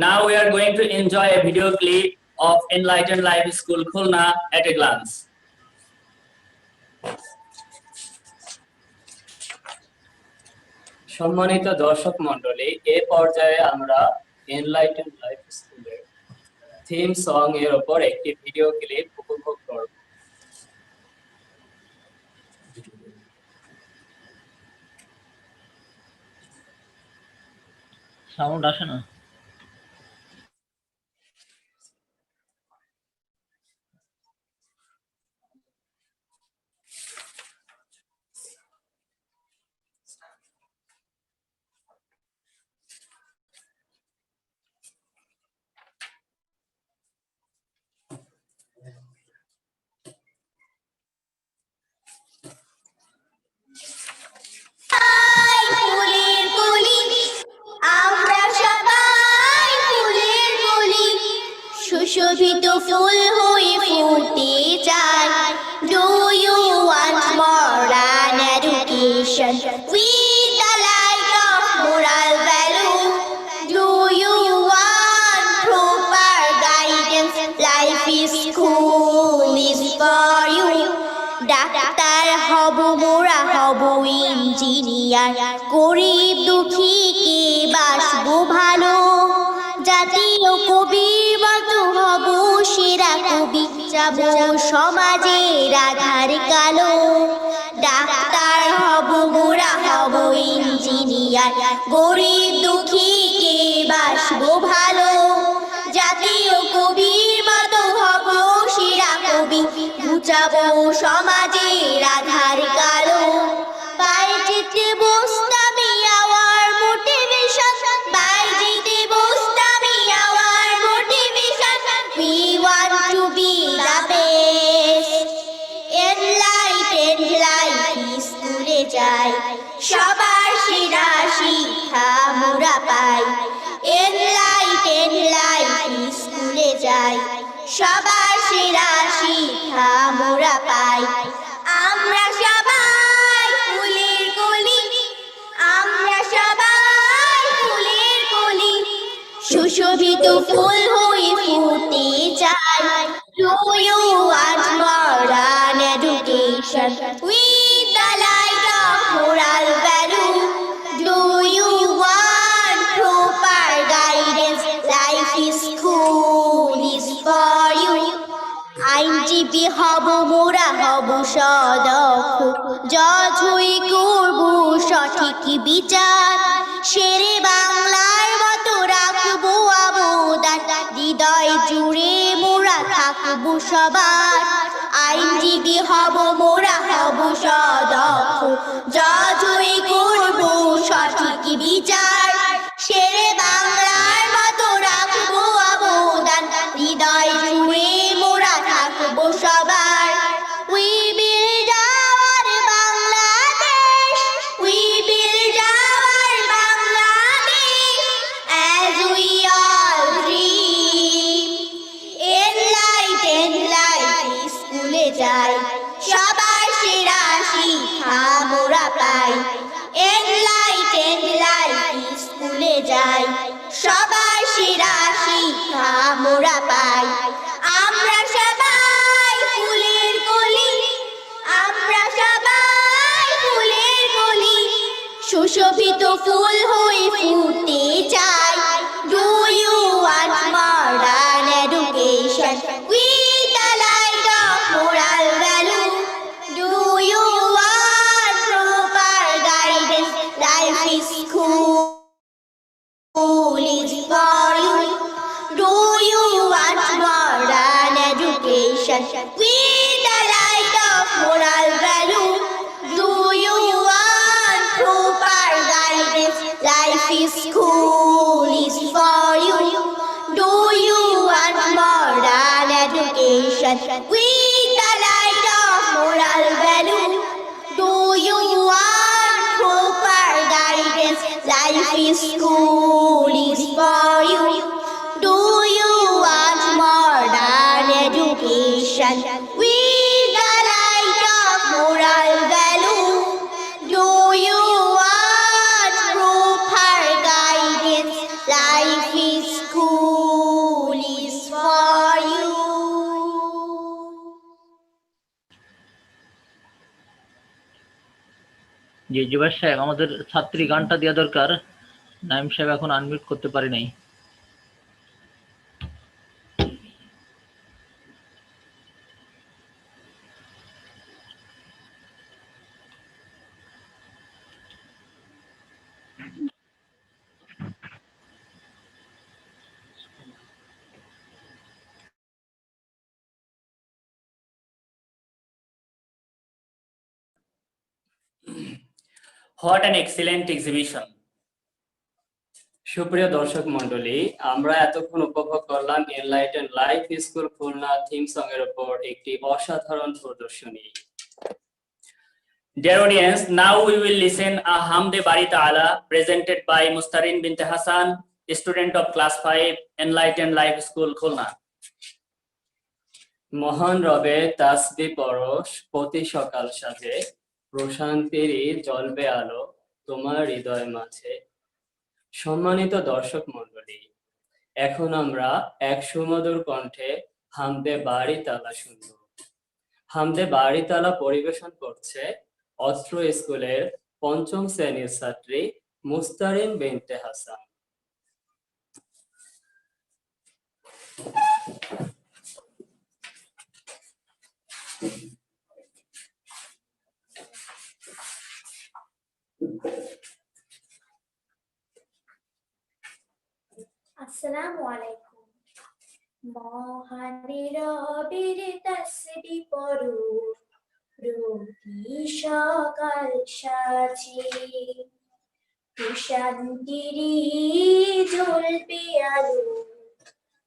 now we are going to enjoy a video clip of Enlighten Life School Khulna at a glance. সম্মানিত দর্শক মণ্ডলী, এ পর্যায়ে আমরা এনলাইটেন লাইফ স্কুলের থিম সং এর উপর একটি ভিডিও ক্লিপ উপভোগ করব। সাউন্ড আসে না। ফুলের কলি আমরা সবাই ফুলের কলি সুশোভিত ফুল হয়ে ফুটে চাই Do you want modern education with the light of moral value? Do you want proper guidance? Life is school is for you. Doctor হব মোরা হব ইঞ্জিনিয়ার গরিব দুঃখীকে বাসবো ভালো জাতীয় কবির মতো হব সেরা কবি যাব সমাজের আধার কালো ডাক্তার হব মোরা হব ইঞ্জিনিয়ার গরিব দুঃখীকে বাসবো ভালো জাতীয় কবির মতো হব সেরা কবি বুঝাবো সমাজের আধার কালো বাইজিতে বসতামি আওয়ার মোটিভেশন বাইজিতে বসতামি our motivation we want to be the best enlightened life স্কুলে যাই সবার সেরা শিক্ষা মোরা পাই enlightened life স্কুলে যাই সবার সেরা শিক্ষা মোরা পাই আমরা সবাই ফুলের কলি আমরা সবাই ফুলের কলি সুশোভিত ফুল হয়ে ফুটে চাই Do you want modern education with the light of moral value? Do you want proper guidance? Life is school is for you. আইনজীবী হব মোরা হব সদক্ষ জজ হয়ে করব সঠিক বিচার শেরে বাংলার মতো রাখবো অবদান হৃদয় জুড়ে মোরা থাকবো সবার আইনজীবী হব মোরা হব সদক্ষ জজ হয়ে করব সঠিক বিচার শেরে বাংলার মতো রাখবো অবদান হৃদয় জুড়ে মোরা থাকবো সবার We build our Bangladesh We build our Bangladesh as we all dream enlightened life স্কুলে যাই সবার সেরা শিক্ষা মোরা পাই enlightened life স্কুলে যাই সবার সেরা শিক্ষা মোরা পাই আমরা সবাই ফুলের কলি আমরা সবাই ফুলের কলি সুশোভিত ফুল হয়ে ফুটে চাই Do you want modern education with the light of moral value? Do you want proper guidance? Life is school is for you. Do you want modern education with the light of moral value? Do you want proper guidance? Life is school is for you. Do you want modern education with the light of moral value? Do you want proper guidance? Life is school is for you. Do you want modern education with the light of moral value? Do you want proper guidance? Life is school is for you. জি জুবাইর সাহেব আমাদের ছাত্রী গানটা দেওয়া দরকার নাইম সাহেব এখন unmute করতে পারি নাই What an excellent exhibition. সুপ্রিয় দর্শক মণ্ডলী, আমরা এতক্ষণ উপভোগ করলাম enlighten life school Khulna theme song এর উপর একটি অসাধারণ প্রদর্শনী। Dear audience, now we will listen a Hamde Bari Ta'ala presented by Mustarin Binte Hassan, student of class 5, Enlightened Life School, Khulna. মহান রবে তাসবিহ পরশ প্রতি সকাল সাজে, প্রশান্তিরই জ্বলবে আলো তোমার হৃদয় মাঝে। সম্মানিত দর্শক মণ্ডলী, এখন আমরা এক সুমধুর কণ্ঠে হামদে বাড়ি তালা শুনব। হামদে বাড়ি তালা পরিবেশন করছে অত্র স্কুলের 5ম শ্রেণীর ছাত্রী মুস্তারিন বিনতে হাসান। আসসালামু আলাইকুম। মহানের রবের তাসবিহ পড়ো, প্রতি সকাল সাজে, প্রশান্তিরই জ্বলবে আলো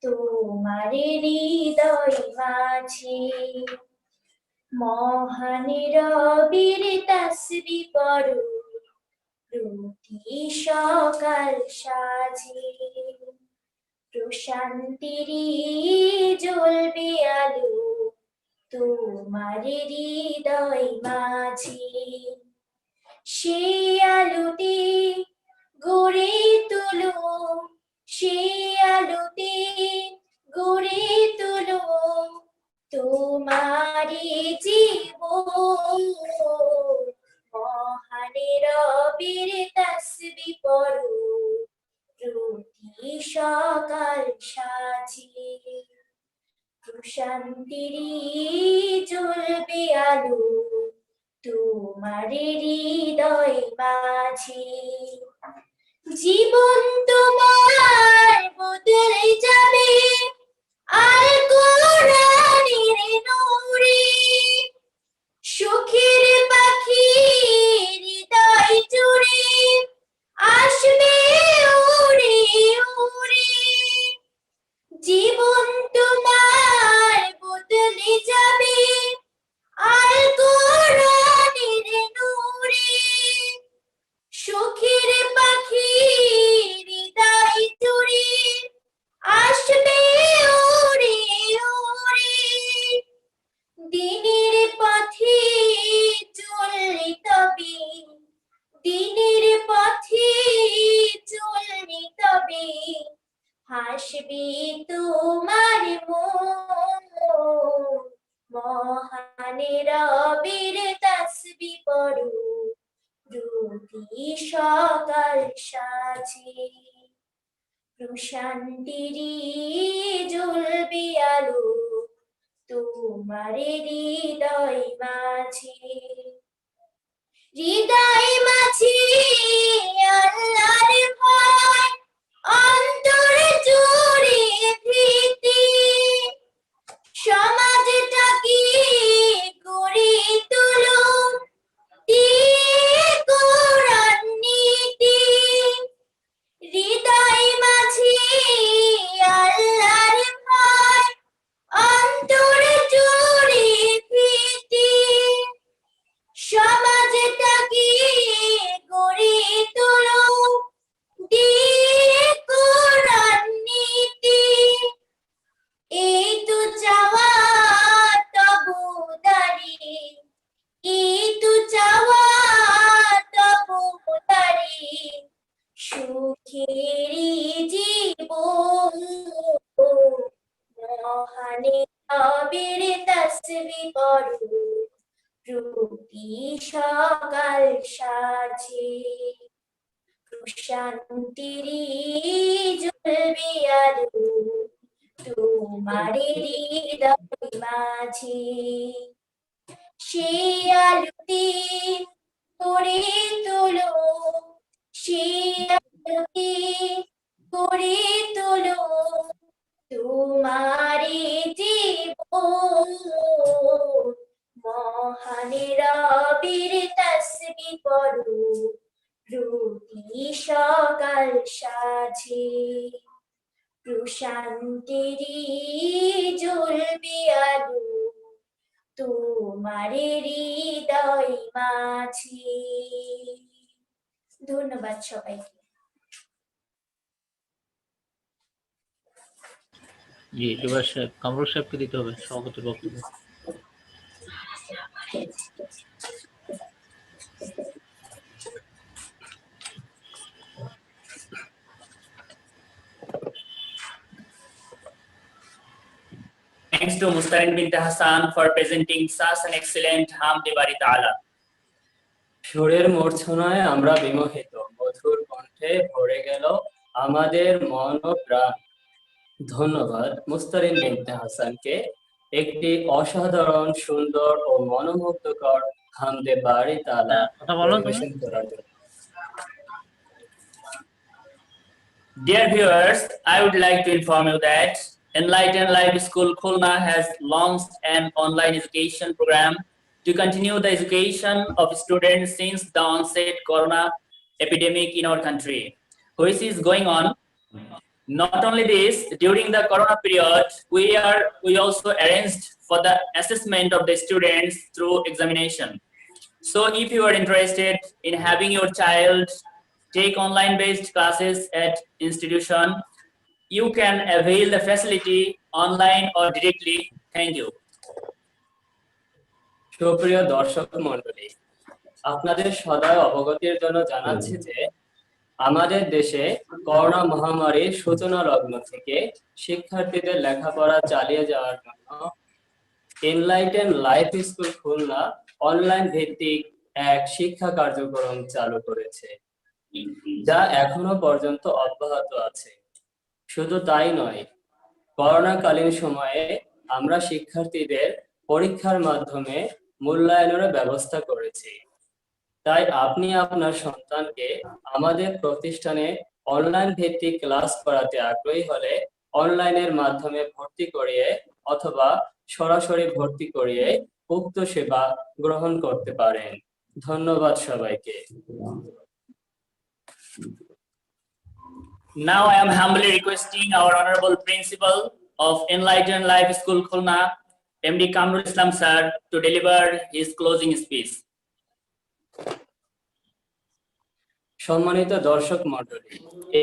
তোমার হৃদয় মাঝে। মহানের রবের তাসবিহ পড়ো, প্রতি সকাল সাজে, প্রশান্তিরই জ্বলবে আলো তোমার হৃদয় মাঝে। সেই আলোতে গড়ে তোলো, সেই আলোতে গড়ে তোলো তোমার জীবন। মহানের রবের তাসবিহ পড়ো, প্রতি সকাল সাজে, প্রশান্তিরই জ্বলবে আলো তোমার হৃদয় মাঝে। জীবন তোমার বদলে যাবে আল কোরআনের নূরে, সুখের পাখি হৃদয় জুড়ে আসবে উড়ে উড়ে। জীবন তোমার বদলে যাবে আল কোরআনের নূরে, সুখের পাখি হৃদয় জুড়ে আসবে উড়ে উড়ে। দিনের পথে চললে তবে, দিনের পথে চললে তবে হাসবে তোমার মন। মহানের রবের তাসবিহ পড়ো, প্রতি সকাল সাজে, প্রশান্তিরই জ্বলবে আলো তোমার হৃদয় মাঝে। হৃদয় মাঝে আল্লাহর ভয়, অন্তর জুড়ে ভীতি, সমাজটাকে গড়ে তোলো দিয়ে কোরআন নীতি। হৃদয় মাঝে আল্লাহর ভয়, অন্তর জুড়ে ভীতি, সমাজটাকে গড়ে তোলো দিয়ে কোরআন নীতি। এই তো চাওয়া তবু দাঁড়িয়ে, এই তো চাওয়া তবু দাঁড়িয়ে, সুখেরই জীবন। মহানের রবের তাসবিহ পড়ো, প্রতি সকাল সাজে, প্রশান্তিরই জ্বলবে আলো তোমার হৃদয় মাঝে। সেই আলোতে গড়ে তোলো, সেই আলোতে গড়ে তোলো তোমার জীবন। মহানের রবের তাসবিহ পড়ো, সকাল সাজে প্রশান্তেরি জ্বলবে আলো তোমার হৃদয় মাঝে। ধন্যবাদ সবাইকে। জি, এবার কামরুল সাহেবকে দিতে হবে সভাপতির বক্তব্য। Thanks to Mustarin bint Hassan for presenting such an excellent Hamd Bari Ta'ala. সুরের মূর্ছনায় আমরা বিমোহিত, মধুর কণ্ঠে ভরে গেল আমাদের মন ও প্রাণ। ধন্যবাদ মুস্তারিন বিনতে হাসানকে একটি অসাধারণ, সুন্দর ও মনোমুগ্ধকর হামদে বারি তাআলা কথা বলো তুমি। পরিবেশন করার জন্য। Dear viewers, I would like to inform you that Enlighten Life School Khulna has launched an online education program to continue the education of students since the onset corona epidemic in our country, which is going on. Not only this, during the corona period, we also arranged for the assessment of the students through examination. So if you are interested in having your child take online based classes at institution, you can avail the facility online or directly. Thank you. সুপ্রিয় দর্শক মণ্ডলী, আপনাদের সদয় অবগতির জন্য জানাচ্ছি যে আমাদের দেশে করোনা মহামারীর সূচনা লগ্ন থেকে শিক্ষার্থীদের লেখাপড়া চালিয়ে যাওয়ার জন্য enlighten life school Khulna online ভিত্তিক এক শিক্ষা কার্যক্রম চালু করেছে, যা এখনো পর্যন্ত অব্যাহত আছে। শুধু তাই নয়, করোনাকালীন সময়ে আমরা শিক্ষার্থীদের পরীক্ষার মাধ্যমে মূল্যায়নের ব্যবস্থা করেছি। তাই আপনি আপনার সন্তানকে আমাদের প্রতিষ্ঠানে অনলাইন ভিত্তিক ক্লাস করাতে আগ্রহী হলে অনলাইনের মাধ্যমে ভর্তি করিয়ে অথবা সরাসরি ভর্তি করিয়ে উক্ত সেবা গ্রহণ করতে পারেন। ধন্যবাদ সবাইকে। Now I am humbly requesting our honorable principal of Enlighten Life School Khulna, MD Kamrul Islam sir, to deliver his closing speech. সম্মানিত দর্শক মণ্ডলী,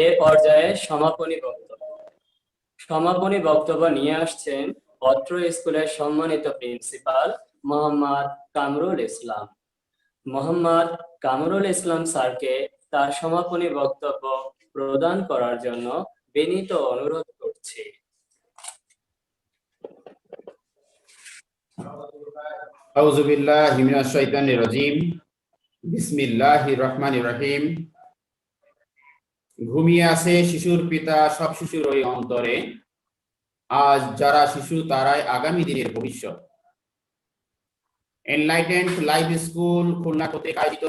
এ পর্যায়ে সমাপনী বক্তব্য নিয়ে আসছেন অত্র স্কুলের সম্মানিত প্রিন্সিপাল মোহাম্মদ কামরুল ইসলাম। মোহাম্মদ কামরুল ইসলাম স্যারকে তার সমাপনী বক্তব্য প্রদান করার জন্য বিনীত অনুরোধ করছি। আউযু বিল্লাহি মিনাশ শাইতানির রাজীম। বিসমিল্লাহির রহমানির রহিম। ঘুমিয়ে আছে শিশুর পিতা সব শিশুর ওই অন্তরে, আজ যারা শিশু তারাই আগামী দিনের ভবিষ্যৎ। এনলাইটেন্ড লাইফ স্কুল খুলনা কর্তৃক আয়োজিত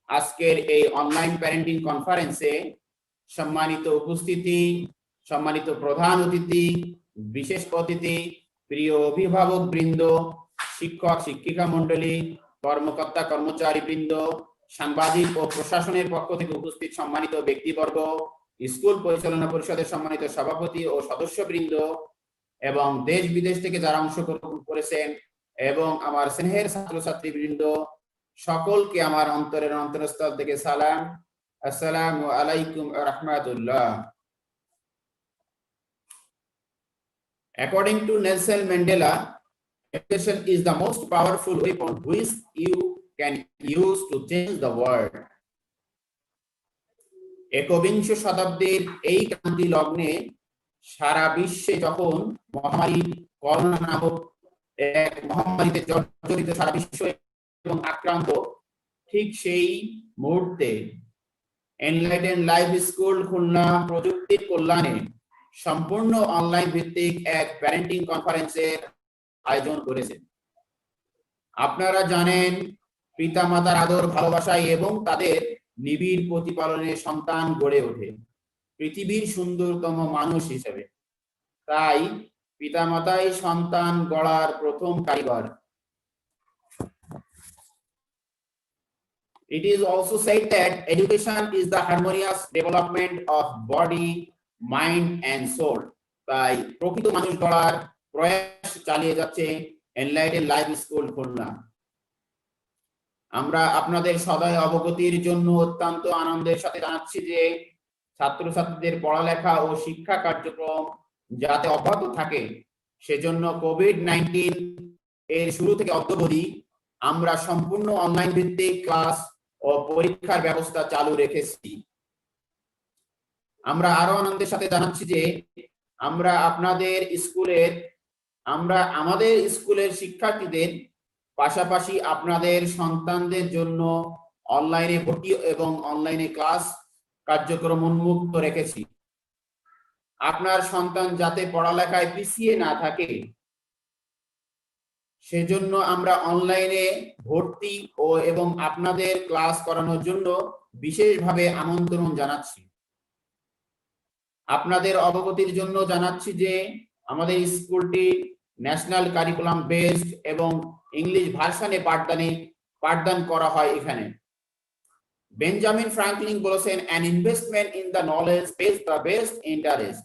আজকের এই অনলাইন প্যারেন্টিং কনফারেন্সে সম্মানিত উপস্থিতি, সম্মানিত প্রধান অতিথি, বিশেষ অতিথি, প্রিয় অভিভাবক বৃন্দ, শিক্ষক শিক্ষিকা মণ্ডলী, কর্মকর্তা কর্মচারী বৃন্দ, সাংবাদিক ও প্রশাসনের পক্ষ থেকে উপস্থিত সম্মানিত ব্যক্তিবর্গ, স্কুল পরিচালনা পরিষদের সম্মানিত সভাপতি ও সদস্যবৃন্দ এবং দেশ বিদেশ থেকে যারা অংশগ্রহণ করেছেন এবং আমার স্নেহের ছাত্রছাত্রী বৃন্দ, সকলকে আমার অন্তরের অন্তরস্থল থেকে সালাম। আসসালামু আলাইকুম ওয়া রাহমাতুল্লাহ। According to Nelson Mandela, education is the most powerful weapon which you can use to change the world. একবিংশ শতাব্দীর এই ক্রান্তি লগ্নে সারা বিশ্বে যখন মহামারী করোনা নামক এক মহামারীতে জর্জরিত সারা বিশ্ব এবং আক্রান্ত, ঠিক সেই মুহূর্তে এনলাইটেন লাইফ স্কুল খুলনা প্রযুক্তির কল্যাণে সম্পূর্ণ অনলাইন ভিত্তিক এক প্যারেন্টিং কনফারেন্সের আয়োজন করেছে। আপনারা জানেন, পিতামাতার আদর, ভালোবাসায় এবং তাদের নিবিড় প্রতিপালনে সন্তান গড়ে ওঠে পৃথিবীর সুন্দরতম মানুষ হিসেবে। তাই পিতামাতাই সন্তান গড়ার প্রথম কারিগর। It is also said that education is the harmonious development of body, mind and soul. তাই প্রকৃত মানুষ গড়ার প্রয়াস চালিয়ে যাচ্ছে এনলাইটেন লাইফ স্কুল খুলনা। আমরা আপনাদের সদয় অবগতির জন্য অত্যন্ত আনন্দের সাথে জানাচ্ছি যে ছাত্রছাত্রীদের পড়ালেখা ও শিক্ষা কার্যক্রম যাতে অব্যাহত থাকে সেজন্য কোভিড-19 এর শুরু থেকে অদ্যাবধি আমরা সম্পূর্ণ অনলাইন ভিত্তিক ক্লাস ও পরীক্ষার ব্যবস্থা চালু রেখেছি। আমরা আরো আনন্দের সাথে জানাচ্ছি যে আমরা আমাদের স্কুলের শিক্ষার্থীদের পাশাপাশি আপনাদের সন্তানদের জন্য অনলাইনে ভর্তি এবং অনলাইনে ক্লাস কার্যক্রম উন্মুক্ত রেখেছি। আপনার সন্তান যাতে পড়ালেখায় পিছিয়ে না থাকে সেজন্য আমরা অনলাইনে ভর্তি এবং আপনাদের ক্লাস করানোর জন্য বিশেষভাবে আমন্ত্রণ জানাচ্ছি। আপনাদের অবগতির জন্য জানাচ্ছি যে আমাদের স্কুলটি ন্যাশনাল কারিকুলাম বেসড এবং ইংলিশ ভার্সনে পাঠদান করা হয় এখানে। বেঞ্জামিন ফ্রাঙ্কলিন বলেছেন, an investment in the knowledge pays the best interest.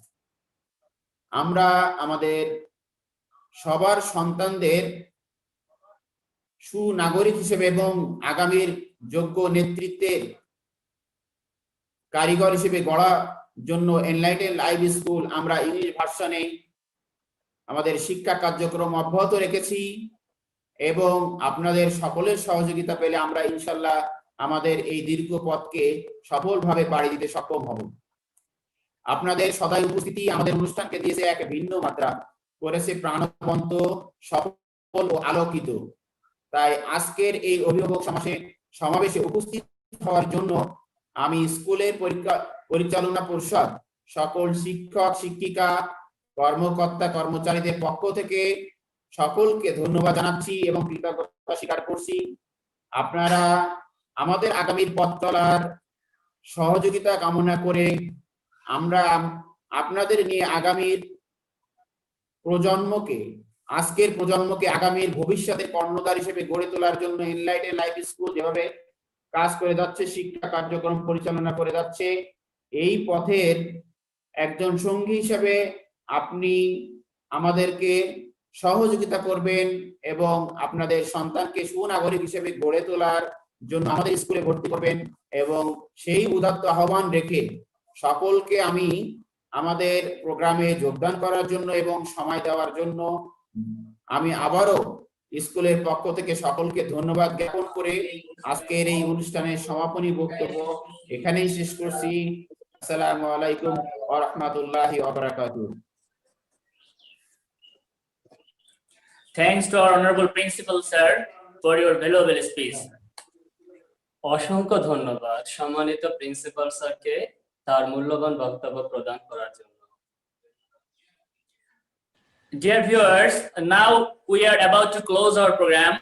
আমরা আমাদের সবার সন্তানদের সুনাগরিক হিসেবে এবং আগামীর যোগ্য নেতৃত্বের কারিগর হিসেবে গড়ার জন্য এনলাইটেন লাইভ স্কুল আমরা ইংলিশ ভার্সনে আমাদের শিক্ষা কার্যক্রম অব্যাহত রেখেছি এবং আপনাদের সকলের সহযোগিতা পেলে আমরা ইনশাল্লাহ আমাদের এই দীর্ঘ পথকে সফলভাবে পাড়ি দিতে সক্ষম হব। আপনাদের সদয় উপস্থিতি আমাদের অনুষ্ঠানকে দিয়েছে এক ভিন্ন মাত্রা, করেছে প্রাণবন্ত, সফল ও আলোকিত। তাই আজকের এই অভিভাবক সমাবেশে উপস্থিত হওয়ার জন্য আমি স্কুলের পরিচালনা পরিষদ, সকল শিক্ষক শিক্ষিকা, কর্মকর্তা কর্মচারীদের পক্ষ থেকে সকলকে ধন্যবাদ জানাচ্ছি এবং কৃতজ্ঞতা স্বীকার করছি। আপনারা আমাদের আগামীর পথ চলার সহযোগিতা কামনা করে আমরা আপনাদের নিয়ে আজকের প্রজন্মকে আগামীর ভবিষ্যতের কর্ণধার হিসেবে গড়ে তোলার জন্য এনলাইটেন লাইফ স্কুল যেভাবে কাজ করে যাচ্ছে, শিক্ষা কার্যক্রম পরিচালনা করে যাচ্ছে, এই পথের একজন সঙ্গী হিসেবে আপনি আমাদেরকে সহযোগিতা করবেন এবং আপনাদের সন্তানকে সুনাগরিক হিসেবে গড়ে তোলার জন্য আমাদের স্কুলে ভর্তি করবেন এবং সেই উদাত্ত আহ্বান রেখে সকলকে আমি আমাদের প্রোগ্রামে যোগদান করার জন্য এবং সময় দেওয়ার জন্য আমি আবারও স্কুলের পক্ষ থেকে সকলকে ধন্যবাদ জ্ঞাপন করে আজকের এই অনুষ্ঠানের সমাপনী বক্তব্য এখানেই শেষ করছি। আসসালামু আলাইকুম ওয়া রাহমাতুল্লাহি ওয়া বারাকাতুহু। Thanks to our honorable principal sir for your valuable speech. অসংখ্য ধন্যবাদ সম্মানিত প্রিন্সিপাল স্যারকে তার মূল্যবান বক্তব্য প্রদান করার জন্য। Dear viewers, now we are about to close our program.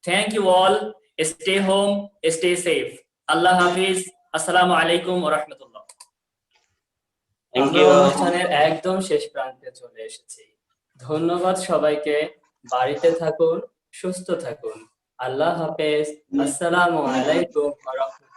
Thank you all. Stay home, stay safe. Allah Hafiz. Assalamu alaikum wa rahmatullah. আমরা অনুষ্ঠানের একদম শেষ প্রান্তে চলে এসেছি। ধন্যবাদ সবাইকে। বাড়িতে থাকুন, সুস্থ থাকুন। আল্লাহ হাফেজ। আসসালামু আলাইকুম ওয়া রাহমাতুল্লাহ।